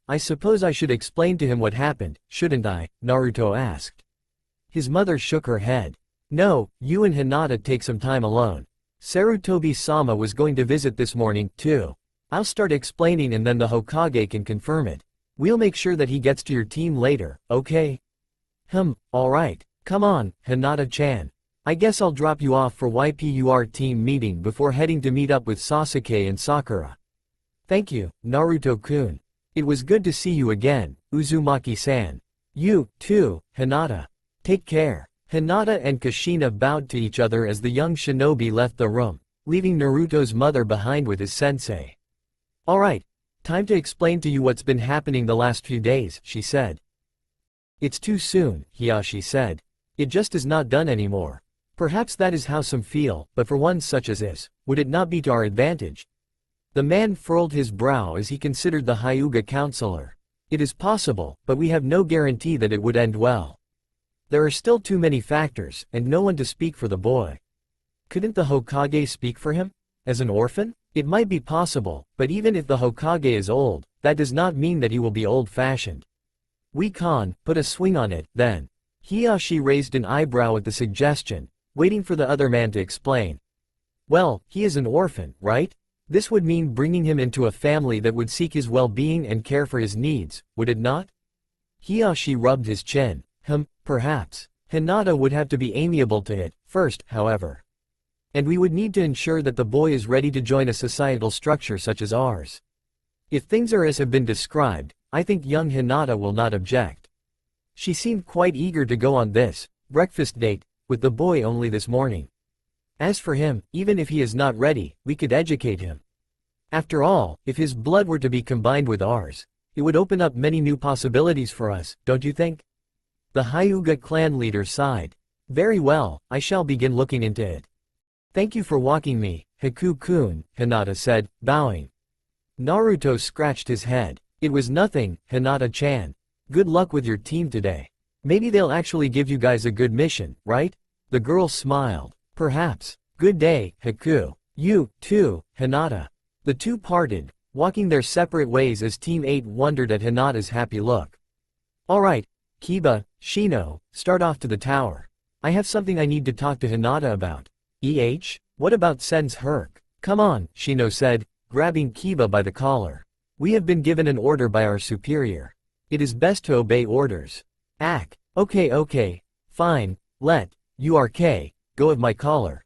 I suppose I should explain to him what happened, shouldn't I? Naruto asked. His mother shook her head. No, you and Hinata take some time alone. Sarutobi-sama was going to visit this morning, too. I'll start explaining and then the Hokage can confirm it. We'll make sure that he gets to your team later, okay? Alright. Come on, Hinata-chan. I guess I'll drop you off for YPUR team meeting before heading to meet up with Sasuke and Sakura. Thank you, Naruto-kun. It was good to see you again, Uzumaki-san. You, too, Hinata. Take care. Hinata and Kushina bowed to each other as the young shinobi left the room, leaving Naruto's mother behind with his sensei. Alright. Time to explain to you what's been happening the last few days, she said. It's too soon, Hiyashi said. It just is not done anymore. Perhaps that is how some feel, but for one such as this, would it not be to our advantage? The man furrowed his brow as he considered the Hyuga counselor. It is possible, but we have no guarantee that it would end well. There are still too many factors, and no one to speak for the boy. Couldn't the Hokage speak for him? As an orphan? It might be possible, but even if the Hokage is old, that does not mean that he will be old-fashioned. We can put a swing on it, then. Hiyashi raised an eyebrow at the suggestion, waiting for the other man to explain. Well, he is an orphan, right? This would mean bringing him into a family that would seek his well-being and care for his needs, would it not? Hiyashi rubbed his chin. Perhaps. Hinata would have to be amiable to it, first, however. And we would need to ensure that the boy is ready to join a societal structure such as ours. If things are as have been described, I think young Hinata will not object. She seemed quite eager to go on this breakfast date with the boy only this morning. As for him, even if he is not ready, we could educate him. After all, if his blood were to be combined with ours, it would open up many new possibilities for us, don't you think? The Hyuga clan leader sighed. Very well, I shall begin looking into it. Thank you for walking me, Haku-kun, Hinata said, bowing. Naruto scratched his head. It was nothing, Hinata-chan. Good luck with your team today. Maybe they'll actually give you guys a good mission, right? The girl smiled. Perhaps. Good day, Haku. You, too, Hinata. The two parted, walking their separate ways as Team 8 wondered at Hinata's happy look. Alright, Kiba, Shino, start off to the tower. I have something I need to talk to Hinata about. What about Sen's Herc? Come on, Shino said, grabbing Kiba by the collar. We have been given an order by our superior. It is best to obey orders. Okay, fine, let, URK, go of my collar.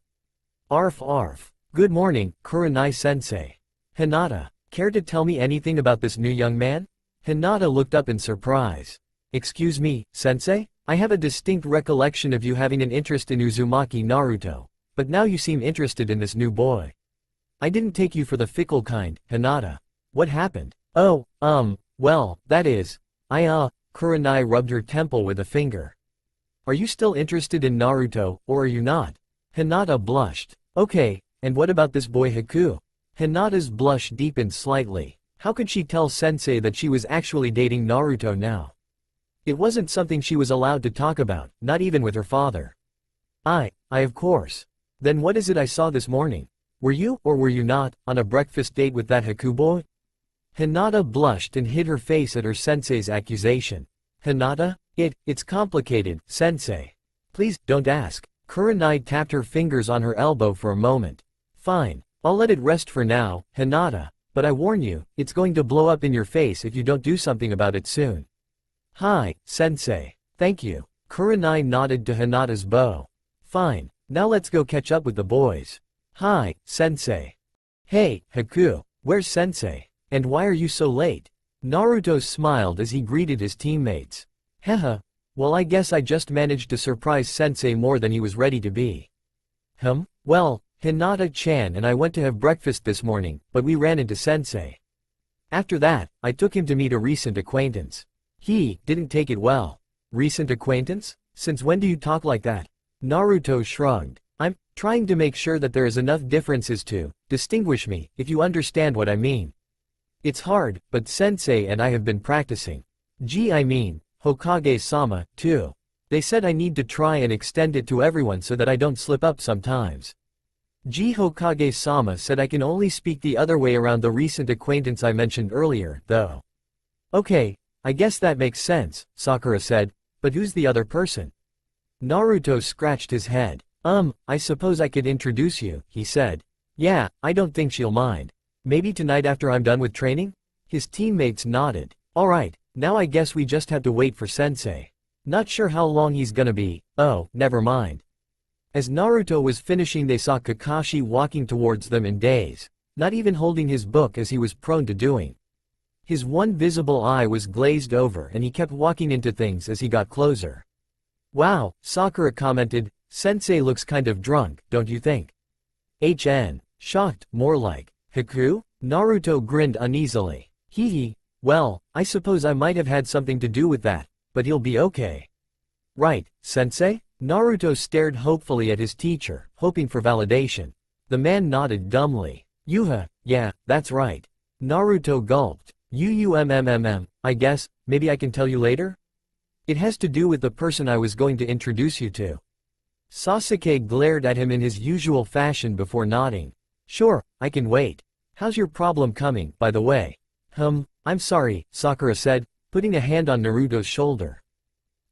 Arf. Good morning, Kurenai-sensei. Hinata, care to tell me anything about this new young man? Hinata looked up in surprise. Excuse me, sensei? I have a distinct recollection of you having an interest in Uzumaki Naruto, but now you seem interested in this new boy. I didn't take you for the fickle kind, Hinata. What happened? Oh, well, that is, Kurenai rubbed her temple with a finger. Are you still interested in Naruto, or are you not? Hinata blushed. Okay, and what about this boy Haku? Hinata's blush deepened slightly. How could she tell sensei that she was actually dating Naruto now? It wasn't something she was allowed to talk about, not even with her father. I of course. Then what is it I saw this morning? Were you, or were you not, on a breakfast date with that Haku boy? Hinata blushed and hid her face at her sensei's accusation. Hinata? It's complicated, sensei. Please, don't ask. Kurenai tapped her fingers on her elbow for a moment. Fine, I'll let it rest for now, Hinata, but I warn you, it's going to blow up in your face if you don't do something about it soon. Hi, sensei. Thank you. Kurenai nodded to Hinata's bow. Fine, now let's go catch up with the boys. Hi, sensei. Hey, Haku, where's sensei? And why are you so late? Naruto smiled as he greeted his teammates. Haha, well I guess I just managed to surprise sensei more than he was ready to be. Well, Hinata-chan and I went to have breakfast this morning, but we ran into sensei. After that, I took him to meet a recent acquaintance. He didn't take it well. Recent acquaintance? Since when do you talk like that? Naruto shrugged. I'm trying to make sure that there is enough differences to distinguish me, if you understand what I mean. It's hard, but sensei and I have been practicing. I mean, Hokage-sama, too. They said I need to try and extend it to everyone so that I don't slip up sometimes. Hokage-sama said I can only speak the other way around the recent acquaintance I mentioned earlier, though. Okay, I guess that makes sense, Sakura said, but who's the other person? Naruto scratched his head. I suppose I could introduce you, he said. Yeah, I don't think she'll mind. Maybe tonight after I'm done with training? His teammates nodded. Alright, now I guess we just have to wait for sensei. Not sure how long he's gonna be. Oh, never mind. As Naruto was finishing, they saw Kakashi walking towards them in daze, not even holding his book as he was prone to doing. His one visible eye was glazed over and he kept walking into things as he got closer. Wow, Sakura commented, Sensei looks kind of drunk, don't you think? Shocked, more like. Haku? Naruto grinned uneasily. Hee hee, well, I suppose I might have had something to do with that, but he'll be okay. Right, Sensei? Naruto stared hopefully at his teacher, hoping for validation. The man nodded dumbly. Yuha, yeah, that's right. Naruto gulped. I guess, maybe I can tell you later? It has to do with the person I was going to introduce you to. Sasuke glared at him in his usual fashion before nodding. Sure, I can wait. How's your problem coming, by the way? I'm sorry, Sakura said, putting a hand on Naruto's shoulder.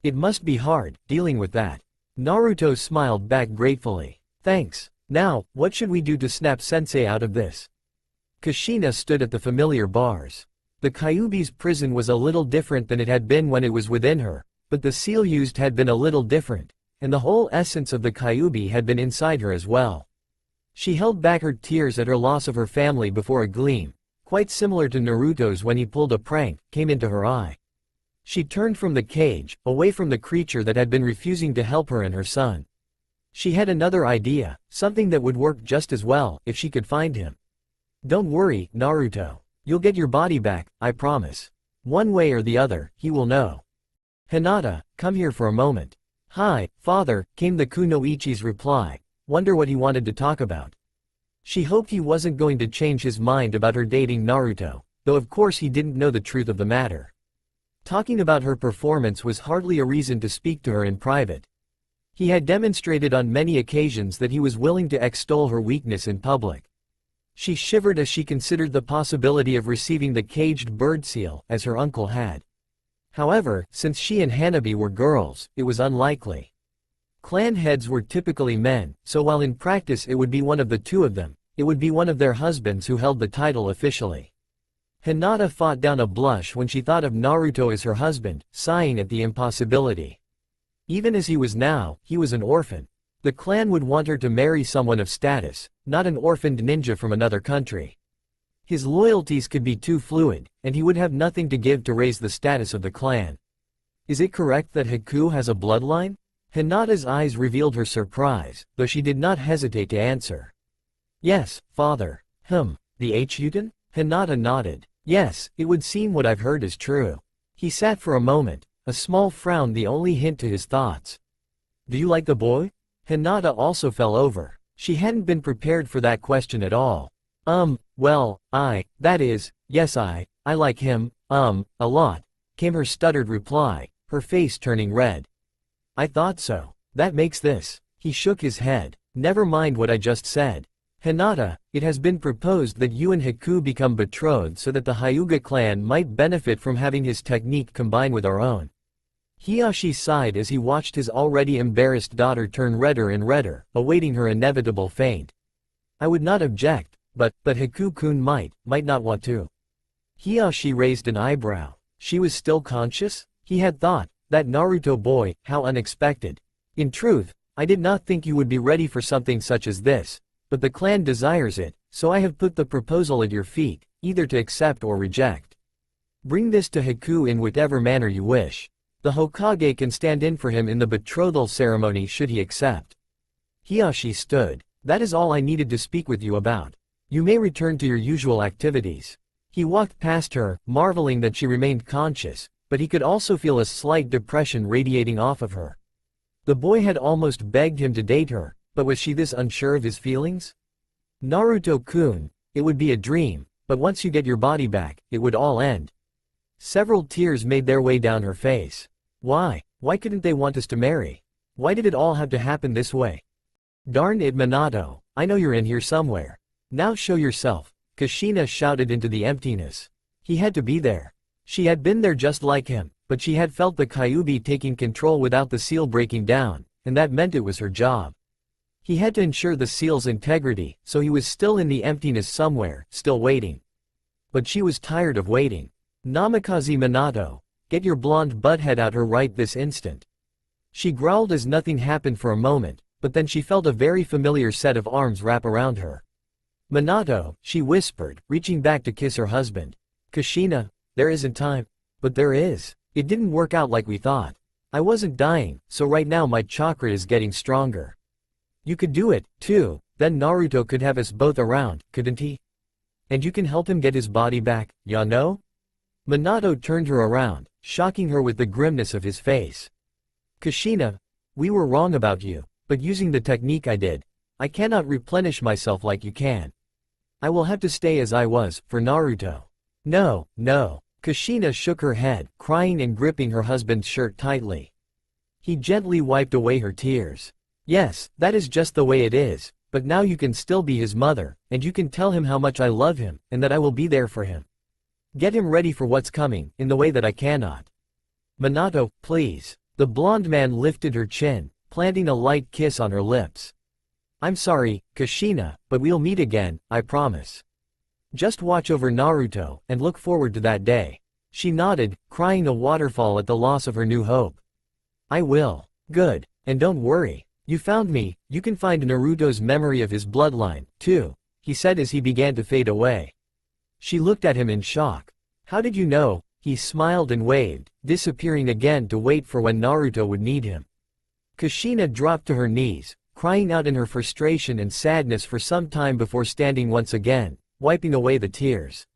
It must be hard, dealing with that. Naruto smiled back gratefully. Thanks. Now, what should we do to snap Sensei out of this? Kushina stood at the familiar bars. The Kyuubi's prison was a little different than it had been when it was within her, but the seal used had been a little different, and the whole essence of the Kyuubi had been inside her as well. She held back her tears at her loss of her family before a gleam, quite similar to Naruto's when he pulled a prank, came into her eye. She turned from the cage, away from the creature that had been refusing to help her and her son. She had another idea, something that would work just as well, if she could find him. Don't worry, Naruto. You'll get your body back, I promise. One way or the other, he will know. Hinata, come here for a moment. Hi, father, came the kunoichi's reply. Wonder what he wanted to talk about. She hoped he wasn't going to change his mind about her dating Naruto, though of course he didn't know the truth of the matter. Talking about her performance was hardly a reason to speak to her in private. He had demonstrated on many occasions that he was willing to extol her weakness in public. She shivered as she considered the possibility of receiving the caged bird seal, as her uncle had. However, since she and Hanabi were girls, it was unlikely. Clan heads were typically men, so while in practice it would be one of the two of them, it would be one of their husbands who held the title officially. Hinata fought down a blush when she thought of Naruto as her husband, sighing at the impossibility. Even as he was now, he was an orphan. The clan would want her to marry someone of status, not an orphaned ninja from another country. His loyalties could be too fluid, and he would have nothing to give to raise the status of the clan. Is it correct that Haku has a bloodline? Hinata's eyes revealed her surprise, though she did not hesitate to answer. Yes, father. The Hyudan? Hinata nodded. Yes, it would seem what I've heard is true. He sat for a moment, a small frown the only hint to his thoughts. Do you like the boy? Hinata also fell over. She hadn't been prepared for that question at all. Well, yes I like him, a lot, came her stuttered reply, her face turning red. I thought so. That makes this. He shook his head. Never mind what I just said. Hinata, it has been proposed that you and Haku become betrothed so that the Hyuga clan might benefit from having his technique combined with our own. Hiyashi sighed as he watched his already embarrassed daughter turn redder and redder, awaiting her inevitable faint. I would not object, but Haku-kun might not want to. Hiyashi raised an eyebrow. She was still conscious? He had thought, that Naruto boy, how unexpected. In truth, I did not think you would be ready for something such as this, but the clan desires it, so I have put the proposal at your feet, either to accept or reject. Bring this to Haku in whatever manner you wish. The Hokage can stand in for him in the betrothal ceremony should he accept. Hiyashi stood. That is all I needed to speak with you about. You may return to your usual activities. He walked past her, marveling that she remained conscious, but he could also feel a slight depression radiating off of her. The boy had almost begged him to date her, but was she this unsure of his feelings? Naruto-kun, it would be a dream, but once you get your body back, it would all end. Several tears made their way down her face. Why couldn't they want us to marry? Why did it all have to happen this way? Darn it, Minato, I know you're in here somewhere. Now show yourself, Kushina shouted into the emptiness. He had to be there. She had been there just like him, but she had felt the Kyuubi taking control without the seal breaking down, and that meant it was her job. He had to ensure the seal's integrity, so he was still in the emptiness somewhere, still waiting. But she was tired of waiting. Namikaze Minato, get your blonde butthead out her right this instant. She growled as nothing happened for a moment, but then she felt a very familiar set of arms wrap around her. Minato, she whispered, reaching back to kiss her husband. Kushina, there isn't time. But there is. It didn't work out like we thought. I wasn't dying, so right now my chakra is getting stronger. You could do it, too, then Naruto could have us both around, couldn't he? And you can help him get his body back, ya know? Minato turned her around, shocking her with the grimness of his face. Kushina, we were wrong about you, but using the technique I did, I cannot replenish myself like you can. I will have to stay as I was, for Naruto. No, no. Kushina shook her head, crying and gripping her husband's shirt tightly. He gently wiped away her tears. Yes, that is just the way it is, but now you can still be his mother, and you can tell him how much I love him, and that I will be there for him. Get him ready for what's coming, in the way that I cannot. Minato, please. The blonde man lifted her chin, planting a light kiss on her lips. I'm sorry, Kushina, but we'll meet again, I promise. Just watch over Naruto, and look forward to that day. She nodded, crying a waterfall at the loss of her new hope. I will. Good. And don't worry. You found me, you can find Naruto's memory of his bloodline, too, he said as he began to fade away. She looked at him in shock. How did you know? He smiled and waved, disappearing again to wait for when Naruto would need him. Kushina dropped to her knees, crying out in her frustration and sadness for some time before standing once again, wiping away the tears.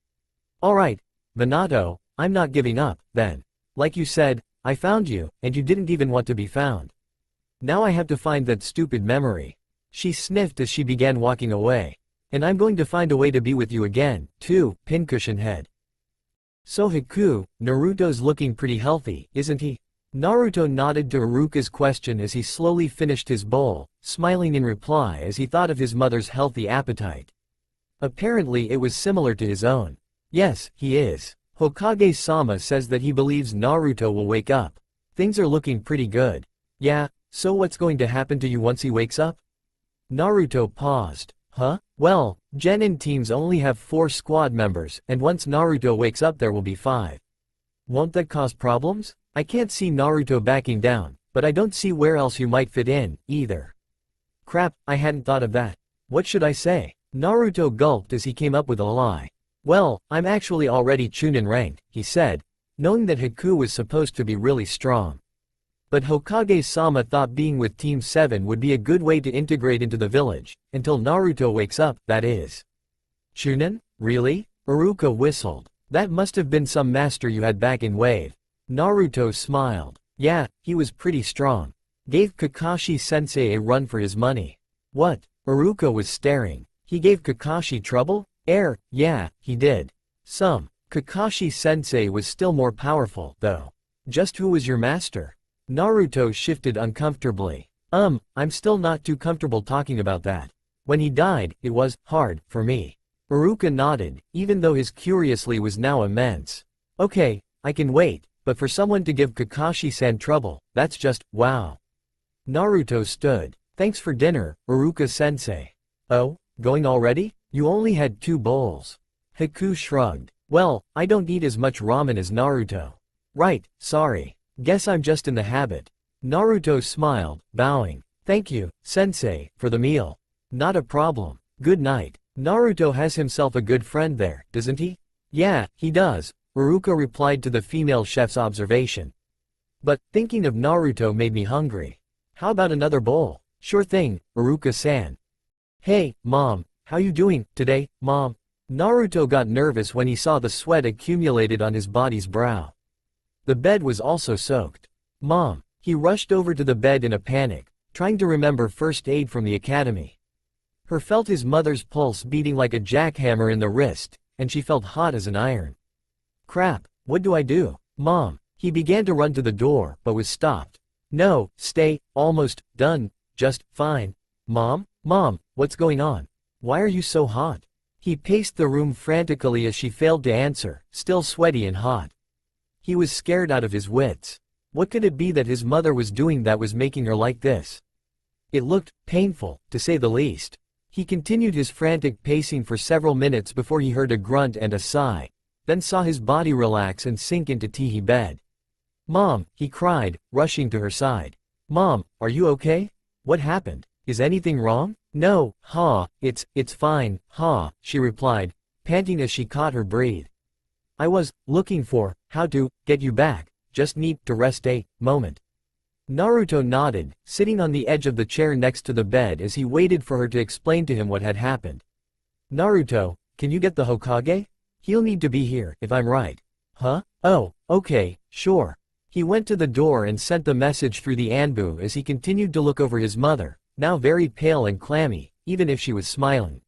Alright, Minato, I'm not giving up, then. Like you said, I found you, and you didn't even want to be found. Now I have to find that stupid memory. She sniffed as she began walking away. And I'm going to find a way to be with you again, too, pincushion head. So Haku, Naruto's looking pretty healthy, isn't he? Naruto nodded to Haruka's question as he slowly finished his bowl, smiling in reply as he thought of his mother's healthy appetite. Apparently it was similar to his own. Yes, he is. Hokage-sama says that he believes Naruto will wake up. Things are looking pretty good. Yeah, so what's going to happen to you once he wakes up? Naruto paused. Huh? Well, Genin teams only have 4 squad members, and once Naruto wakes up there will be 5. Won't that cause problems? I can't see Naruto backing down, but I don't see where else you might fit in, either. Crap, I hadn't thought of that. What should I say? Naruto gulped as he came up with a lie. Well, I'm actually already Chunin ranked, he said, knowing that Haku was supposed to be really strong. But Hokage-sama thought being with Team 7 would be a good way to integrate into the village, until Naruto wakes up, that is. Chunin? Really? Iruka whistled. That must have been some master you had back in Wave. Naruto smiled. Yeah, he was pretty strong. Gave Kakashi-sensei a run for his money. What? Iruka was staring. He gave Kakashi trouble? Yeah, he did. Some. Kakashi-sensei was still more powerful, though. Just who was your master? Naruto shifted uncomfortably. I'm still not too comfortable talking about that. When he died, it was hard for me. Iruka nodded, even though his curiously was now immense. Okay, I can wait, but for someone to give Kakashi-san trouble, that's just, wow. Naruto stood. Thanks for dinner, Iruka-sensei. Oh, going already? You only had 2 bowls. Haku shrugged. Well, I don't eat as much ramen as Naruto. Right, sorry. Guess I'm just in the habit. Naruto smiled, bowing. Thank you, sensei, for the meal. Not a problem. Good night. Naruto has himself a good friend there, doesn't he? Yeah, he does, Iruka replied to the female chef's observation. But, thinking of Naruto made me hungry. How about another bowl? Sure thing, Iruka-san. Hey, Mom, how you doing today, Mom? Naruto got nervous when he saw the sweat accumulated on his body's brow. The bed was also soaked. Mom. He rushed over to the bed in a panic, trying to remember first aid from the academy. Her felt his mother's pulse beating like a jackhammer in the wrist, and she felt hot as an iron. Crap, what do I do? Mom. He began to run to the door, but was stopped. No, stay, almost, done, just, fine. Mom, what's going on? Why are you so hot? He paced the room frantically as she failed to answer, still sweaty and hot. He was scared out of his wits. What could it be that his mother was doing that was making her like this? It looked painful, to say the least. He continued his frantic pacing for several minutes before he heard a grunt and a sigh, then saw his body relax and sink into teehee bed. Mom, he cried, rushing to her side. Mom, are you okay? What happened? Is anything wrong? No, it's fine, she replied, panting as she caught her breath. I was looking for how to get you back, just need to rest a moment. Naruto nodded, sitting on the edge of the chair next to the bed as he waited for her to explain to him what had happened. Naruto, can you get the Hokage? He'll need to be here, if I'm right. Huh? Oh, okay, sure. He went to the door and sent the message through the Anbu as he continued to look over his mother, now very pale and clammy, even if she was smiling.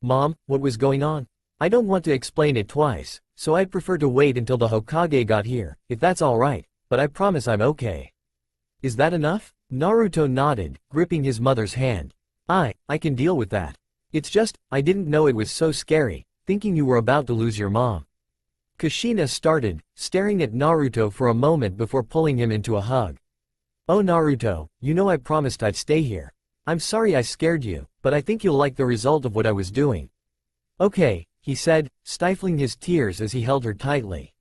Mom, what was going on? I don't want to explain it twice, so I'd prefer to wait until the Hokage got here, if that's alright, but I promise I'm okay. Is that enough? Naruto nodded, gripping his mother's hand. I can deal with that. It's just, I didn't know it was so scary, thinking you were about to lose your mom. Kushina started, staring at Naruto for a moment before pulling him into a hug. Oh Naruto, you know I promised I'd stay here. I'm sorry I scared you, but I think you'll like the result of what I was doing. Okay, he said, stifling his tears as he held her tightly.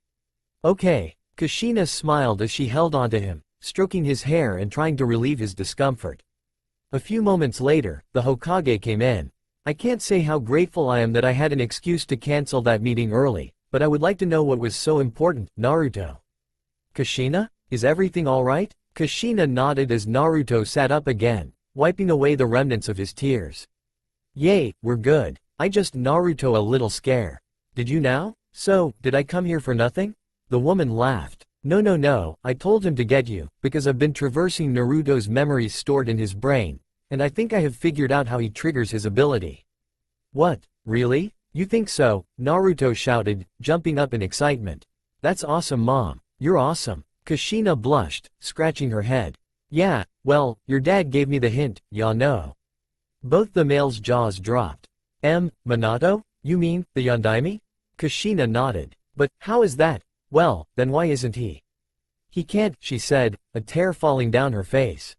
Okay, Kushina smiled as she held onto him, stroking his hair and trying to relieve his discomfort. A few moments later, the Hokage came in. I can't say how grateful I am that I had an excuse to cancel that meeting early, but I would like to know what was so important, Naruto. Kushina, is everything alright? Kushina nodded as Naruto sat up again, wiping away the remnants of his tears. Yay, we're good. I just Naruto a little scare. Did you now? So, did I come here for nothing? The woman laughed. No, I told him to get you, because I've been traversing Naruto's memories stored in his brain, and I think I have figured out how he triggers his ability. What, really? You think so? Naruto shouted, jumping up in excitement. That's awesome Mom, you're awesome. Kushina blushed, scratching her head. Yeah, well, your dad gave me the hint, ya know. Both the male's jaws dropped. Minato? You mean, the Yondaime? Kushina nodded. But, how is that? Well, then why isn't he? He can't, she said, a tear falling down her face.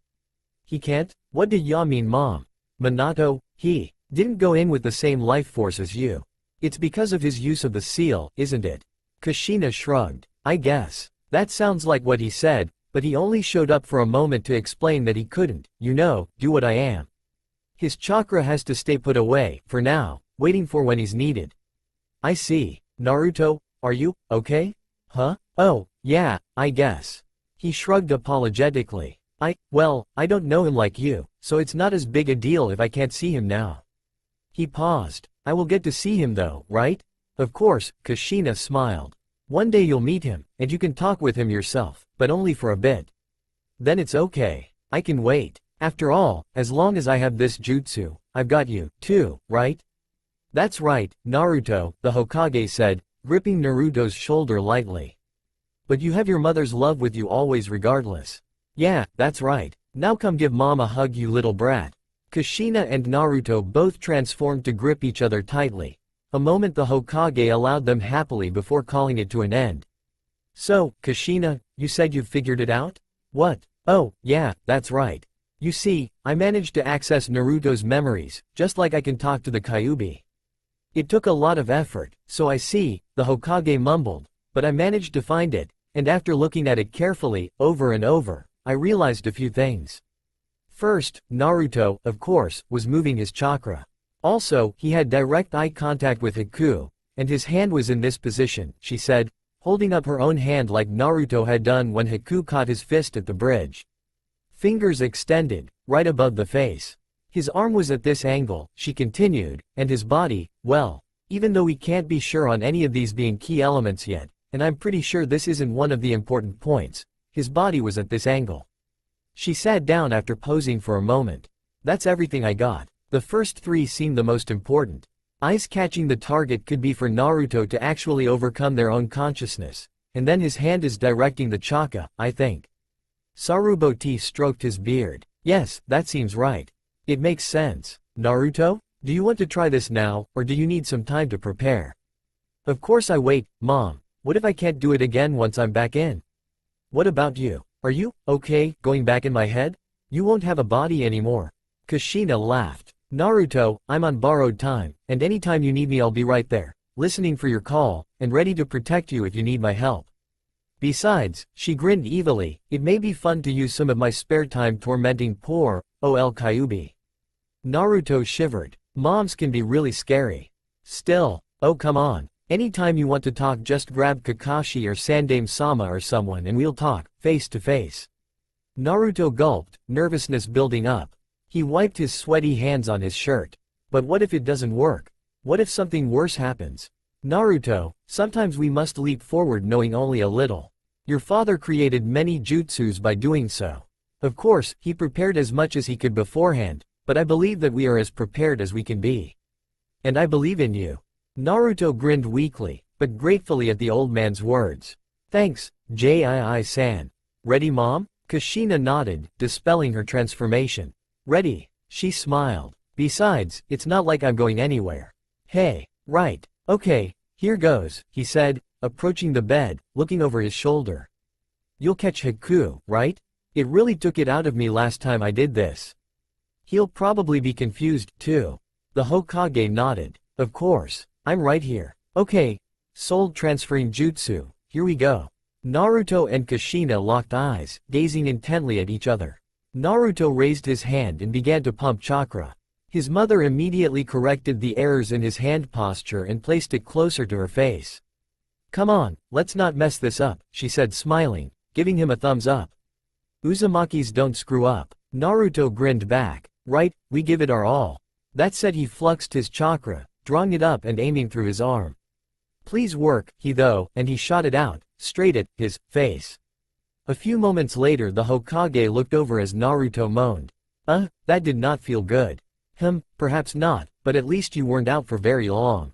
He can't? What did ya mean Mom? Minato, he didn't go in with the same life force as you. It's because of his use of the seal, isn't it? Kushina shrugged. I guess. That sounds like what he said, but he only showed up for a moment to explain that he couldn't, do what I am. His chakra has to stay put away, for now, waiting for when he's needed. I see. Naruto, are you okay? Huh? Oh, yeah, I guess. He shrugged apologetically. Well, I don't know him like you, so it's not as big a deal if I can't see him now. He paused. I will get to see him though, right? Of course, Kushina smiled. One day you'll meet him, and you can talk with him yourself, but only for a bit. Then it's okay. I can wait. After all, as long as I have this jutsu, I've got you, too, right? That's right, Naruto, the Hokage said, gripping Naruto's shoulder lightly. But you have your mother's love with you always regardless. Yeah, that's right. Now come give Mom a hug you little brat. Kushina and Naruto both transformed to grip each other tightly. A moment the Hokage allowed them happily before calling it to an end. So, Kushina, you said you've figured it out? What? Oh, yeah, that's right. You see, I managed to access Naruto's memories, just like I can talk to the Kyuubi. It took a lot of effort, so I see, the Hokage mumbled, but I managed to find it, and after looking at it carefully, over and over, I realized a few things. First, Naruto, of course, was moving his chakra. Also, he had direct eye contact with Haku, and his hand was in this position, she said, holding up her own hand like Naruto had done when Haku caught his fist at the bridge. Fingers extended, right above the face. His arm was at this angle, she continued, and his body, well, even though we can't be sure on any of these being key elements yet, and I'm pretty sure this isn't one of the important points, his body was at this angle. She sat down after posing for a moment. That's everything I got. The first three seemed the most important. Eyes catching the target could be for Naruto to actually overcome their own consciousness, and then his hand is directing the chakra, I think. Saruboti stroked his beard. Yes, that seems right. It makes sense. Naruto, do you want to try this now, or do you need some time to prepare? Of course I wait, Mom. What if I can't do it again once I'm back in? What about you? Are you, okay, going back in my head? You won't have a body anymore. Kushina laughed. Naruto, I'm on borrowed time, and anytime you need me I'll be right there, listening for your call, and ready to protect you if you need my help. Besides, she grinned evilly, it may be fun to use some of my spare time tormenting poor, OL Kyuubi. Naruto shivered. Moms can be really scary. Still, oh come on. Anytime you want to talk just grab Kakashi or Sandaime-sama or someone and we'll talk, face to face. Naruto gulped, nervousness building up. He wiped his sweaty hands on his shirt. But what if it doesn't work? What if something worse happens? Naruto, sometimes we must leap forward knowing only a little. Your father created many jutsus by doing so. Of course, he prepared as much as he could beforehand, but I believe that we are as prepared as we can be. And I believe in you. Naruto grinned weakly, but gratefully at the old man's words. Thanks, Jii-san. Ready, Mom? Kushina nodded, dispelling her transformation. Ready, she smiled. Besides, it's not like I'm going anywhere. Hey, right, okay, here goes, he said, approaching the bed, looking over his shoulder. You'll catch Haku, right? It really took it out of me last time I did this. He'll probably be confused, too. The Hokage nodded. Of course, I'm right here. Okay, soul transferring jutsu, here we go. Naruto and Kushina locked eyes, gazing intently at each other. Naruto raised his hand and began to pump chakra. His mother immediately corrected the errors in his hand posture and placed it closer to her face. Come on, let's not mess this up, she said smiling, giving him a thumbs up. Uzumaki's don't screw up. Naruto grinned back. Right, we give it our all. That said, he fluxed his chakra, drawing it up and aiming through his arm. Please work, and he shot it out, straight at his face. A few moments later the Hokage looked over as Naruto moaned. That did not feel good. Perhaps not, but at least you weren't out for very long.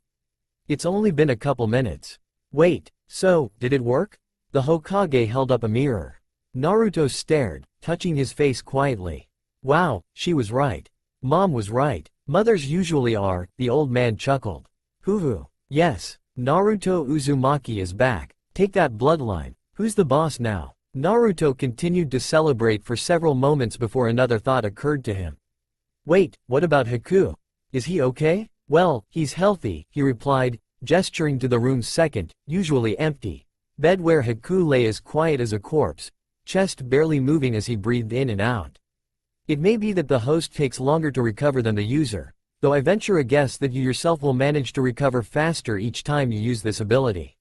It's only been a couple minutes. Wait, so, did it work? The Hokage held up a mirror. Naruto stared, touching his face quietly. Wow, she was right. Mom was right. Mothers usually are, the old man chuckled. Hoo-hoo. Yes, Naruto Uzumaki is back. Take that bloodline. Who's the boss now? Naruto continued to celebrate for several moments before another thought occurred to him. Wait, what about Haku? Is he okay? Well, he's healthy, he replied, gesturing to the room's second, usually empty, bed where Haku lay as quiet as a corpse, chest barely moving as he breathed in and out. It may be that the host takes longer to recover than the user, though I venture a guess that you yourself will manage to recover faster each time you use this ability.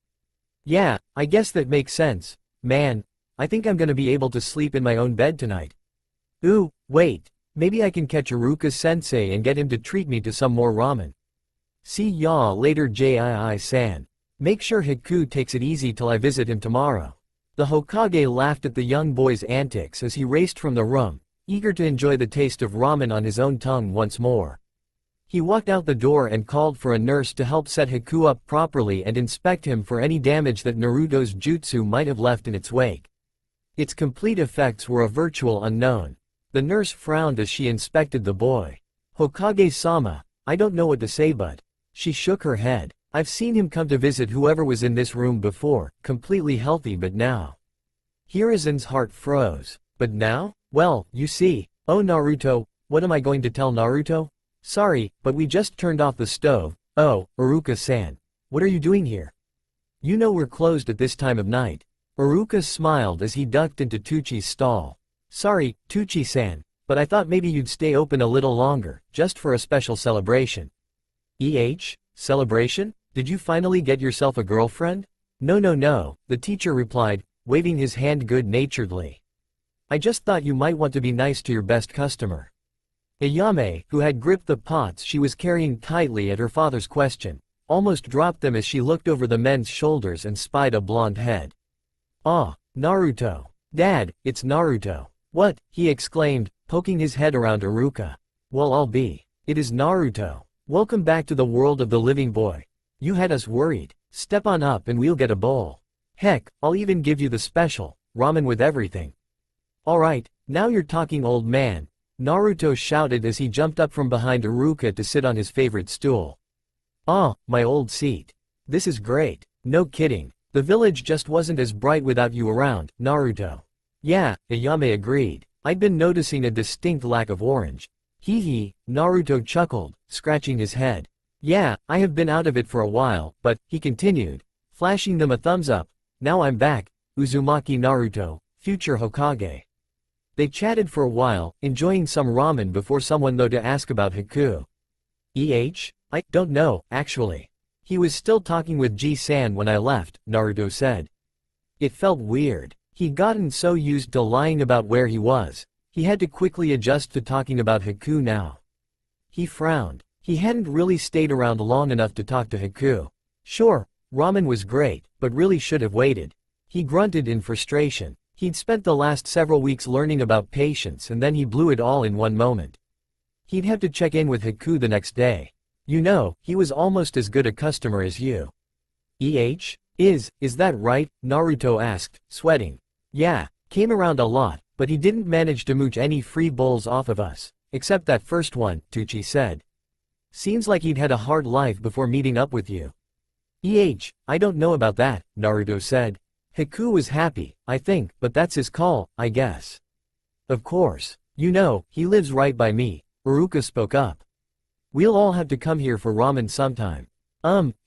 Yeah, I guess that makes sense. Man, I think I'm gonna be able to sleep in my own bed tonight. Ooh, wait, maybe I can catch Iruka-sensei and get him to treat me to some more ramen. See ya later, Jii-san. Make sure Haku takes it easy till I visit him tomorrow. The Hokage laughed at the young boy's antics as he raced from the room, eager to enjoy the taste of ramen on his own tongue once more. He walked out the door and called for a nurse to help set Haku up properly and inspect him for any damage that Naruto's jutsu might have left in its wake. Its complete effects were a virtual unknown. The nurse frowned as she inspected the boy. Hokage-sama, I don't know what to say, but... She shook her head. I've seen him come to visit whoever was in this room before, completely healthy, but now... Hirazen's heart froze. But now? Well, you see. Oh Naruto, what am I going to tell Naruto? Sorry, but we just turned off the stove. Oh, Iruka-san. What are you doing here? You know we're closed at this time of night. Iruka smiled as he ducked into Tuchi's stall. Sorry, Tuchi-san, but I thought maybe you'd stay open a little longer, just for a special celebration. Celebration? Did you finally get yourself a girlfriend? No, the teacher replied, waving his hand good-naturedly. I just thought you might want to be nice to your best customer. Ayame, who had gripped the pots she was carrying tightly at her father's question, almost dropped them as she looked over the men's shoulders and spied a blonde head. Ah, Naruto. Dad, it's Naruto. What? He exclaimed, poking his head around Iruka. Well, I'll be. It is Naruto. Welcome back to the world of the living, boy. You had us worried. Step on up and we'll get a bowl. Heck, I'll even give you the special, ramen with everything. Alright, now you're talking, old man, Naruto shouted as he jumped up from behind Iruka to sit on his favorite stool. Ah, my old seat. This is great. No kidding. The village just wasn't as bright without you around, Naruto. Yeah, Ayame agreed. I'd been noticing a distinct lack of orange. Hee, Naruto chuckled, scratching his head. Yeah, I have been out of it for a while, but, he continued, flashing them a thumbs up, now I'm back, Uzumaki Naruto, future Hokage. They chatted for a while, enjoying some ramen before someone though to ask about Haku. I don't know, actually. He was still talking with Ji-san when I left, Naruto said. It felt weird. He'd gotten so used to lying about where he was, he had to quickly adjust to talking about Haku now. He frowned. He hadn't really stayed around long enough to talk to Haku. Sure, ramen was great, but really should have waited. He grunted in frustration. He'd spent the last several weeks learning about patience and then he blew it all in one moment. He'd have to check in with Haku the next day. You know, he was almost as good a customer as you. Is that right? Naruto asked, sweating. Yeah, came around a lot, but he didn't manage to mooch any free bowls off of us, except that first one, Tucci said. Seems like he'd had a hard life before meeting up with you. I don't know about that, Naruto said. Haku was happy, I think, but that's his call, I guess. Of course. You know, he lives right by me, Iruka spoke up. We'll all have to come here for ramen sometime.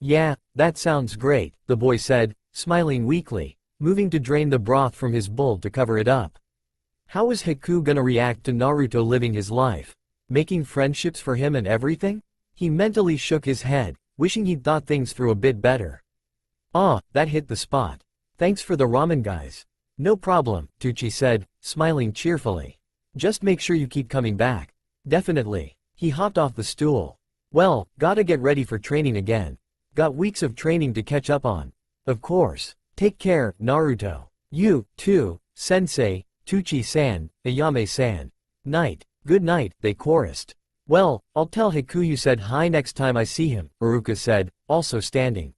Yeah, that sounds great, the boy said, smiling weakly, moving to drain the broth from his bowl to cover it up. How was Haku gonna react to Naruto living his life? Making friendships for him and everything? He mentally shook his head, wishing he'd thought things through a bit better. That hit the spot. Thanks for the ramen, guys. No problem, Tucci said, smiling cheerfully. Just make sure you keep coming back. Definitely. He hopped off the stool. Well, gotta get ready for training again. Got weeks of training to catch up on. Of course. Take care, Naruto. You, too, Sensei, Tucci-san, Ayame-san. Night. Good night, they chorused. Well, I'll tell Haku you said hi next time I see him, Iruka said, also standing.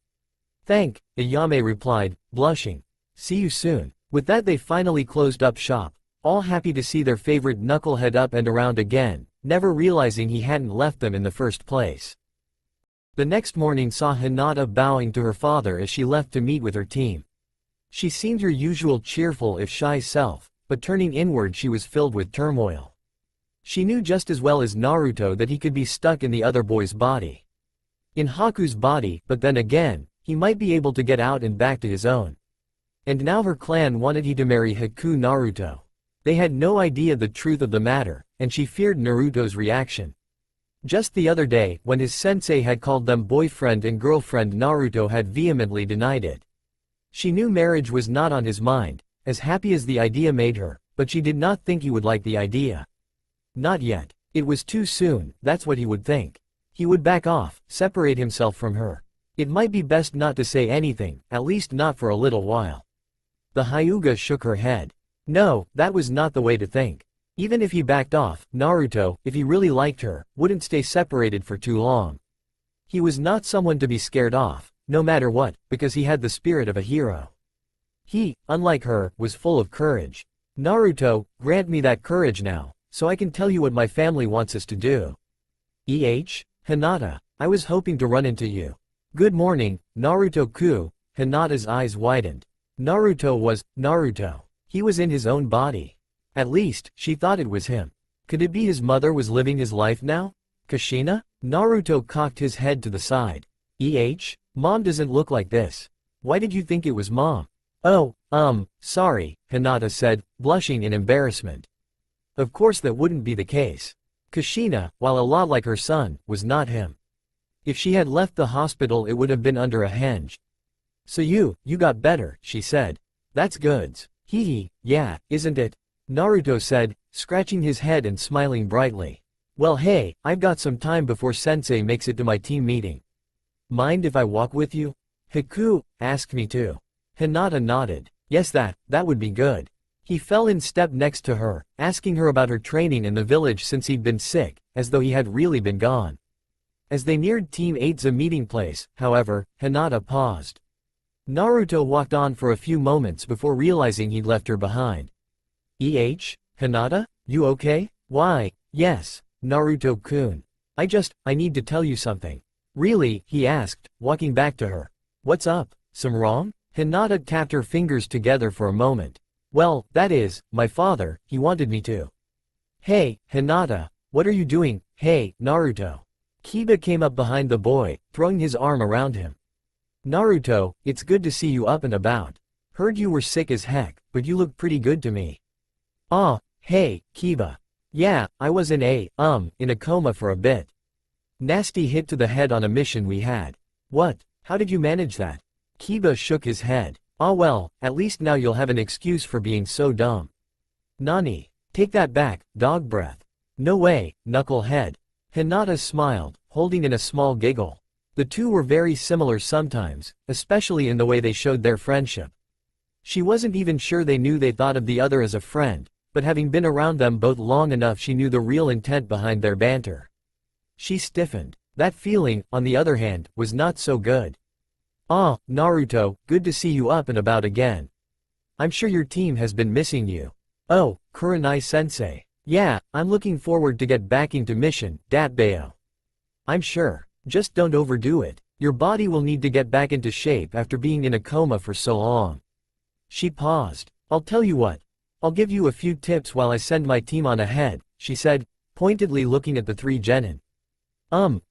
Ayame replied, blushing. See you soon. With that they finally closed up shop, all happy to see their favorite knucklehead up and around again, never realizing he hadn't left them in the first place. The next morning saw Hinata bowing to her father as she left to meet with her team. She seemed her usual cheerful if shy self, but turning inward she was filled with turmoil. She knew just as well as Naruto that he could be stuck in the other boy's body. In Haku's body, but then again, he might be able to get out and back to his own. And now her clan wanted he to marry Haku Naruto. They had no idea the truth of the matter, and she feared Naruto's reaction. Just the other day, when his sensei had called them boyfriend and girlfriend, Naruto had vehemently denied it. She knew marriage was not on his mind, as happy as the idea made her, but she did not think he would like the idea. Not yet. It was too soon, that's what he would think. He would back off, separate himself from her. It might be best not to say anything, at least not for a little while. The Hyuga shook her head. No, that was not the way to think. Even if he backed off, Naruto, if he really liked her, wouldn't stay separated for too long. He was not someone to be scared off, no matter what, because he had the spirit of a hero. He, unlike her, was full of courage. Naruto, grant me that courage now, so I can tell you what my family wants us to do. Hinata, I was hoping to run into you. Good morning, Naruto-ku. Hinata's eyes widened. Naruto. He was in his own body. At least, she thought it was him. Could it be his mother was living his life now? Kushina? Naruto cocked his head to the side. Mom doesn't look like this. Why did you think it was Mom? Oh, sorry, Hinata said, blushing in embarrassment. Of course that wouldn't be the case. Kushina, while a lot like her son, was not him. If she had left the hospital it would have been under a henge. So you got better, she said. That's goods. Yeah, isn't it? Naruto said, scratching his head and smiling brightly. Well hey, I've got some time before sensei makes it to my team meeting. Mind if I walk with you? Haku asked me to. Hinata nodded. Yes, that would be good. He fell in step next to her, asking her about her training in the village since he'd been sick, as though he had really been gone. As they neared Team 8's meeting place, however, Hinata paused. Naruto walked on for a few moments before realizing he'd left her behind. Hinata? You okay? Why, yes, Naruto-kun. I need to tell you something. Really? He asked, walking back to her. What's up? Some wrong? Hinata tapped her fingers together for a moment. Well, that is, my father, he wanted me to. Hey, Hinata, what are you doing? Hey, Naruto. Kiba came up behind the boy, throwing his arm around him. Naruto, it's good to see you up and about. Heard you were sick as heck, but you look pretty good to me. Hey, Kiba. Yeah, I was in a coma for a bit. Nasty hit to the head on a mission we had. What? How did you manage that? Kiba shook his head. Ah well, at least now you'll have an excuse for being so dumb. Nani? Take that back, dog breath. No way, knucklehead. Hinata smiled, holding in a small giggle. The two were very similar sometimes, especially in the way they showed their friendship. She wasn't even sure they thought of the other as a friend, but having been around them both long enough she knew the real intent behind their banter. She stiffened. That feeling, on the other hand, was not so good. Ah, Naruto, good to see you up and about again. I'm sure your team has been missing you. Oh, Kurenai-sensei. Yeah, I'm looking forward to get back into mission, Datbeo. I'm sure. Just don't overdo it. Your body will need to get back into shape after being in a coma for so long. She paused. I'll tell you what. I'll give you a few tips while I send my team on ahead, she said, pointedly looking at the three genin.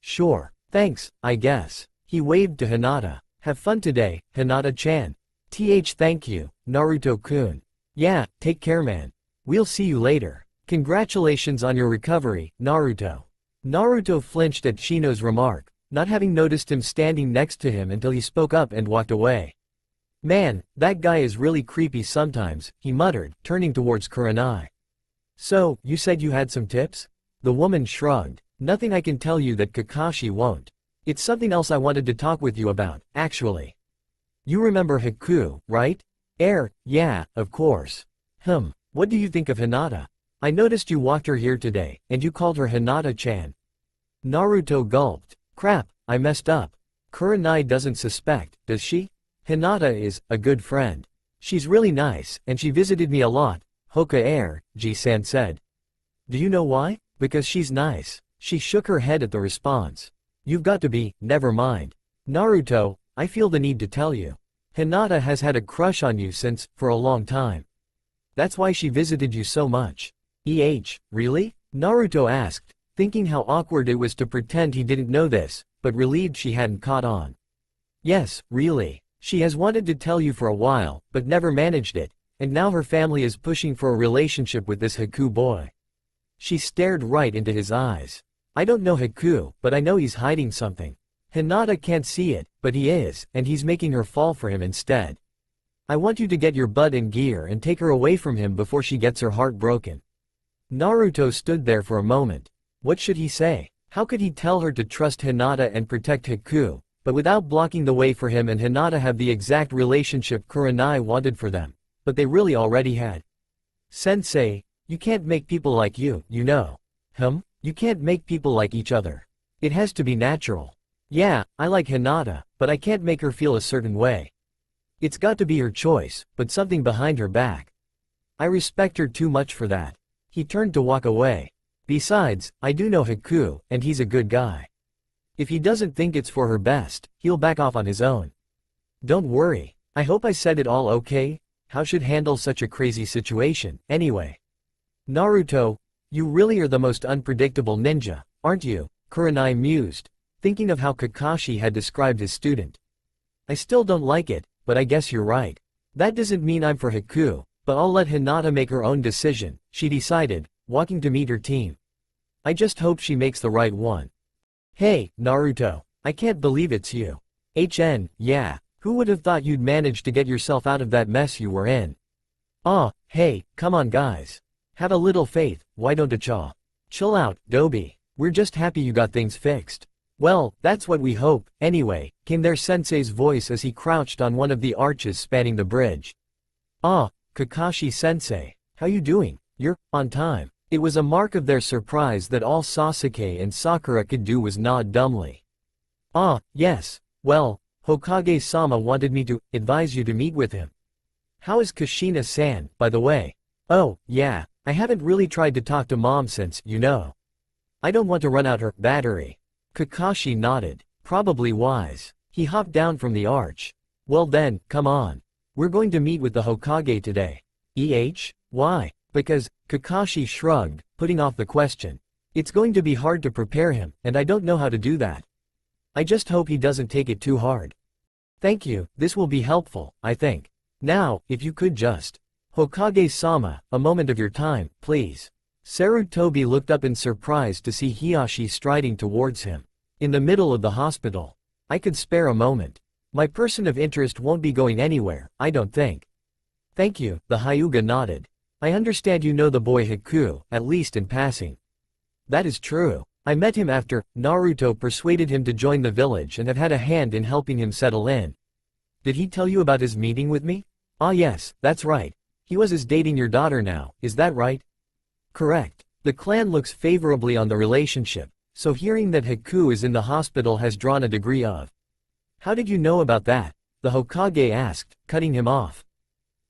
Sure. Thanks, I guess. He waved to Hinata. Have fun today, Hinata-chan. Thank you, Naruto-kun. Yeah, take care man. We'll see you later. Congratulations on your recovery, Naruto. Naruto flinched at Shino's remark, not having noticed him standing next to him until he spoke up and walked away. Man, that guy is really creepy sometimes, he muttered, turning towards Kurenai. So, you said you had some tips? The woman shrugged. Nothing I can tell you that Kakashi won't. It's something else I wanted to talk with you about, actually. You remember Haku, right? Yeah, of course. What do you think of Hinata? I noticed you walked her here today, and you called her Hinata-chan. Naruto gulped. Crap, I messed up. Kurenai doesn't suspect, does she? Hinata is a good friend. She's really nice, and she visited me a lot, Ji-san said. Do you know why? Because she's nice. She shook her head at the response. You've got to be, never mind. Naruto, I feel the need to tell you. Hinata has had a crush on you since, for a long time. That's why she visited you so much. Really? Naruto asked, thinking how awkward it was to pretend he didn't know this, but relieved she hadn't caught on. Yes, really. She has wanted to tell you for a while, but never managed it, and now her family is pushing for a relationship with this Haku boy. She stared right into his eyes. I don't know Haku, but I know he's hiding something. Hinata can't see it, but he is, and he's making her fall for him instead. I want you to get your butt in gear and take her away from him before she gets her heart broken. Naruto stood there for a moment. What should he say? How could he tell her to trust Hinata and protect Haku, but without blocking the way for him and Hinata have the exact relationship Kurenai wanted for them, but they really already had? Sensei, you can't make people like you know. You can't make people like each other. It has to be natural. Yeah, I like Hinata, but I can't make her feel a certain way. It's got to be her choice, but something behind her back. I respect her too much for that. He turned to walk away. Besides, I do know Haku, and he's a good guy. If he doesn't think it's for her best, he'll back off on his own. Don't worry. I hope I said it all okay? How should handle such a crazy situation, anyway? Naruto, you really are the most unpredictable ninja, aren't you? Kurenai mused, thinking of how Kakashi had described his student. I still don't like it, but I guess you're right. That doesn't mean I'm for Haku, but I'll let Hinata make her own decision, she decided, walking to meet her team. I just hope she makes the right one. Hey, Naruto, I can't believe it's you. Yeah, who would have thought you'd manage to get yourself out of that mess you were in? Hey, come on guys. Have a little faith, why don't you? Chill out, Dobi. We're just happy you got things fixed. Well, that's what we hope, anyway, came their sensei's voice as he crouched on one of the arches spanning the bridge. Kakashi-sensei, how you doing? You're on time. It was a mark of their surprise that all Sasuke and Sakura could do was nod dumbly. Yes, well, Hokage-sama wanted me to advise you to meet with him. How is Kushina-san, by the way? Oh, yeah, I haven't really tried to talk to mom since, I don't want to run out her battery. Kakashi nodded. Probably wise. He hopped down from the arch. Well then, come on. We're going to meet with the Hokage today. Why? Because, Kakashi shrugged, putting off the question. It's going to be hard to prepare him, and I don't know how to do that. I just hope he doesn't take it too hard. Thank you, this will be helpful, I think. Now, if you could just. Hokage-sama, a moment of your time, please. Sarutobi looked up in surprise to see Hiyashi striding towards him. In the middle of the hospital. I could spare a moment. My person of interest won't be going anywhere, I don't think. Thank you, the Hyuga nodded. I understand you know the boy Haku, at least in passing. That is true. I met him after Naruto persuaded him to join the village and have had a hand in helping him settle in. Did he tell you about his meeting with me? Ah yes, that's right. He is dating your daughter now, is that right? Correct. The clan looks favorably on the relationship, so hearing that Haku is in the hospital has drawn a degree of. How did you know about that? The Hokage asked, cutting him off.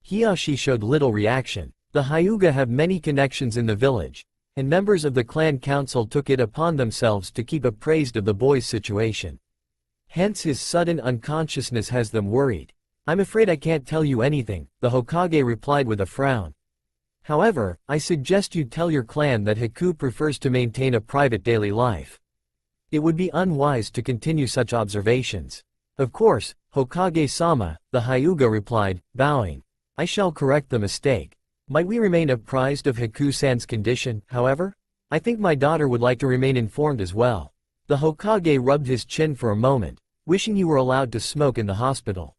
Hiyashi showed little reaction. The Hyuga have many connections in the village, and members of the clan council took it upon themselves to keep appraised of the boy's situation. Hence his sudden unconsciousness has them worried. I'm afraid I can't tell you anything, the Hokage replied with a frown. However, I suggest you tell your clan that Haku prefers to maintain a private daily life. It would be unwise to continue such observations. Of course, Hokage-sama, the Hyuga replied, bowing. I shall correct the mistake. Might we remain apprised of Haku-san's condition, however? I think my daughter would like to remain informed as well. The Hokage rubbed his chin for a moment, wishing you were allowed to smoke in the hospital.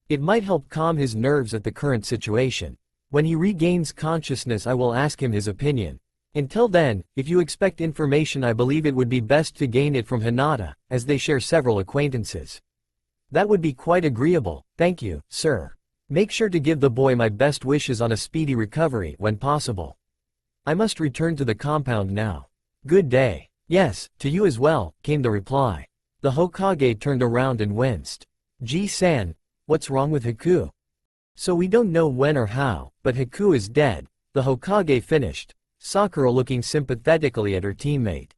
It might help calm his nerves at the current situation. When he regains consciousness I will ask him his opinion. Until then, if you expect information I believe it would be best to gain it from Hinata, as they share several acquaintances. That would be quite agreeable, thank you, sir. Make sure to give the boy my best wishes on a speedy recovery when possible. I must return to the compound now. Good day. Yes, to you as well, came the reply. The Hokage turned around and winced. Ji-san, what's wrong with Haku? So we don't know when or how, but Haku is dead, the Hokage finished, Sakura looking sympathetically at her teammate.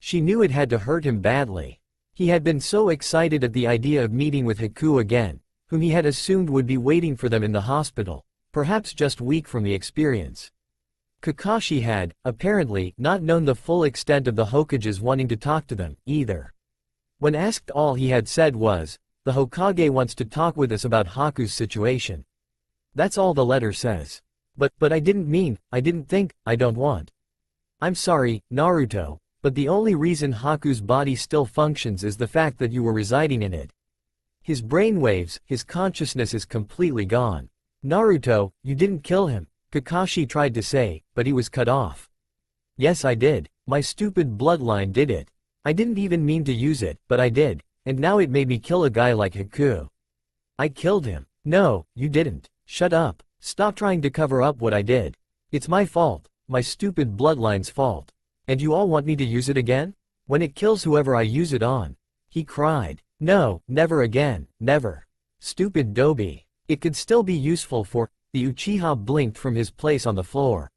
She knew it had to hurt him badly. He had been so excited at the idea of meeting with Haku again, whom he had assumed would be waiting for them in the hospital, perhaps just weak from the experience. Kakashi had, apparently, not known the full extent of the Hokages wanting to talk to them, either. When asked, all he had said was, the Hokage wants to talk with us about Haku's situation. That's all the letter says. But I didn't think, I don't want. I'm sorry, Naruto, but the only reason Haku's body still functions is the fact that you were residing in it. His brainwaves, his consciousness is completely gone. Naruto, you didn't kill him, Kakashi tried to say, but he was cut off. Yes I did, my stupid bloodline did it. I didn't even mean to use it, but I did. And now it made me kill a guy like Haku. I killed him. No, you didn't. Shut up. Stop trying to cover up what I did. It's my fault, my stupid bloodline's fault. And you all want me to use it again? When it kills whoever I use it on. He cried. No, never again, never. Stupid Dobi. It could still be useful for. The Uchiha blinked from his place on the floor.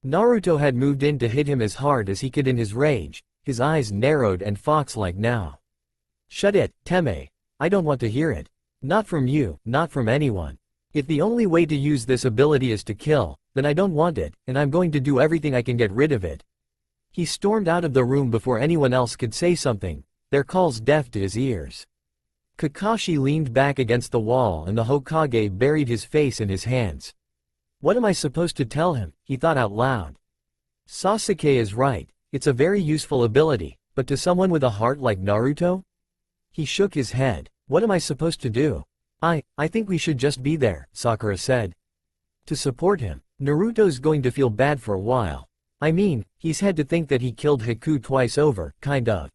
Naruto had moved in to hit him as hard as he could in his rage, his eyes narrowed and fox-like now. Shut it, Teme. I don't want to hear it. Not from you, not from anyone. If the only way to use this ability is to kill, then I don't want it, and I'm going to do everything I can get rid of it. He stormed out of the room before anyone else could say something, their calls deaf to his ears. Kakashi leaned back against the wall and the Hokage buried his face in his hands. What am I supposed to tell him? He thought out loud. Sasuke is right, it's a very useful ability, but to someone with a heart like Naruto? He shook his head. What am I supposed to do? I think we should just be there, Sakura said. To support him. Naruto's going to feel bad for a while. I mean, he's had to think that he killed Haku twice over, kind of.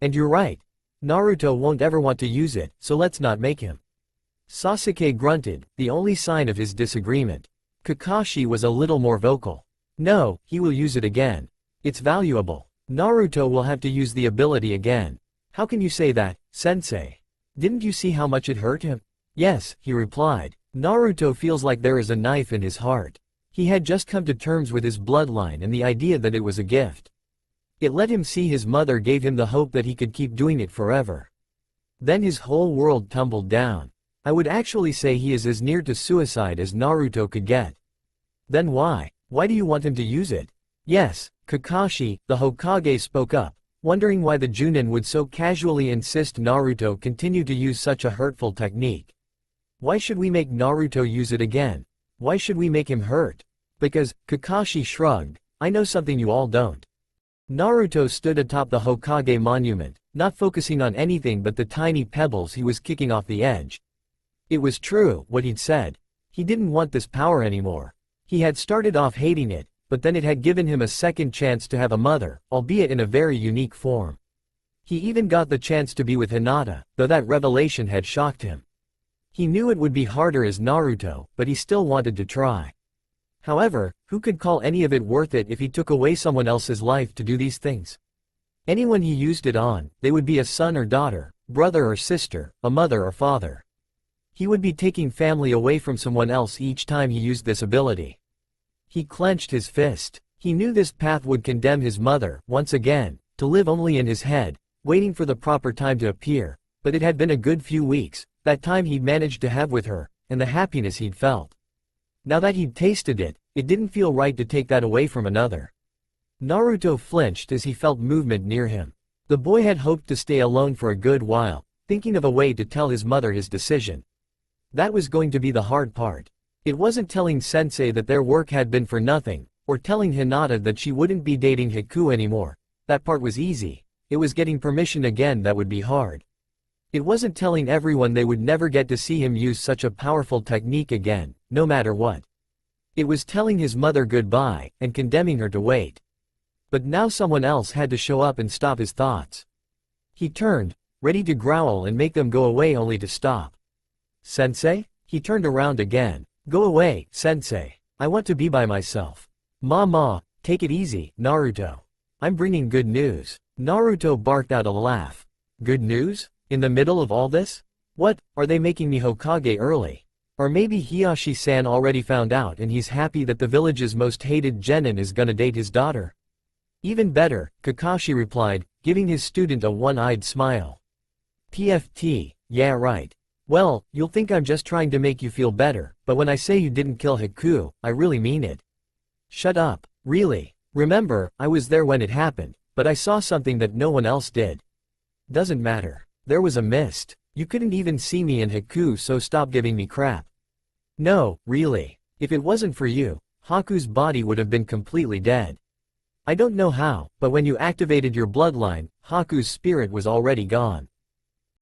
And you're right. Naruto won't ever want to use it, so let's not make him. Sasuke grunted, the only sign of his disagreement. Kakashi was a little more vocal. No, he will use it again. It's valuable. Naruto will have to use the ability again. How can you say that, sensei? Didn't you see how much it hurt him? Yes, he replied. Naruto feels like there is a knife in his heart. He had just come to terms with his bloodline and the idea that it was a gift. It let him see his mother gave him the hope that he could keep doing it forever. Then his whole world tumbled down. I would actually say he is as near to suicide as Naruto could get. Then why? Why do you want him to use it? Yes, Kakashi, the Hokage spoke up, wondering why the Junin would so casually insist Naruto continue to use such a hurtful technique. Why should we make Naruto use it again? Why should we make him hurt? Because, Kakashi shrugged, I know something you all don't. Naruto stood atop the Hokage monument, not focusing on anything but the tiny pebbles he was kicking off the edge. It was true, what he'd said. He didn't want this power anymore. He had started off hating it, but then it had given him a second chance to have a mother, albeit in a very unique form. He even got the chance to be with Hinata, though that revelation had shocked him. He knew it would be harder as Naruto, but he still wanted to try. However, who could call any of it worth it if he took away someone else's life to do these things? Anyone he used it on, they would be a son or daughter, brother or sister, a mother or father. He would be taking family away from someone else each time he used this ability. He clenched his fist. He knew this path would condemn his mother, once again, to live only in his head, waiting for the proper time to appear, but it had been a good few weeks, that time he'd managed to have with her, and the happiness he'd felt. Now that he'd tasted it, it didn't feel right to take that away from another. Naruto flinched as he felt movement near him. The boy had hoped to stay alone for a good while, thinking of a way to tell his mother his decision. That was going to be the hard part. It wasn't telling Sensei that their work had been for nothing, or telling Hinata that she wouldn't be dating Hiku anymore. That part was easy. It was getting permission again that would be hard. It wasn't telling everyone they would never get to see him use such a powerful technique again, no matter what. It was telling his mother goodbye, and condemning her to wait. But now someone else had to show up and stop his thoughts. He turned, ready to growl and make them go away only to stop. Sensei? He turned around again. Go away, Sensei. I want to be by myself. Ma, take it easy, Naruto. I'm bringing good news. Naruto barked out a laugh. Good news? In the middle of all this? What, are they making me Hokage early? Or maybe Hiyashi-san already found out and he's happy that the village's most hated genin is gonna date his daughter. Even better, Kakashi replied, giving his student a one-eyed smile. PFT, yeah right. Well, you'll think I'm just trying to make you feel better, but when I say you didn't kill Hiku, I really mean it. Shut up, really. Remember, I was there when it happened, but I saw something that no one else did. Doesn't matter. There was a mist. You couldn't even see me and Hiku, so stop giving me crap. No, really. If it wasn't for you, Haku's body would have been completely dead. I don't know how, but when you activated your bloodline, Haku's spirit was already gone.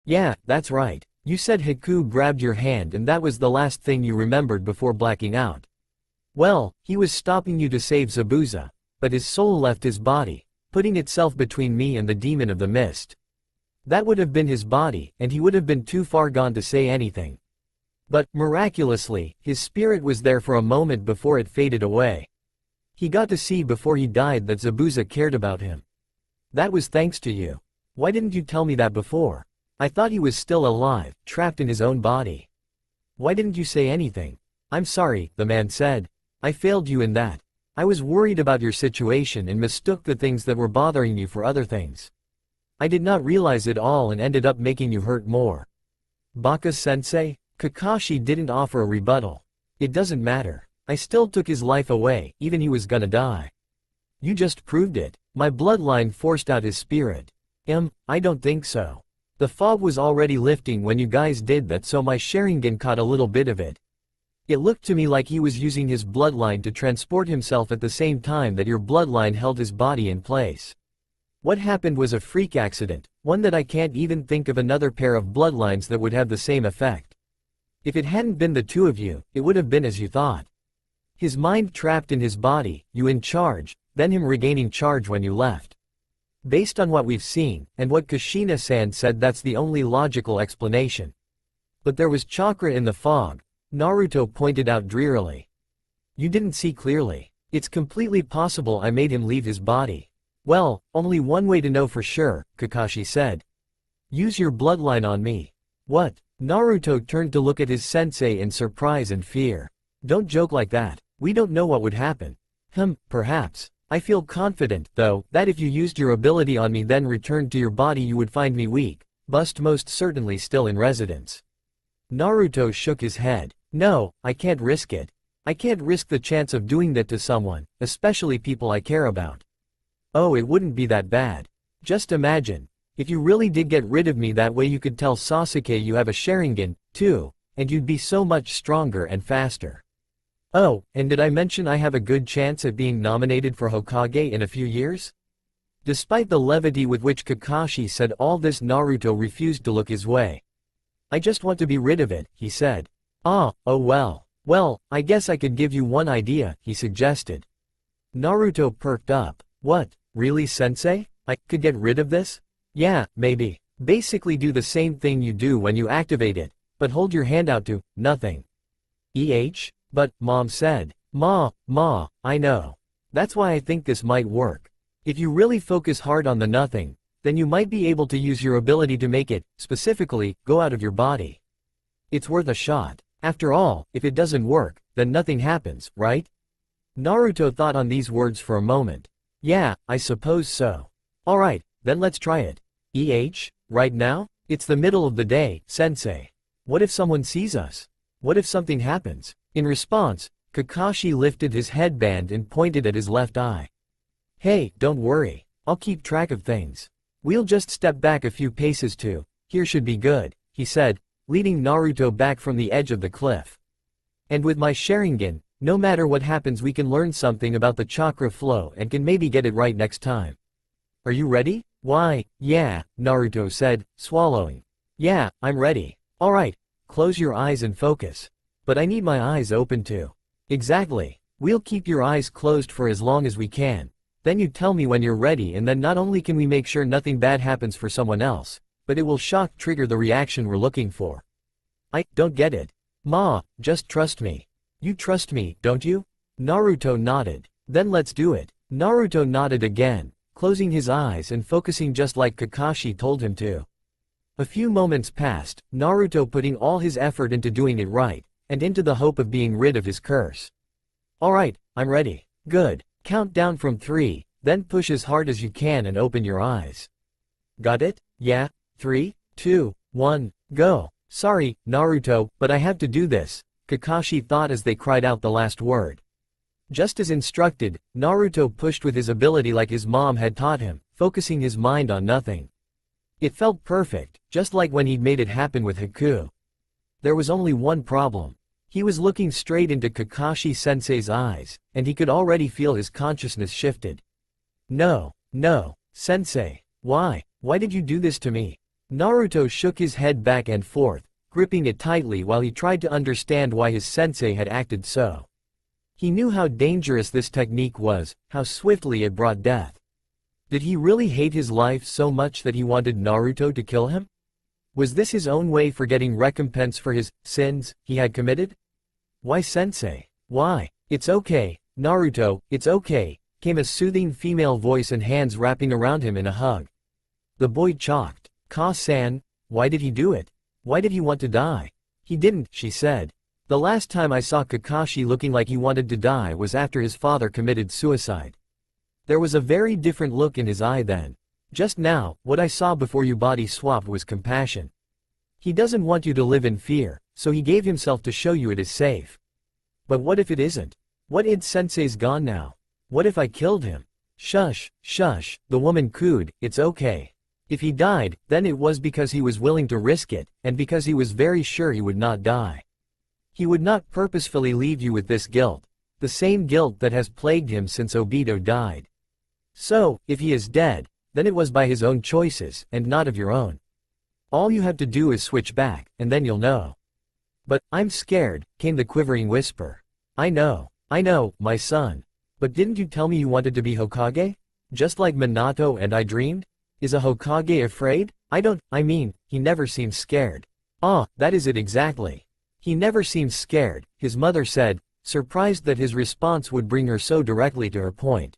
Yeah, that's right. You said Hiku grabbed your hand and that was the last thing you remembered before blacking out. Well, he was stopping you to save Zabuza, but his soul left his body, putting itself between me and the demon of the mist. That would have been his body, and he would have been too far gone to say anything. But, miraculously, his spirit was there for a moment before it faded away. He got to see before he died that Zabuza cared about him. That was thanks to you. Why didn't you tell me that before? I thought he was still alive, trapped in his own body. Why didn't you say anything? I'm sorry, the man said. I failed you in that. I was worried about your situation and mistook the things that were bothering you for other things. I did not realize it all and ended up making you hurt more. Baka-sensei? Kakashi didn't offer a rebuttal. It doesn't matter. I still took his life away, even he was gonna die. You just proved it. My bloodline forced out his spirit. I don't think so. The fog was already lifting when you guys did that, so my Sharingan caught a little bit of it. It looked to me like he was using his bloodline to transport himself at the same time that your bloodline held his body in place. What happened was a freak accident, one that I can't even think of another pair of bloodlines that would have the same effect. If it hadn't been the two of you, it would have been as you thought. His mind trapped in his body, you in charge, then him regaining charge when you left. Based on what we've seen, and what Kushina-san said, that's the only logical explanation. But there was chakra in the fog, Naruto pointed out drearily. You didn't see clearly. It's completely possible I made him leave his body. Well, only one way to know for sure, Kakashi said. Use your bloodline on me. What? Naruto turned to look at his sensei in surprise and fear. Don't joke like that. We don't know what would happen. Perhaps. I feel confident, though, that if you used your ability on me then returned to your body you would find me weak, most certainly still in residence. Naruto shook his head. No, I can't risk it. I can't risk the chance of doing that to someone, especially people I care about. Oh, it wouldn't be that bad. Just imagine. If you really did get rid of me that way you could tell Sasuke you have a Sharingan, too, and you'd be so much stronger and faster. Oh, and did I mention I have a good chance at being nominated for Hokage in a few years? Despite the levity with which Kakashi said all this, Naruto refused to look his way. I just want to be rid of it, he said. Oh well. Well, I guess I could give you one idea, he suggested. Naruto perked up. What, really sensei? I could get rid of this? Yeah, maybe. Basically do the same thing you do when you activate it, but hold your hand out to nothing. But, Mom said. Ma, I know. That's why I think this might work. If you really focus hard on the nothing, then you might be able to use your ability to make it, specifically, go out of your body. It's worth a shot. After all, if it doesn't work, then nothing happens, right? Naruto thought on these words for a moment. Yeah, I suppose so. Alright, then let's try it. Right now? It's the middle of the day, sensei. What if someone sees us? What if something happens? In response, Kakashi lifted his headband and pointed at his left eye. Hey, don't worry. I'll keep track of things. We'll just step back a few paces too. Here should be good, he said, leading Naruto back from the edge of the cliff. And with my Sharingan, no matter what happens we can learn something about the chakra flow and can maybe get it right next time. Are you ready? Why, yeah, Naruto said, swallowing. Yeah, I'm ready. Alright, close your eyes and focus. But I need my eyes open too. Exactly. We'll keep your eyes closed for as long as we can. Then you tell me when you're ready, and then not only can we make sure nothing bad happens for someone else, but it will trigger the reaction we're looking for. I don't get it. Ma, just trust me. You trust me, don't you? Naruto nodded. Then let's do it. Naruto nodded again, closing his eyes and focusing just like Kakashi told him to. A few moments passed, Naruto putting all his effort into doing it right, and into the hope of being rid of his curse. Alright, I'm ready. Good. Count down from 3, then push as hard as you can and open your eyes. Got it? Yeah? 3, 2, 1, go. Sorry, Naruto, but I have to do this, Kakashi thought as they cried out the last word. Just as instructed, Naruto pushed with his ability like his mom had taught him, focusing his mind on nothing. It felt perfect, just like when he'd made it happen with Haku. There was only one problem. He was looking straight into Kakashi-sensei's eyes, and he could already feel his consciousness shifted. No, sensei. Why did you do this to me? Naruto shook his head back and forth, gripping it tightly while he tried to understand why his sensei had acted so. He knew how dangerous this technique was, how swiftly it brought death. Did he really hate his life so much that he wanted Naruto to kill him? Was this his own way for getting recompense for his sins he had committed? Why, sensei? Why? It's okay, Naruto, it's okay, came a soothing female voice and hands wrapping around him in a hug. The boy chocked. Ka-san, why did he do it? Why did he want to die? He didn't, she said. The last time I saw Kakashi looking like he wanted to die was after his father committed suicide. There was a very different look in his eye then. Just now, what I saw before you body swapped was compassion. He doesn't want you to live in fear, so he gave himself to show you it is safe. But what if it isn't? What if sensei's gone now? What if I killed him? Shush, the woman cooed, it's okay. If he died, then it was because he was willing to risk it, and because he was very sure he would not die. He would not purposefully leave you with this guilt, the same guilt that has plagued him since Obito died. So, if he is dead, then it was by his own choices, and not of your own. All you have to do is switch back, and then you'll know. But, I'm scared, came the quivering whisper. I know, my son. But didn't you tell me you wanted to be Hokage? Just like Minato and I dreamed? Is a Hokage afraid? He never seems scared. Ah, that is it exactly. He never seems scared, his mother said, surprised that his response would bring her so directly to her point.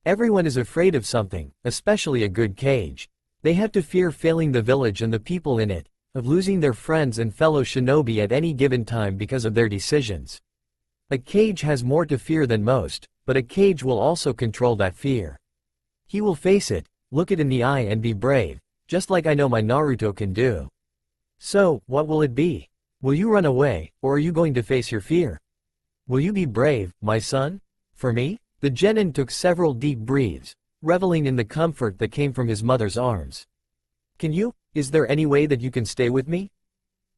Everyone is afraid of something, especially a good Kage. They have to fear failing the village and the people in it, of losing their friends and fellow shinobi at any given time because of their decisions. A Kage has more to fear than most, but a Kage will also control that fear. He will face it, look it in the eye and be brave, just like I know my Naruto can do. So, what will it be? Will you run away, or are you going to face your fear? Will you be brave, my son? For me? The genin took several deep breaths, reveling in the comfort that came from his mother's arms. Is there any way that you can stay with me?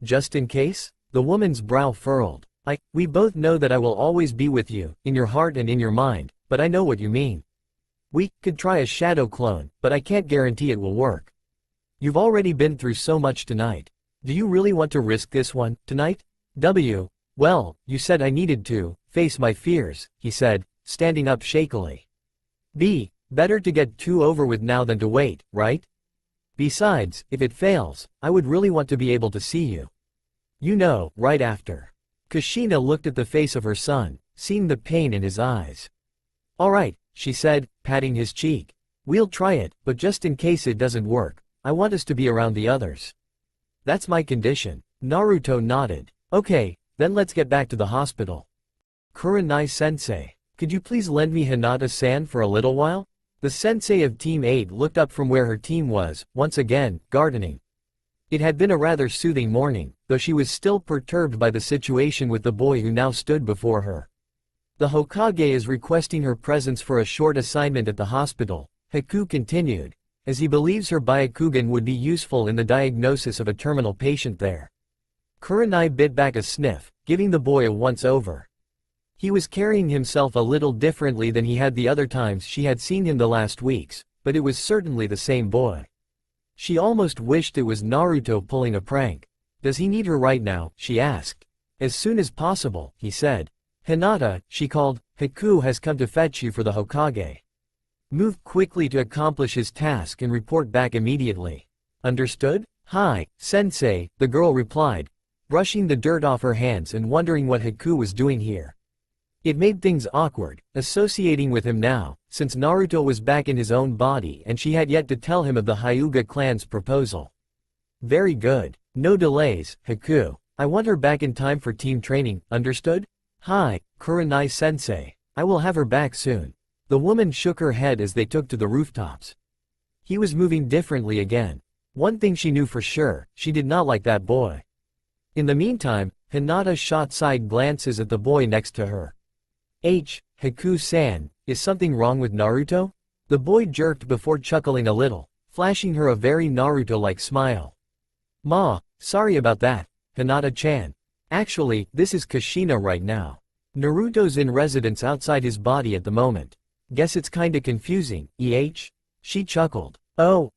Just in case? The woman's brow furrowed. We both know that I will always be with you, in your heart and in your mind, but I know what you mean. We could try a shadow clone, but I can't guarantee it will work. You've already been through so much tonight. Do you really want to risk this one, tonight? Well, you said I needed to face my fears, he said, standing up shakily. Better to get two over with now than to wait, right? Besides, if it fails, I would really want to be able to see you. You know, right after. Kushina looked at the face of her son, seeing the pain in his eyes. Alright, she said, patting his cheek. We'll try it, but just in case it doesn't work, I want us to be around the others. That's my condition. Naruto nodded. Okay, then let's get back to the hospital. Kurenai-sensei, could you please lend me Hinata-san for a little while? The sensei of Team 8 looked up from where her team was, once again, gardening. It had been a rather soothing morning, though she was still perturbed by the situation with the boy who now stood before her. The Hokage is requesting her presence for a short assignment at the hospital, Haku continued, as he believes her Byakugan would be useful in the diagnosis of a terminal patient there. Kurenai bit back a sniff, giving the boy a once-over. He was carrying himself a little differently than he had the other times she had seen him the last weeks, but it was certainly the same boy. She almost wished it was Naruto pulling a prank. Does he need her right now, she asked. As soon as possible, he said. Hinata, she called, Haku has come to fetch you for the Hokage. Move quickly to accomplish his task and report back immediately. Understood? Hi, sensei, the girl replied, brushing the dirt off her hands and wondering what Haku was doing here. It made things awkward, associating with him now, since Naruto was back in his own body and she had yet to tell him of the Hyuga clan's proposal. Very good. No delays, Haku. I want her back in time for team training, understood? Hi, Kurenai-sensei. I will have her back soon. The woman shook her head as they took to the rooftops. He was moving differently again. One thing she knew for sure, she did not like that boy. In the meantime, Hinata shot side glances at the boy next to her. Haku-san, is something wrong with Naruto? The boy jerked before chuckling a little, flashing her a very Naruto-like smile. Sorry about that, Hinata-chan. Actually, this is Kushina right now. Naruto's in residence outside his body at the moment. Guess it's kinda confusing, She chuckled. Oh,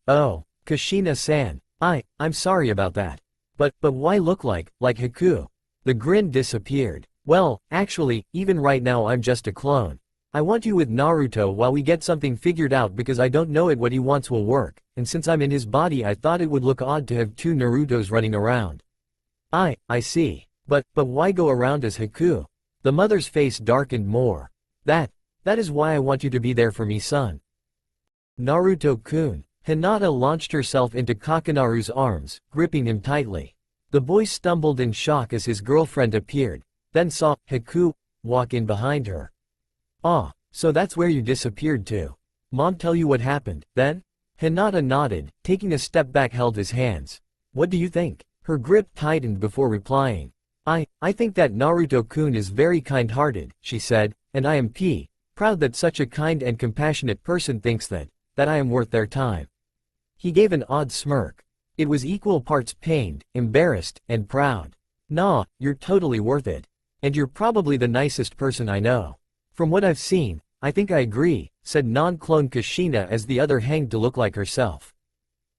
Kushina-san. I'm sorry about that. But why look like Haku? The grin disappeared. Well, actually, even right now I'm just a clone. I want you with Naruto while we get something figured out because I don't know what he wants will work, and since I'm in his body I thought it would look odd to have two Narutos running around. I see. But why go around as Haku? The mother's face darkened more. That is why I want you to be there for me, son. Naruto-kun. Hinata launched herself into Kakanaru's arms, gripping him tightly. The boy stumbled in shock as his girlfriend appeared, then saw Haku walk in behind her. So that's where you disappeared to. Mom tell you what happened, then? Hinata nodded, taking a step back held his hands. What do you think? Her grip tightened before replying. I think that Naruto-kun is very kind-hearted, she said, and I am proud that such a kind and compassionate person thinks that I am worth their time. He gave an odd smirk. It was equal parts pained, embarrassed, and proud. Nah, you're totally worth it. And you're probably the nicest person I know. From what I've seen, I think I agree, said non-clone Kushina as the other hanged to look like herself.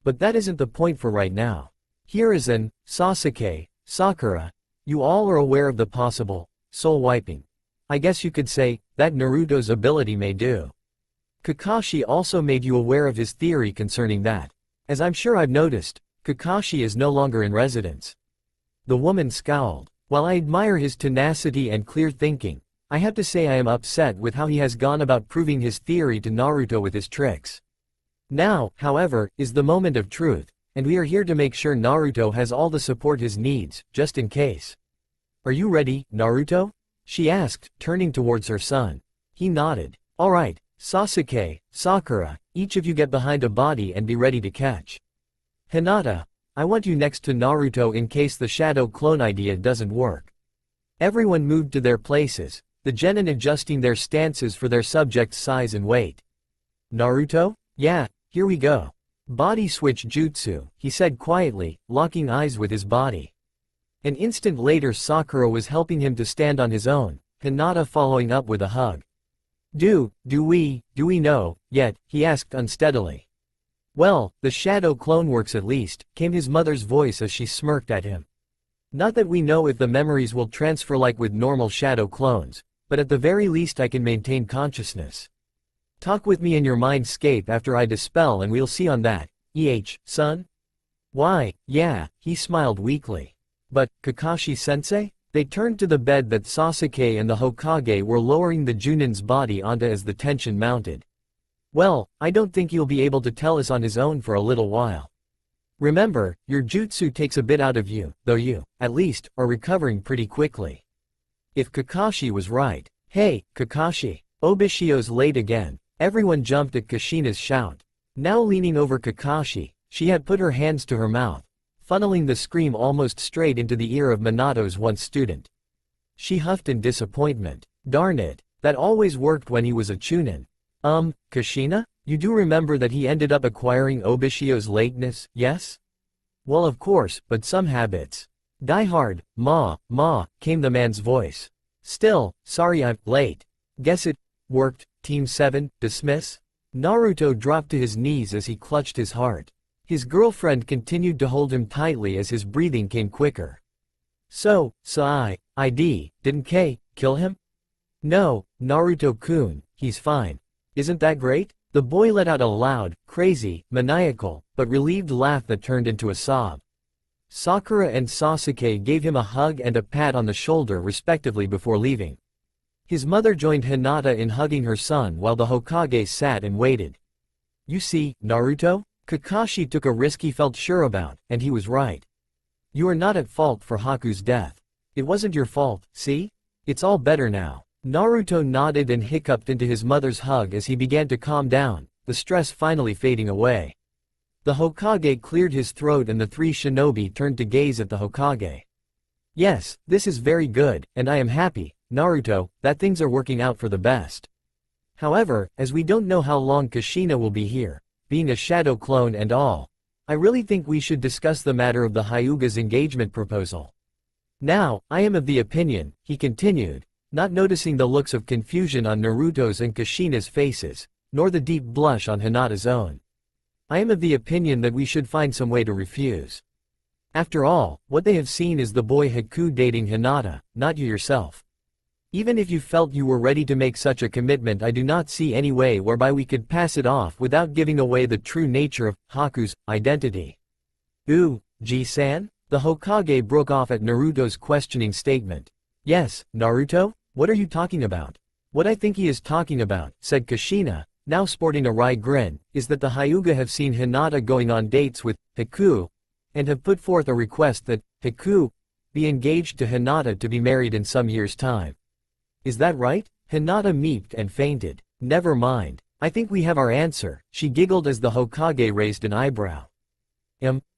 But that isn't the point for right now. Here is an, Sasuke, Sakura, you all are aware of the possible, soul-wiping. I guess you could say, that Naruto's ability may do. Kakashi also made you aware of his theory concerning that. As I'm sure I've noticed, Kakashi is no longer in residence. The woman scowled. While I admire his tenacity and clear thinking, I have to say I am upset with how he has gone about proving his theory to Naruto with his tricks. Now, however, is the moment of truth, and we are here to make sure Naruto has all the support he needs, just in case. Are you ready, Naruto? She asked, turning towards her son. He nodded. Alright, Sasuke, Sakura, each of you get behind a body and be ready to catch. Hinata, I want you next to Naruto in case the shadow clone idea doesn't work. Everyone moved to their places, the genin adjusting their stances for their subject's size and weight. Naruto? Yeah, here we go. Body switch jutsu, he said quietly, locking eyes with his body. An instant later Sakura was helping him to stand on his own, Hinata following up with a hug. Do we know, yet, he asked unsteadily. Well, the shadow clone works at least, came his mother's voice as she smirked at him. Not that we know if the memories will transfer like with normal shadow clones, but at the very least I can maintain consciousness. Talk with me in your mindscape after I dispel and we'll see on that, son? Why, yeah, he smiled weakly. But, Kakashi-sensei? They turned to the bed that Sasuke and the Hokage were lowering the Junin's body onto as the tension mounted. Well, I don't think he'll be able to tell us on his own for a little while. Remember, your jutsu takes a bit out of you, though you, at least, are recovering pretty quickly. If Kakashi was right. Hey, Kakashi. Obishio's late again. Everyone jumped at Kushina's shout. Now leaning over Kakashi, she had put her hands to her mouth, funneling the scream almost straight into the ear of Minato's once student. She huffed in disappointment. Darn it, that always worked when he was a Chunin. Kushina? You do remember that he ended up acquiring Obishio's lateness, yes? Well of course, but some habits. Die hard, ma, came the man's voice. Still, sorry I'm late. Guess it worked, Team 7, dismiss? Naruto dropped to his knees as he clutched his heart. His girlfriend continued to hold him tightly as his breathing came quicker. So didn't kill him? No, Naruto-kun, he's fine. Isn't that great? The boy let out a loud, crazy, maniacal, but relieved laugh that turned into a sob. Sakura and Sasuke gave him a hug and a pat on the shoulder respectively before leaving. His mother joined Hinata in hugging her son while the Hokage sat and waited. You see, Naruto? Kakashi took a risk he felt sure about, and he was right. You are not at fault for Haku's death. It wasn't your fault, see? It's all better now. Naruto nodded and hiccuped into his mother's hug as he began to calm down, the stress finally fading away. The Hokage cleared his throat and the three shinobi turned to gaze at the Hokage. Yes, this is very good, and I am happy, Naruto, that things are working out for the best. However, as we don't know how long Kushina will be here, being a shadow clone and all, I really think we should discuss the matter of the Hyuga's engagement proposal. Now, I am of the opinion, he continued, not noticing the looks of confusion on Naruto's and Kushina's faces, nor the deep blush on Hinata's own. I am of the opinion that we should find some way to refuse. After all, what they have seen is the boy Haku dating Hinata, not you yourself. Even if you felt you were ready to make such a commitment, I do not see any way whereby we could pass it off without giving away the true nature of Haku's identity. Ji-san? The Hokage broke off at Naruto's questioning statement. Yes, Naruto? What are you talking about? What I think he is talking about, said Kushina, now sporting a wry grin, is that the Hyuga have seen Hinata going on dates with Haku, and have put forth a request that Haku be engaged to Hinata to be married in some years' time. Is that right? Hinata meeped and fainted. Never mind. I think we have our answer, she giggled as the Hokage raised an eyebrow.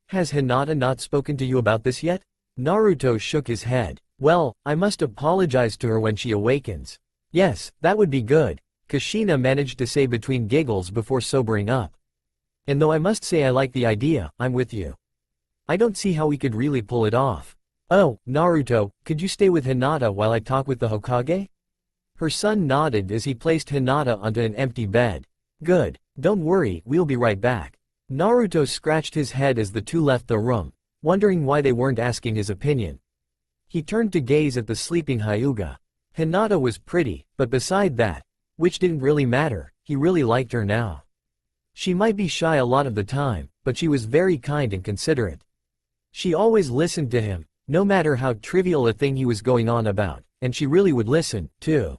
Has Hinata not spoken to you about this yet? Naruto shook his head. Well, I must apologize to her when she awakens. Yes, that would be good, Kushina managed to say between giggles before sobering up. And though I must say I like the idea, I'm with you. I don't see how we could really pull it off. Oh, Naruto, could you stay with Hinata while I talk with the Hokage? Her son nodded as he placed Hinata onto an empty bed. Good. Don't worry, we'll be right back. Naruto scratched his head as the two left the room, wondering why they weren't asking his opinion. He turned to gaze at the sleeping Hyuga. Hinata was pretty, but beside that, which didn't really matter, he really liked her now. She might be shy a lot of the time, but she was very kind and considerate. She always listened to him, no matter how trivial a thing he was going on about, and she really would listen, too.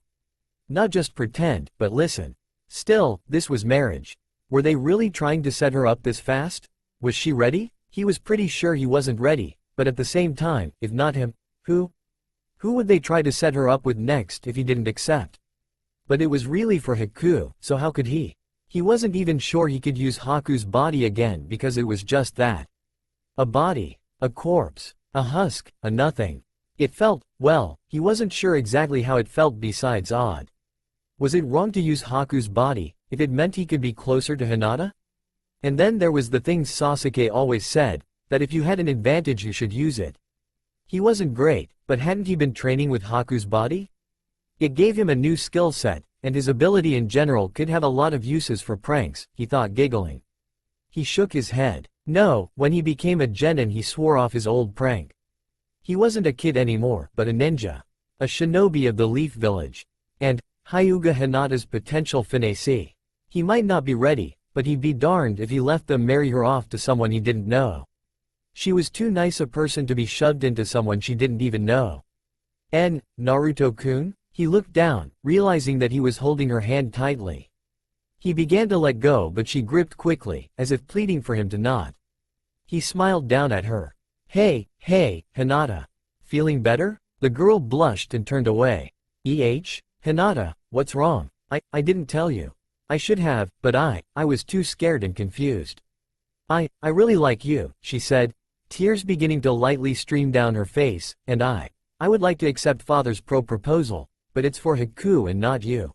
Not just pretend, but listen. Still, this was marriage. Were they really trying to set her up this fast? Was she ready? He was pretty sure he wasn't ready, but at the same time, if not him, who? Who would they try to set her up with next if he didn't accept? But it was really for Haku, so how could he? He wasn't even sure he could use Haku's body again because it was just that. A body, a corpse, a husk, a nothing. It felt, well, he wasn't sure exactly how it felt besides odd. Was it wrong to use Haku's body, if it meant he could be closer to Hinata? And then there was the things Sasuke always said, that if you had an advantage you should use it. He wasn't great, but hadn't he been training with Haku's body? It gave him a new skill set, and his ability in general could have a lot of uses for pranks, he thought, giggling. He shook his head. No, when he became a genin he swore off his old prank. He wasn't a kid anymore, but a ninja. A shinobi of the Leaf Village. And, Hyuga Hinata's potential fiancé. He might not be ready, but he'd be darned if he left them marry her off to someone he didn't know. She was too nice a person to be shoved into someone she didn't even know. Naruto-kun? He looked down, realizing that he was holding her hand tightly. He began to let go, but she gripped quickly, as if pleading for him to not. He smiled down at her. Hey, Hinata. Feeling better? The girl blushed and turned away. Hinata, what's wrong? I didn't tell you. I should have, but I was too scared and confused. I really like you, she said, tears beginning to lightly stream down her face, and I would like to accept father's proposal, but it's for Haku and not you.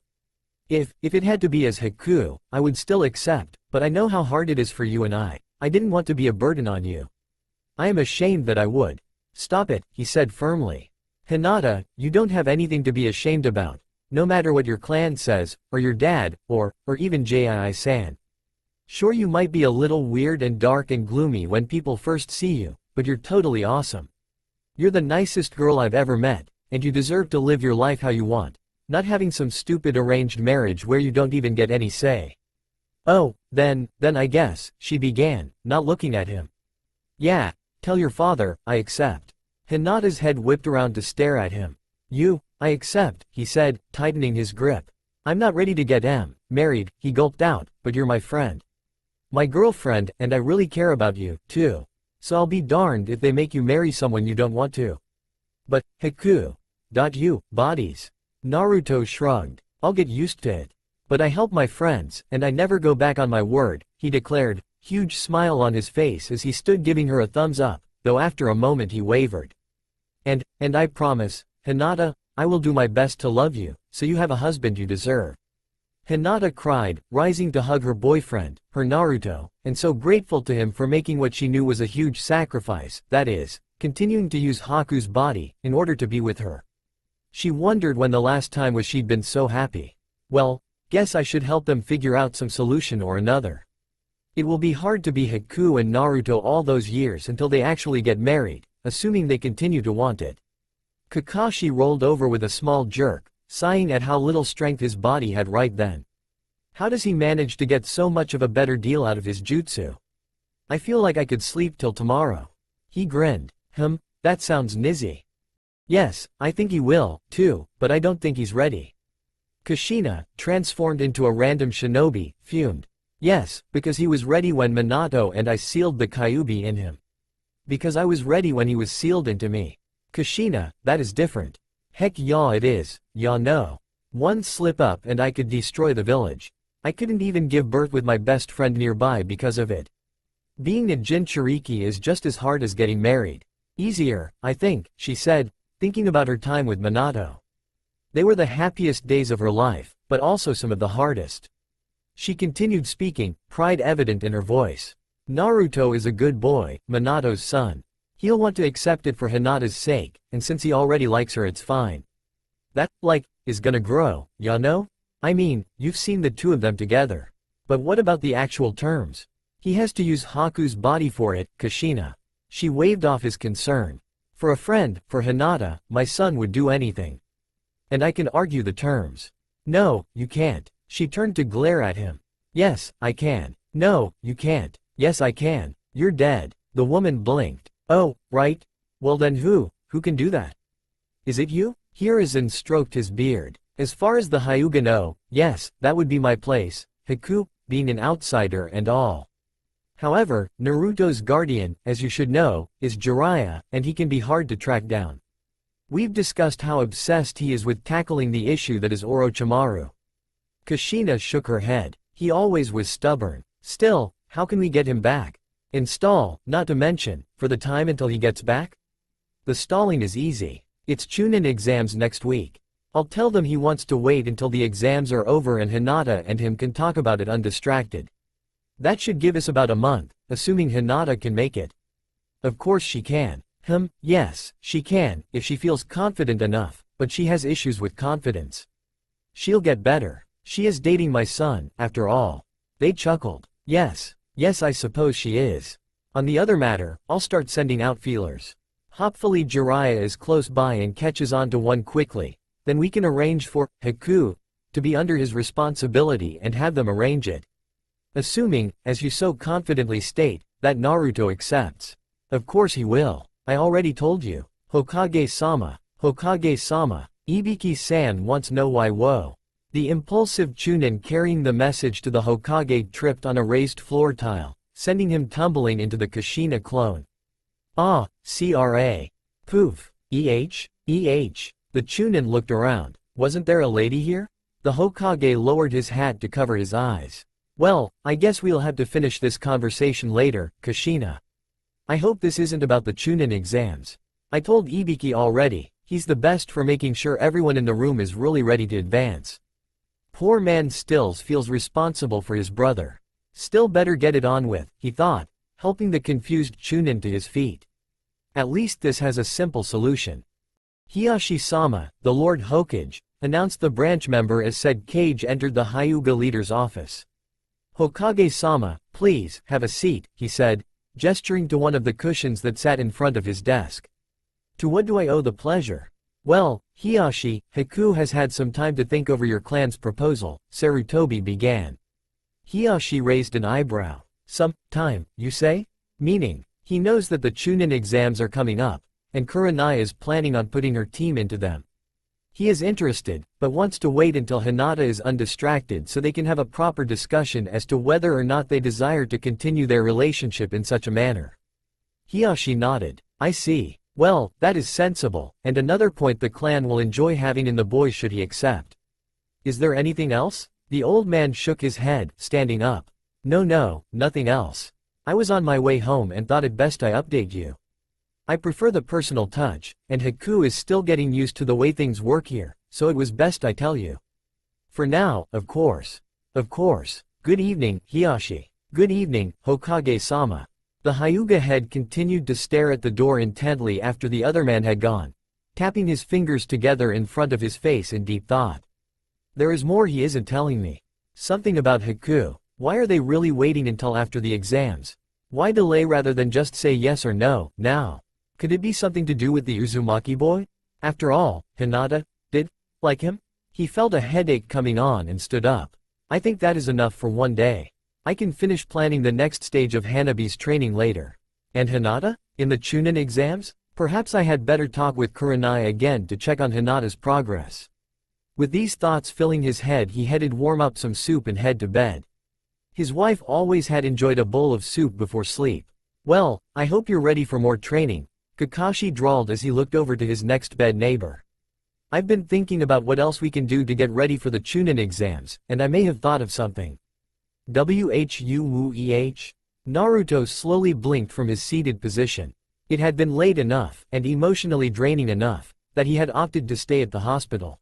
If it had to be as Haku, I would still accept, but I know how hard it is for you and I didn't want to be a burden on you. I am ashamed that I would. Stop it, he said firmly. Hinata, you don't have anything to be ashamed about, no matter what your clan says, or your dad, or even Jii-san. Sure, you might be a little weird and dark and gloomy when people first see you, but you're totally awesome. You're the nicest girl I've ever met, and you deserve to live your life how you want, not having some stupid arranged marriage where you don't even get any say. Oh, then I guess, she began, not looking at him. Yeah, tell your father, I accept. Hinata's head whipped around to stare at him. I accept, he said, tightening his grip. I'm not ready to get married, he gulped out, but you're my friend. My girlfriend, and I really care about you, too. So I'll be darned if they make you marry someone you don't want to. But, Haku. Bodies. Naruto shrugged. I'll get used to it. But I help my friends, and I never go back on my word, he declared, huge smile on his face as he stood giving her a thumbs up, though after a moment he wavered. And I promise, Hinata, I will do my best to love you, so you have a husband you deserve. Hinata cried, rising to hug her boyfriend, her Naruto, and so grateful to him for making what she knew was a huge sacrifice, that is, continuing to use Haku's body, in order to be with her. She wondered when the last time was she'd been so happy. Well, guess I should help them figure out some solution or another. It will be hard to be Haku and Naruto all those years until they actually get married, assuming they continue to want it. Kakashi rolled over with a small jerk, sighing at how little strength his body had right then. How does he manage to get so much of a better deal out of his jutsu? I feel like I could sleep till tomorrow. He grinned. That sounds nizzy. Yes, I think he will, too, but I don't think he's ready. Kushina, transformed into a random shinobi, fumed. Yes, because he was ready when Minato and I sealed the Kyuubi in him. Because I was ready when he was sealed into me. Kushina, that is different. Heck yeah it is, no. One slip up and I could destroy the village. I couldn't even give birth with my best friend nearby because of it. Being a Jinchuriki is just as hard as getting married. Easier, I think, she said, thinking about her time with Minato. They were the happiest days of her life, but also some of the hardest. She continued speaking, pride evident in her voice. Naruto is a good boy, Minato's son. He'll want to accept it for Hinata's sake, and since he already likes her it's fine. That, is gonna grow, no? I mean, you've seen the two of them together. But what about the actual terms? He has to use Haku's body for it, Kushina. She waved off his concern. For a friend, for Hinata, my son would do anything. And I can argue the terms. No, you can't. She turned to glare at him. Yes, I can. No, you can't. Yes I can. You're dead. The woman blinked. Oh, right. Well then who can do that? Is it you? Hiruzen stroked his beard. As far as the Hyuga know, yes, that would be my place, Haku, being an outsider and all. However, Naruto's guardian, as you should know, is Jiraiya, and he can be hard to track down. We've discussed how obsessed he is with tackling the issue that is Orochimaru. Kushina shook her head. He always was stubborn. Still, how can we get him back? Install, not to mention, for the time until he gets back? The stalling is easy. It's Chunin exams next week. I'll tell them he wants to wait until the exams are over and Hinata and him can talk about it undistracted. That should give us about a month, assuming Hinata can make it. Of course she can. Yes, she can, if she feels confident enough, but she has issues with confidence. She'll get better. She is dating my son, after all. They chuckled. Yes, I suppose she is. On the other matter, I'll start sending out feelers. Hopefully Jiraiya is close by and catches on to one quickly. Then we can arrange for Haku to be under his responsibility and have them arrange it. Assuming, as you so confidently state, that Naruto accepts. Of course he will. I already told you. Hokage-sama, Ibiki-san wants know why. Whoa. The impulsive Chunin carrying the message to the Hokage tripped on a raised floor tile, sending him tumbling into the Kushina clone. Ah, CRA. Poof. The Chunin looked around. Wasn't there a lady here? The Hokage lowered his hat to cover his eyes. Well, I guess we'll have to finish this conversation later, Kushina. I hope this isn't about the Chunin exams. I told Ibiki already, he's the best for making sure everyone in the room is really ready to advance. Poor man Stills feels responsible for his brother. Still better get it on with, he thought, helping the confused Chunin to his feet. At least this has a simple solution. Hiyashi-sama, the Lord Hokage, announced the branch member as said Kage entered the Hyuga leader's office. Hokage-sama, please, have a seat, he said, gesturing to one of the cushions that sat in front of his desk. To what do I owe the pleasure? Well, Hiyashi, Haku has had some time to think over your clan's proposal, Sarutobi began. Hiyashi raised an eyebrow. Some time, you say? Meaning, he knows that the Chunin exams are coming up, and Kurenai is planning on putting her team into them. He is interested, but wants to wait until Hinata is undistracted so they can have a proper discussion as to whether or not they desire to continue their relationship in such a manner. Hiyashi nodded. I see. Well, that is sensible, and another point the clan will enjoy having in the boys should he accept. Is there anything else? The old man shook his head, standing up. No, nothing else. I was on my way home and thought it best I update you. I prefer the personal touch, and Haku is still getting used to the way things work here, so it was best I tell you. For now, of course. Good evening, Hiyashi. Good evening, Hokage-sama. The Hyuga head continued to stare at the door intently after the other man had gone, tapping his fingers together in front of his face in deep thought. There is more he isn't telling me. Something about Haku. Why are they really waiting until after the exams? Why delay rather than just say yes or no, now? Could it be something to do with the Uzumaki boy? After all, Hinata did like him? He felt a headache coming on and stood up. I think that is enough for one day. I can finish planning the next stage of Hanabi's training later. And Hinata? In the Chunin exams? Perhaps I had better talk with Kurenai again to check on Hinata's progress. With these thoughts filling his head, he headed warm up some soup and head to bed. His wife always had enjoyed a bowl of soup before sleep. Well, I hope you're ready for more training, Kakashi drawled as he looked over to his next bed neighbor. I've been thinking about what else we can do to get ready for the Chunin exams, and I may have thought of something. Whueh? Naruto slowly blinked from his seated position. It had been late enough, and emotionally draining enough, that he had opted to stay at the hospital.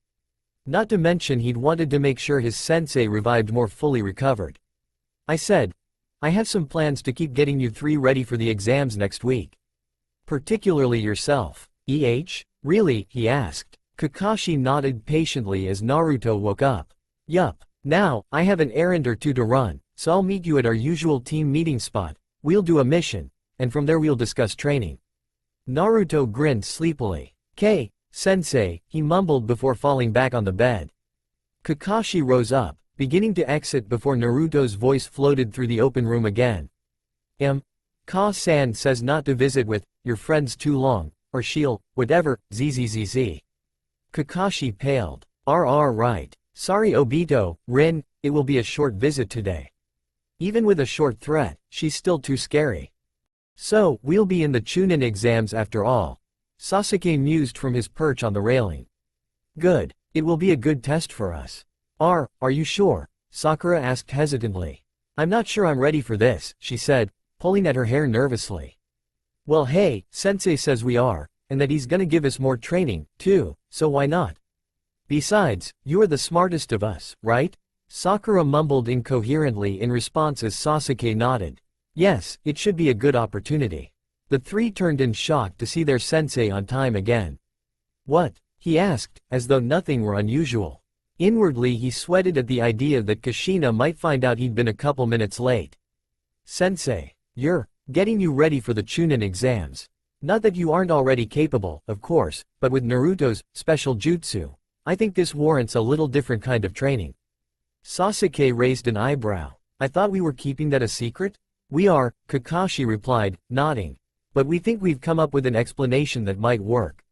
Not to mention he'd wanted to make sure his sensei revived more fully recovered. I said, I have some plans to keep getting you three ready for the exams next week. Particularly yourself. Really? He asked. Kakashi nodded patiently as Naruto woke up. Yup. Now, I have an errand or two to run, so I'll meet you at our usual team meeting spot. We'll do a mission, and from there we'll discuss training. Naruto grinned sleepily. Sensei, he mumbled before falling back on the bed. Kakashi rose up, beginning to exit before Naruto's voice floated through the open room again. Ka-san says not to visit with your friends too long, or she'll, whatever, zzz. Kakashi paled. Right. Sorry Obito, Rin, it will be a short visit today. Even with a short threat, she's still too scary. So, we'll be in the Chunin exams after all. Sasuke mused from his perch on the railing. Good. It will be a good test for us. Are you sure? Sakura asked hesitantly. I'm not sure I'm ready for this, she said, pulling at her hair nervously. Well hey, Sensei says we are, and that he's gonna give us more training, too, so why not? Besides, you are the smartest of us, right? Sakura mumbled incoherently in response as Sasuke nodded. Yes, it should be a good opportunity. The three turned in shock to see their sensei on time again. What? He asked, as though nothing were unusual. Inwardly he sweated at the idea that Kushina might find out he'd been a couple minutes late. Sensei, you're getting you ready for the Chunin exams. Not that you aren't already capable, of course, but with Naruto's special jutsu, I think this warrants a little different kind of training. Sasuke raised an eyebrow. I thought we were keeping that a secret? We are, Kakashi replied, nodding. But we think we've come up with an explanation that might work.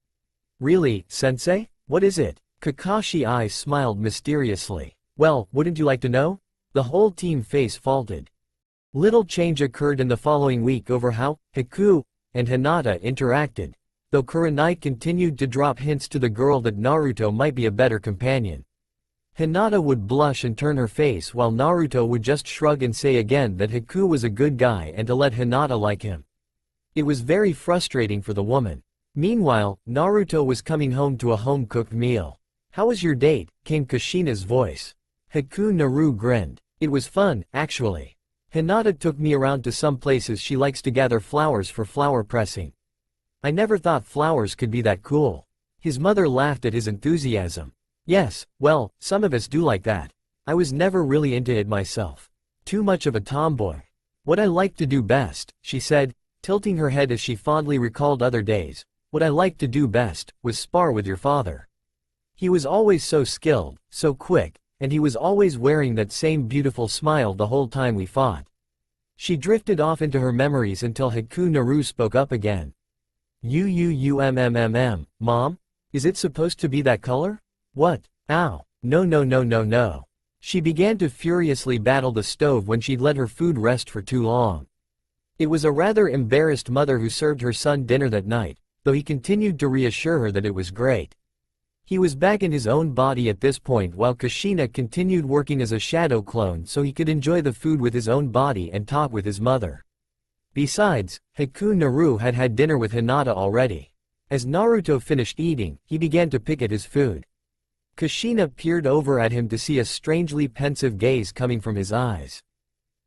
Really, Sensei? What is it? Kakashi's eyes smiled mysteriously. Well, wouldn't you like to know? The whole team face faulted. Little change occurred in the following week over how Haku and Hinata interacted, though Kurenai continued to drop hints to the girl that Naruto might be a better companion. Hinata would blush and turn her face while Naruto would just shrug and say again that Haku was a good guy and to let Hinata like him. It was very frustrating for the woman. Meanwhile, Naruto was coming home to a home-cooked meal. How was your date? Came Kushina's voice. Haku Naru grinned. It was fun, actually. Hinata took me around to some places she likes to gather flowers for flower pressing. I never thought flowers could be that cool. His mother laughed at his enthusiasm. Yes, well, some of us do like that. I was never really into it myself. Too much of a tomboy. What I like to do best, she said, tilting her head as she fondly recalled other days. What I liked to do best was spar with your father. He was always so skilled, so quick, and he was always wearing that same beautiful smile the whole time we fought. She drifted off into her memories until Haku Naru spoke up again. Mom? Is it supposed to be that color? What? Ow. No. She began to furiously battle the stove when she'd let her food rest for too long. It was a rather embarrassed mother who served her son dinner that night, though he continued to reassure her that it was great. He was back in his own body at this point while Kushina continued working as a shadow clone so he could enjoy the food with his own body and talk with his mother. Besides, Haku Naru had had dinner with Hinata already. As Naruto finished eating, he began to pick at his food. Kushina peered over at him to see a strangely pensive gaze coming from his eyes.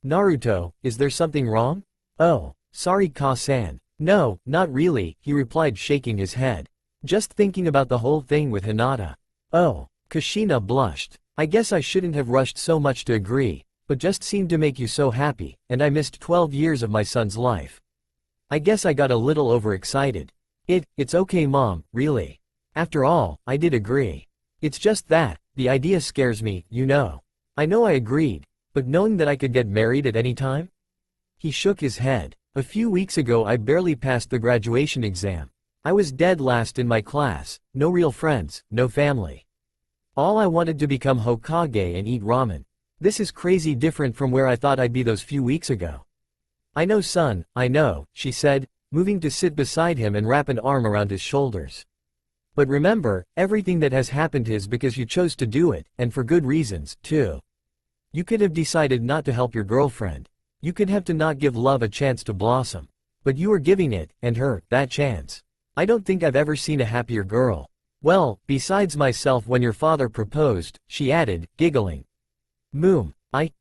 Naruto, is there something wrong? Oh, sorry Ka-san. No, not really, he replied shaking his head. Just thinking about the whole thing with Hinata. Oh, Kushina blushed. I guess I shouldn't have rushed so much to agree, but just seemed to make you so happy, and I missed 12 years of my son's life. I guess I got a little overexcited. It's okay Mom, really. After all, I did agree. It's just that, the idea scares me, you know. I know I agreed, but knowing that I could get married at any time? He shook his head. A few weeks ago I barely passed the graduation exam. I was dead last in my class, no real friends, no family. All I wanted to become Hokage and eat ramen. This is crazy different from where I thought I'd be those few weeks ago. I know son, I know, she said, moving to sit beside him and wrap an arm around his shoulders. But remember, everything that has happened is because you chose to do it, and for good reasons, too. You could have decided not to help your girlfriend. You could have to not give love a chance to blossom. But you were giving it, and her, that chance. I don't think I've ever seen a happier girl. Well, besides myself when your father proposed, she added, giggling.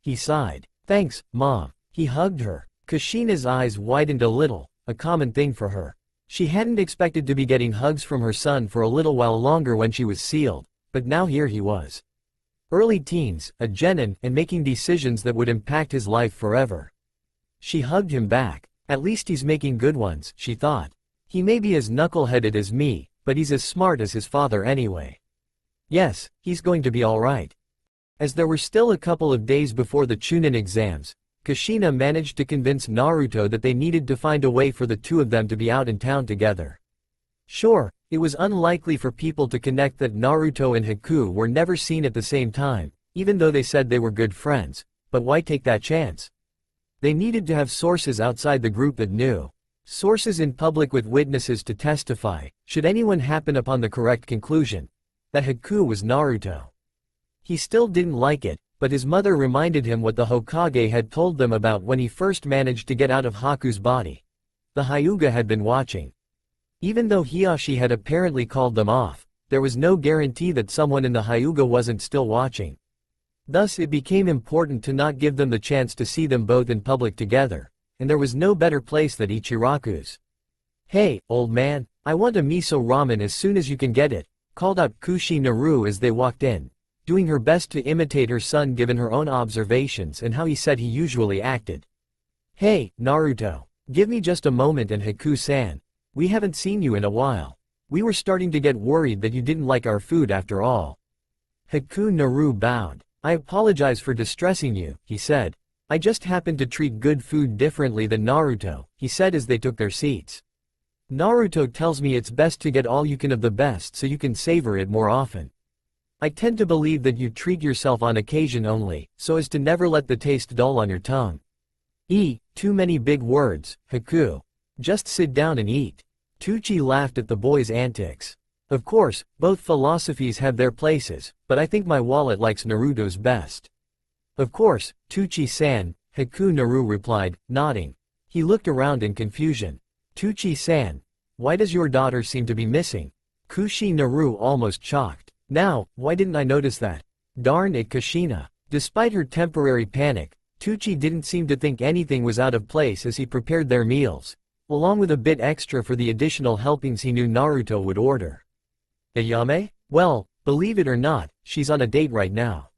He sighed. Thanks, Mom. He hugged her. Kushina's eyes widened a little, a common thing for her. She hadn't expected to be getting hugs from her son for a little while longer when she was sealed, but now here he was. Early teens, a genin, and making decisions that would impact his life forever. She hugged him back. At least he's making good ones, she thought. He may be as knuckleheaded as me, but he's as smart as his father anyway. Yes, he's going to be alright. As there were still a couple of days before the Chunin exams, Kushina managed to convince Naruto that they needed to find a way for the two of them to be out in town together. Sure, it was unlikely for people to connect that Naruto and Haku were never seen at the same time, even though they said they were good friends, but why take that chance? They needed to have sources outside the group that knew. Sources in public with witnesses to testify, should anyone happen upon the correct conclusion, that Haku was Naruto. He still didn't like it, but his mother reminded him what the Hokage had told them about when he first managed to get out of Haku's body. The Hyuga had been watching. Even though Hiashi had apparently called them off, there was no guarantee that someone in the Hyuga wasn't still watching. Thus it became important to not give them the chance to see them both in public together, and there was no better place than Ichiraku's. Hey, old man, I want a miso ramen as soon as you can get it, called out Kushi Naru as they walked in. doing her best to imitate her son given her own observations and how he said he usually acted. "Hey, Naruto. Give me just a moment and Haku-san. We haven't seen you in a while. We were starting to get worried that you didn't like our food after all." Haku Naru bowed. "I apologize for distressing you," he said. "I just happened to treat good food differently than Naruto," he said as they took their seats. "Naruto tells me it's best to get all you can of the best so you can savor it more often. I tend to believe that you treat yourself on occasion only, so as to never let the taste dull on your tongue." Too many big words, Haku. Just sit down and eat." Tucci laughed at the boy's antics. "Of course, both philosophies have their places, but I think my wallet likes Naruto's best." "Of course, Tucci-san," Haku Naru replied, nodding. He looked around in confusion. "Tucci-san, why does your daughter seem to be missing?" Kushi Naru almost shocked. "Now, why didn't I notice that? Darn it, Kushina." Despite her temporary panic, Tucci didn't seem to think anything was out of place as he prepared their meals, along with a bit extra for the additional helpings he knew Naruto would order. "Ayame? Well, believe it or not, she's on a date right now."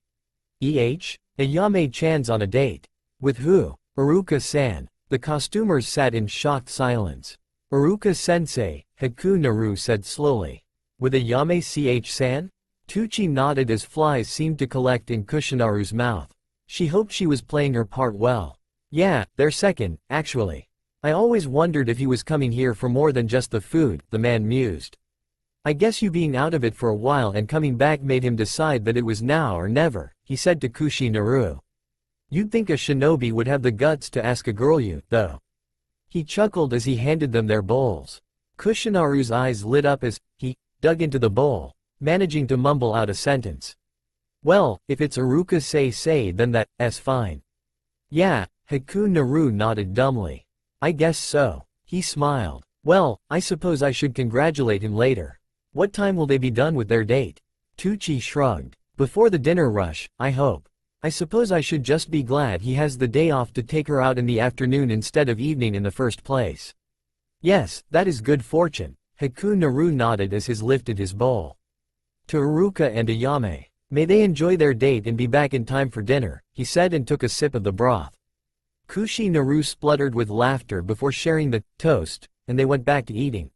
Ayame-chan's on a date. With who? Iruka-san. The costumers sat in shocked silence. "Iruka-sensei," Haku Naru said slowly. "With Ayame-ch-san?" Tucci nodded as flies seemed to collect in Kushinaru's mouth. She hoped she was playing her part well. "Yeah, they're second, actually. I always wondered if he was coming here for more than just the food," the man mused. "I guess you being out of it for a while and coming back made him decide that it was now or never," he said to Kushi Naru. "You'd think a shinobi would have the guts to ask a girl you, though." He chuckled as he handed them their bowls. Kushinaru's eyes lit up as he dug into the bowl, managing to mumble out a sentence. "Well, if it's Iruka say then that's fine." "Yeah," Haku Naru nodded dumbly. "I guess so." He smiled. "Well, I suppose I should congratulate him later. What time will they be done with their date?" Tucci shrugged. "Before the dinner rush, I hope. I suppose I should just be glad he has the day off to take her out in the afternoon instead of evening in the first place." "Yes, that is good fortune." Haku Naru nodded as he lifted his bowl. "To Iruka and Ayame. May they enjoy their date and be back in time for dinner," he said and took a sip of the broth. Kushi Naru spluttered with laughter before sharing the toast, and they went back to eating.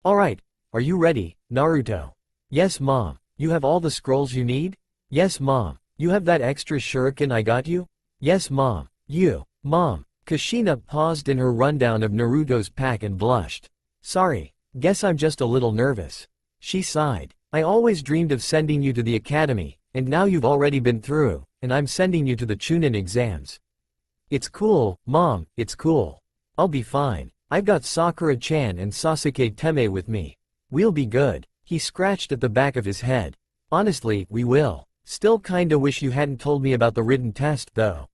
"Alright, are you ready, Naruto?" "Yes, Mom. You have all the scrolls you need?" "Yes, Mom. You have that extra shuriken I got you?" "Yes, Mom. Mom." Kushina paused in her rundown of Naruto's pack and blushed. "Sorry, guess I'm just a little nervous." She sighed. "I always dreamed of sending you to the academy, and now you've already been through, and I'm sending you to the Chunin exams." "It's cool, Mom, it's cool. I'll be fine. I've got Sakura-chan and Sasuke Teme with me. We'll be good." He scratched at the back of his head. "Honestly, we will. Still kinda wish you hadn't told me about the written test, though.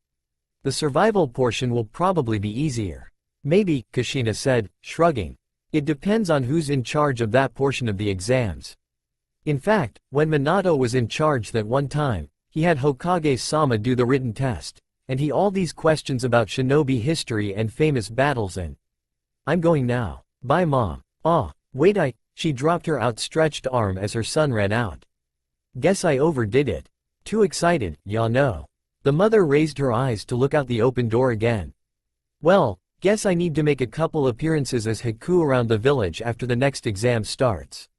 The survival portion will probably be easier." "Maybe," Kushina said, shrugging. "It depends on who's in charge of that portion of the exams. In fact, when Minato was in charge that one time, he had Hokage-sama do the written test, and he all these questions about shinobi history and famous battles and I'm going now. Bye, Mom." "Aw, wait, She dropped her outstretched arm as her son ran out. "Guess I overdid it. Too excited, ya know." The mother raised her eyes to look out the open door again. "Well, guess I need to make a couple appearances as Haku around the village after the next exam starts.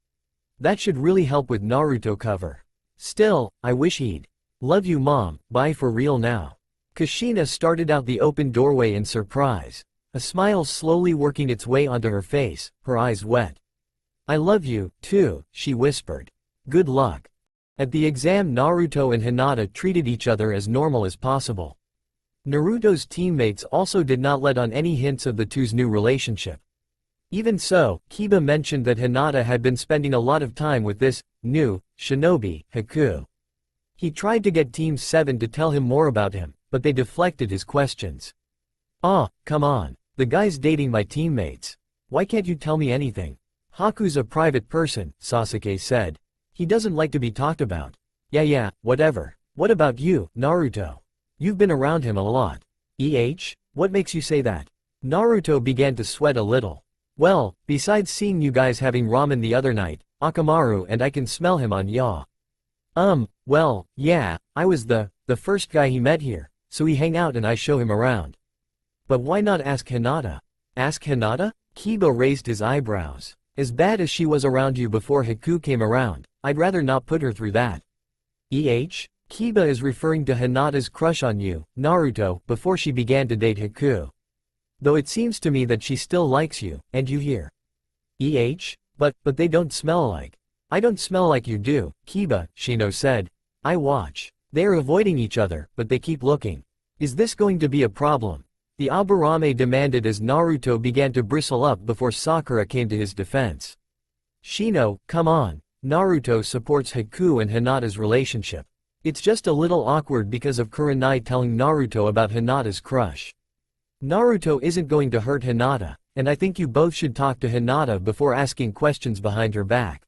That should really help with Naruto cover. Still, I wish he'd. Love you, Mom, bye for real now." Kushina started out the open doorway in surprise, a smile slowly working its way onto her face, her eyes wet. "I love you, too," she whispered. "Good luck." At the exam, Naruto and Hinata treated each other as normal as possible. Naruto's teammates also did not let on any hints of the two's new relationship. Even so, Kiba mentioned that Hinata had been spending a lot of time with this new shinobi, Haku. He tried to get Team 7 to tell him more about him, but they deflected his questions. "Aw, come on. The guy's dating my teammates. Why can't you tell me anything?" "Haku's a private person," Sasuke said. "He doesn't like to be talked about." Yeah, whatever. What about you, Naruto? You've been around him a lot." What makes you say that?" Naruto began to sweat a little. "Well, besides seeing you guys having ramen the other night, Akamaru and I can smell him on ya." Well, yeah, I was the first guy he met here, so we hang out and I show him around. But why not ask Hinata? Ask Hinata? Kiba raised his eyebrows. As bad as she was around you before Haku came around, I'd rather not put her through that. Kiba is referring to Hinata's crush on you, Naruto, before she began to date Haku. Though it seems to me that she still likes you, and you here. But they don't smell alike. I don't smell like you do, Kiba, Shino said. I watch. They are avoiding each other, but they keep looking. Is this going to be a problem? The Aburame demanded as Naruto began to bristle up before Sakura came to his defense. Shino, come on. Naruto supports Haku and Hinata's relationship. It's just a little awkward because of Kurenai telling Naruto about Hinata's crush. Naruto isn't going to hurt Hinata, and I think you both should talk to Hinata before asking questions behind her back.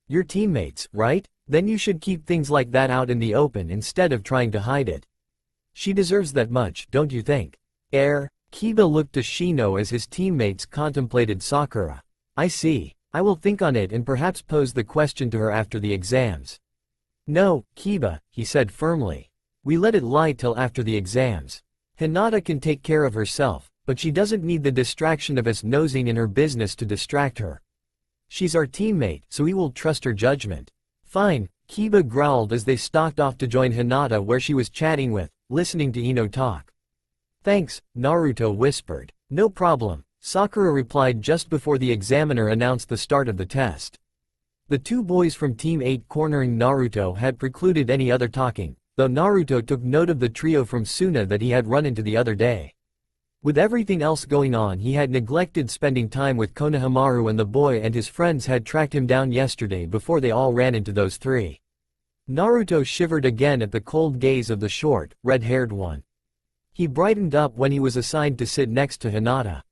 You're teammates, right? Then you should keep things like that out in the open instead of trying to hide it. She deserves that much, don't you think? Kiba looked to Shino as his teammates contemplated Sakura. I see. I will think on it and perhaps pose the question to her after the exams. No, Kiba, he said firmly. We let it lie till after the exams. Hinata can take care of herself, but she doesn't need the distraction of us nosing in her business to distract her. She's our teammate, so we will trust her judgment. Fine, Kiba growled as they stalked off to join Hinata where she was chatting with, listening to Ino talk. Thanks, Naruto whispered. No problem, Sakura replied just before the examiner announced the start of the test. The two boys from Team 8 cornering Naruto had precluded any other talking, though Naruto took note of the trio from Suna that he had run into the other day. With everything else going on, he had neglected spending time with Konohamaru, and the boy and his friends had tracked him down yesterday before they all ran into those three. Naruto shivered again at the cold gaze of the short, red-haired one. He brightened up when he was assigned to sit next to Hinata.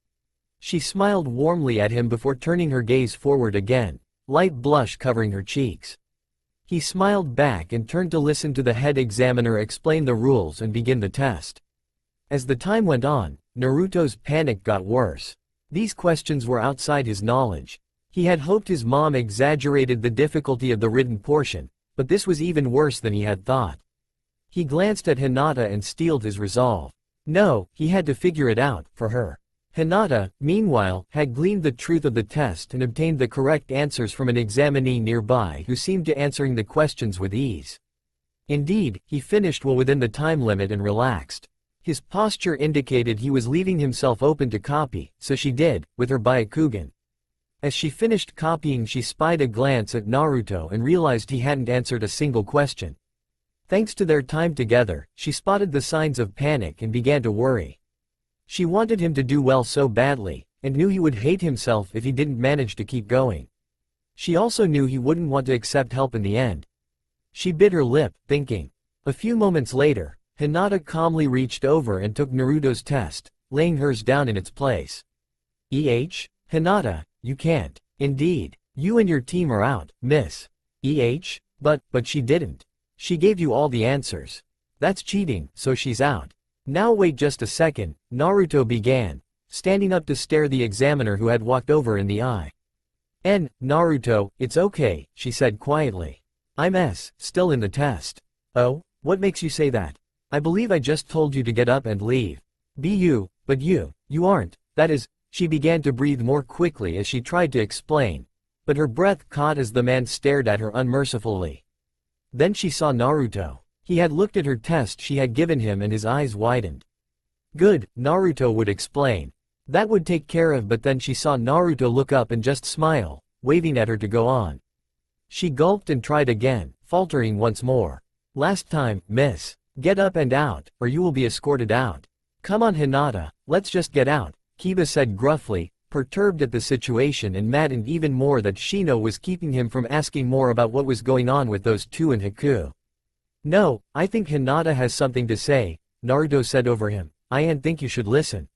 She smiled warmly at him before turning her gaze forward again, light blush covering her cheeks. He smiled back and turned to listen to the head examiner explain the rules and begin the test. As the time went on, Naruto's panic got worse. These questions were outside his knowledge. He had hoped his mom exaggerated the difficulty of the written portion, but this was even worse than he had thought. He glanced at Hinata and steeled his resolve. No, he had to figure it out, for her. Hinata, meanwhile, had gleaned the truth of the test and obtained the correct answers from an examinee nearby who seemed to answering the questions with ease. Indeed, he finished well within the time limit and relaxed. His posture indicated he was leaving himself open to copy, so she did, with her Byakugan. As she finished copying, she spied a glance at Naruto and realized he hadn't answered a single question. Thanks to their time together, she spotted the signs of panic and began to worry. She wanted him to do well so badly, and knew he would hate himself if he didn't manage to keep going. She also knew he wouldn't want to accept help in the end. She bit her lip, thinking. A few moments later, Hinata calmly reached over and took Naruto's test, laying hers down in its place. Hinata, you can't. Indeed, you and your team are out, miss. But she didn't. She gave you all the answers. That's cheating, so she's out. Now wait just a second, Naruto began, standing up to stare the examiner who had walked over in the eye. Naruto, it's okay, she said quietly. I'm still in the test. Oh, what makes you say that? I believe I just told you to get up and leave. But you aren't, that is, she began to breathe more quickly as she tried to explain, but her breath caught as the man stared at her unmercifully. Then she saw Naruto. He had looked at her test she had given him and his eyes widened. Good, Naruto would explain. That would take care of, but then she saw Naruto look up and just smile, waving at her to go on. She gulped and tried again, faltering once more. Last time, miss. Get up and out, or you will be escorted out. Come on Hinata, let's just get out, Kiba said gruffly, perturbed at the situation and maddened even more that Shino was keeping him from asking more about what was going on with those two and Haku. No, I think Hinata has something to say, Naruto said over him. I think you should listen.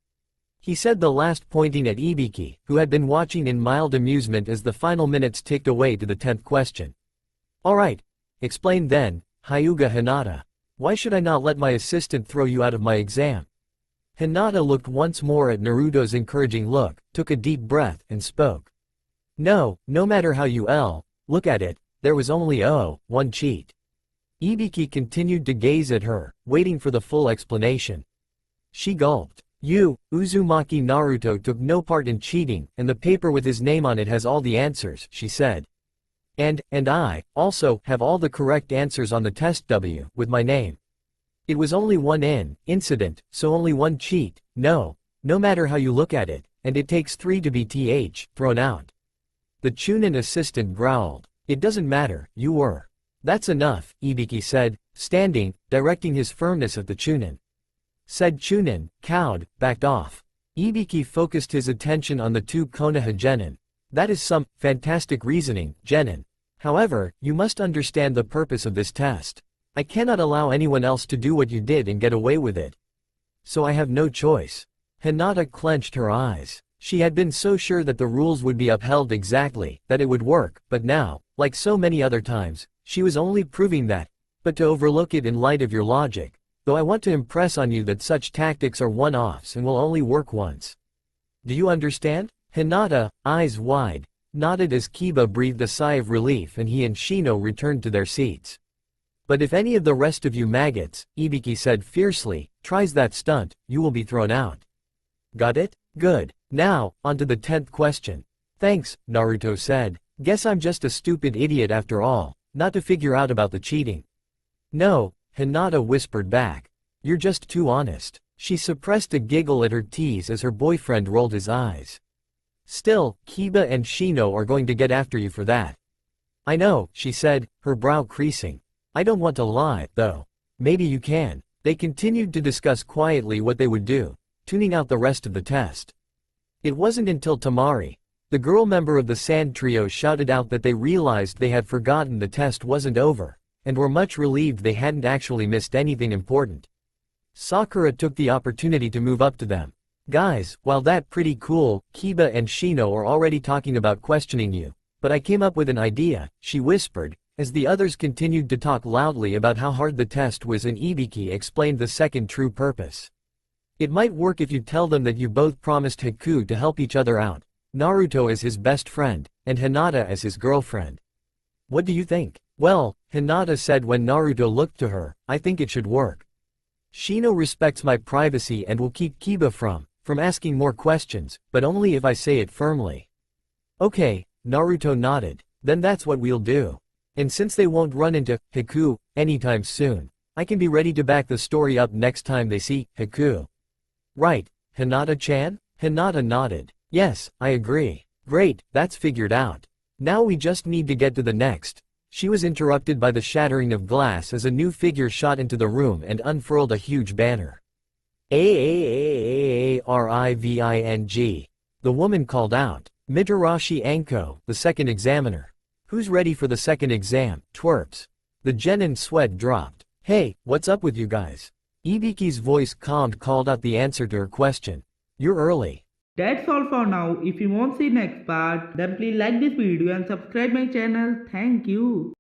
He said the last, pointing at Ibiki, who had been watching in mild amusement as the final minutes ticked away to the 10th question. Alright. Explain then, Hyuga Hinata. Why should I not let my assistant throw you out of my exam? Hinata looked once more at Naruto's encouraging look, took a deep breath, and spoke. No matter how you look at it, there was only one cheat. Ibiki continued to gaze at her, waiting for the full explanation. She gulped. You, Uzumaki Naruto took no part in cheating, and the paper with his name on it has all the answers, she said. And I, also, have all the correct answers on the test with my name. It was only one incident, so only one cheat, no matter how you look at it, and it takes 3 to be thrown out. The Chunin assistant growled. It doesn't matter, you were. That's enough, Ibiki said, standing, directing his firmness at the Chunin. Said Chunin, cowed, backed off. Ibiki focused his attention on the 2 Konoha genin. That is some fantastic reasoning, genin. However, you must understand the purpose of this test. I cannot allow anyone else to do what you did and get away with it. So I have no choice. Hinata clenched her eyes. She had been so sure that the rules would be upheld exactly, that it would work, but now, like so many other times, she was only proving that, but to overlook it in light of your logic. Though I want to impress on you that such tactics are one-offs and will only work once. Do you understand? Hinata, eyes wide, nodded as Kiba breathed a sigh of relief and he and Shino returned to their seats. But if any of the rest of you maggots, Ibiki said fiercely, tries that stunt, you will be thrown out. Got it? Good. Now, on to the 10th question. Thanks, Naruto said. Guess I'm just a stupid idiot after all, not to figure out about the cheating. No, Hinata whispered back. You're just too honest. She suppressed a giggle at her tease as her boyfriend rolled his eyes. Still, Kiba and Shino are going to get after you for that. I know, she said, her brow creasing. I don't want to lie, though. Maybe you can. They continued to discuss quietly what they would do, tuning out the rest of the test. It wasn't until Tamari, the girl member of the Sand Trio, shouted out that they realized they had forgotten the test wasn't over, and were much relieved they hadn't actually missed anything important. Sakura took the opportunity to move up to them. Guys, while that pretty cool, Kiba and Shino are already talking about questioning you, but I came up with an idea, she whispered, as the others continued to talk loudly about how hard the test was, and Ibiki explained the second true purpose. It might work if you tell them that you both promised Haku to help each other out, Naruto as his best friend, and Hinata as his girlfriend. What do you think? Well, Hinata said when Naruto looked to her, I think it should work. Shino respects my privacy and will keep Kiba from asking more questions, but only if I say it firmly. Okay, Naruto nodded, then that's what we'll do. And since they won't run into Haku anytime soon, I can be ready to back the story up next time they see Haku. Right, Hinata-chan? Hinata nodded. Yes, I agree. Great, that's figured out. Now we just need to get to the next. She was interrupted by the shattering of glass as a new figure shot into the room and unfurled a huge banner. Arriving. The woman called out. Mitarashi Anko, the second examiner. Who's ready for the second exam, twerps? The genin sweat dropped. Hey, what's up with you guys? Ibiki's voice calmed called out the answer to her question. You're early. That's all for now. If you want to see next part, then please like this video and subscribe my channel. Thank you.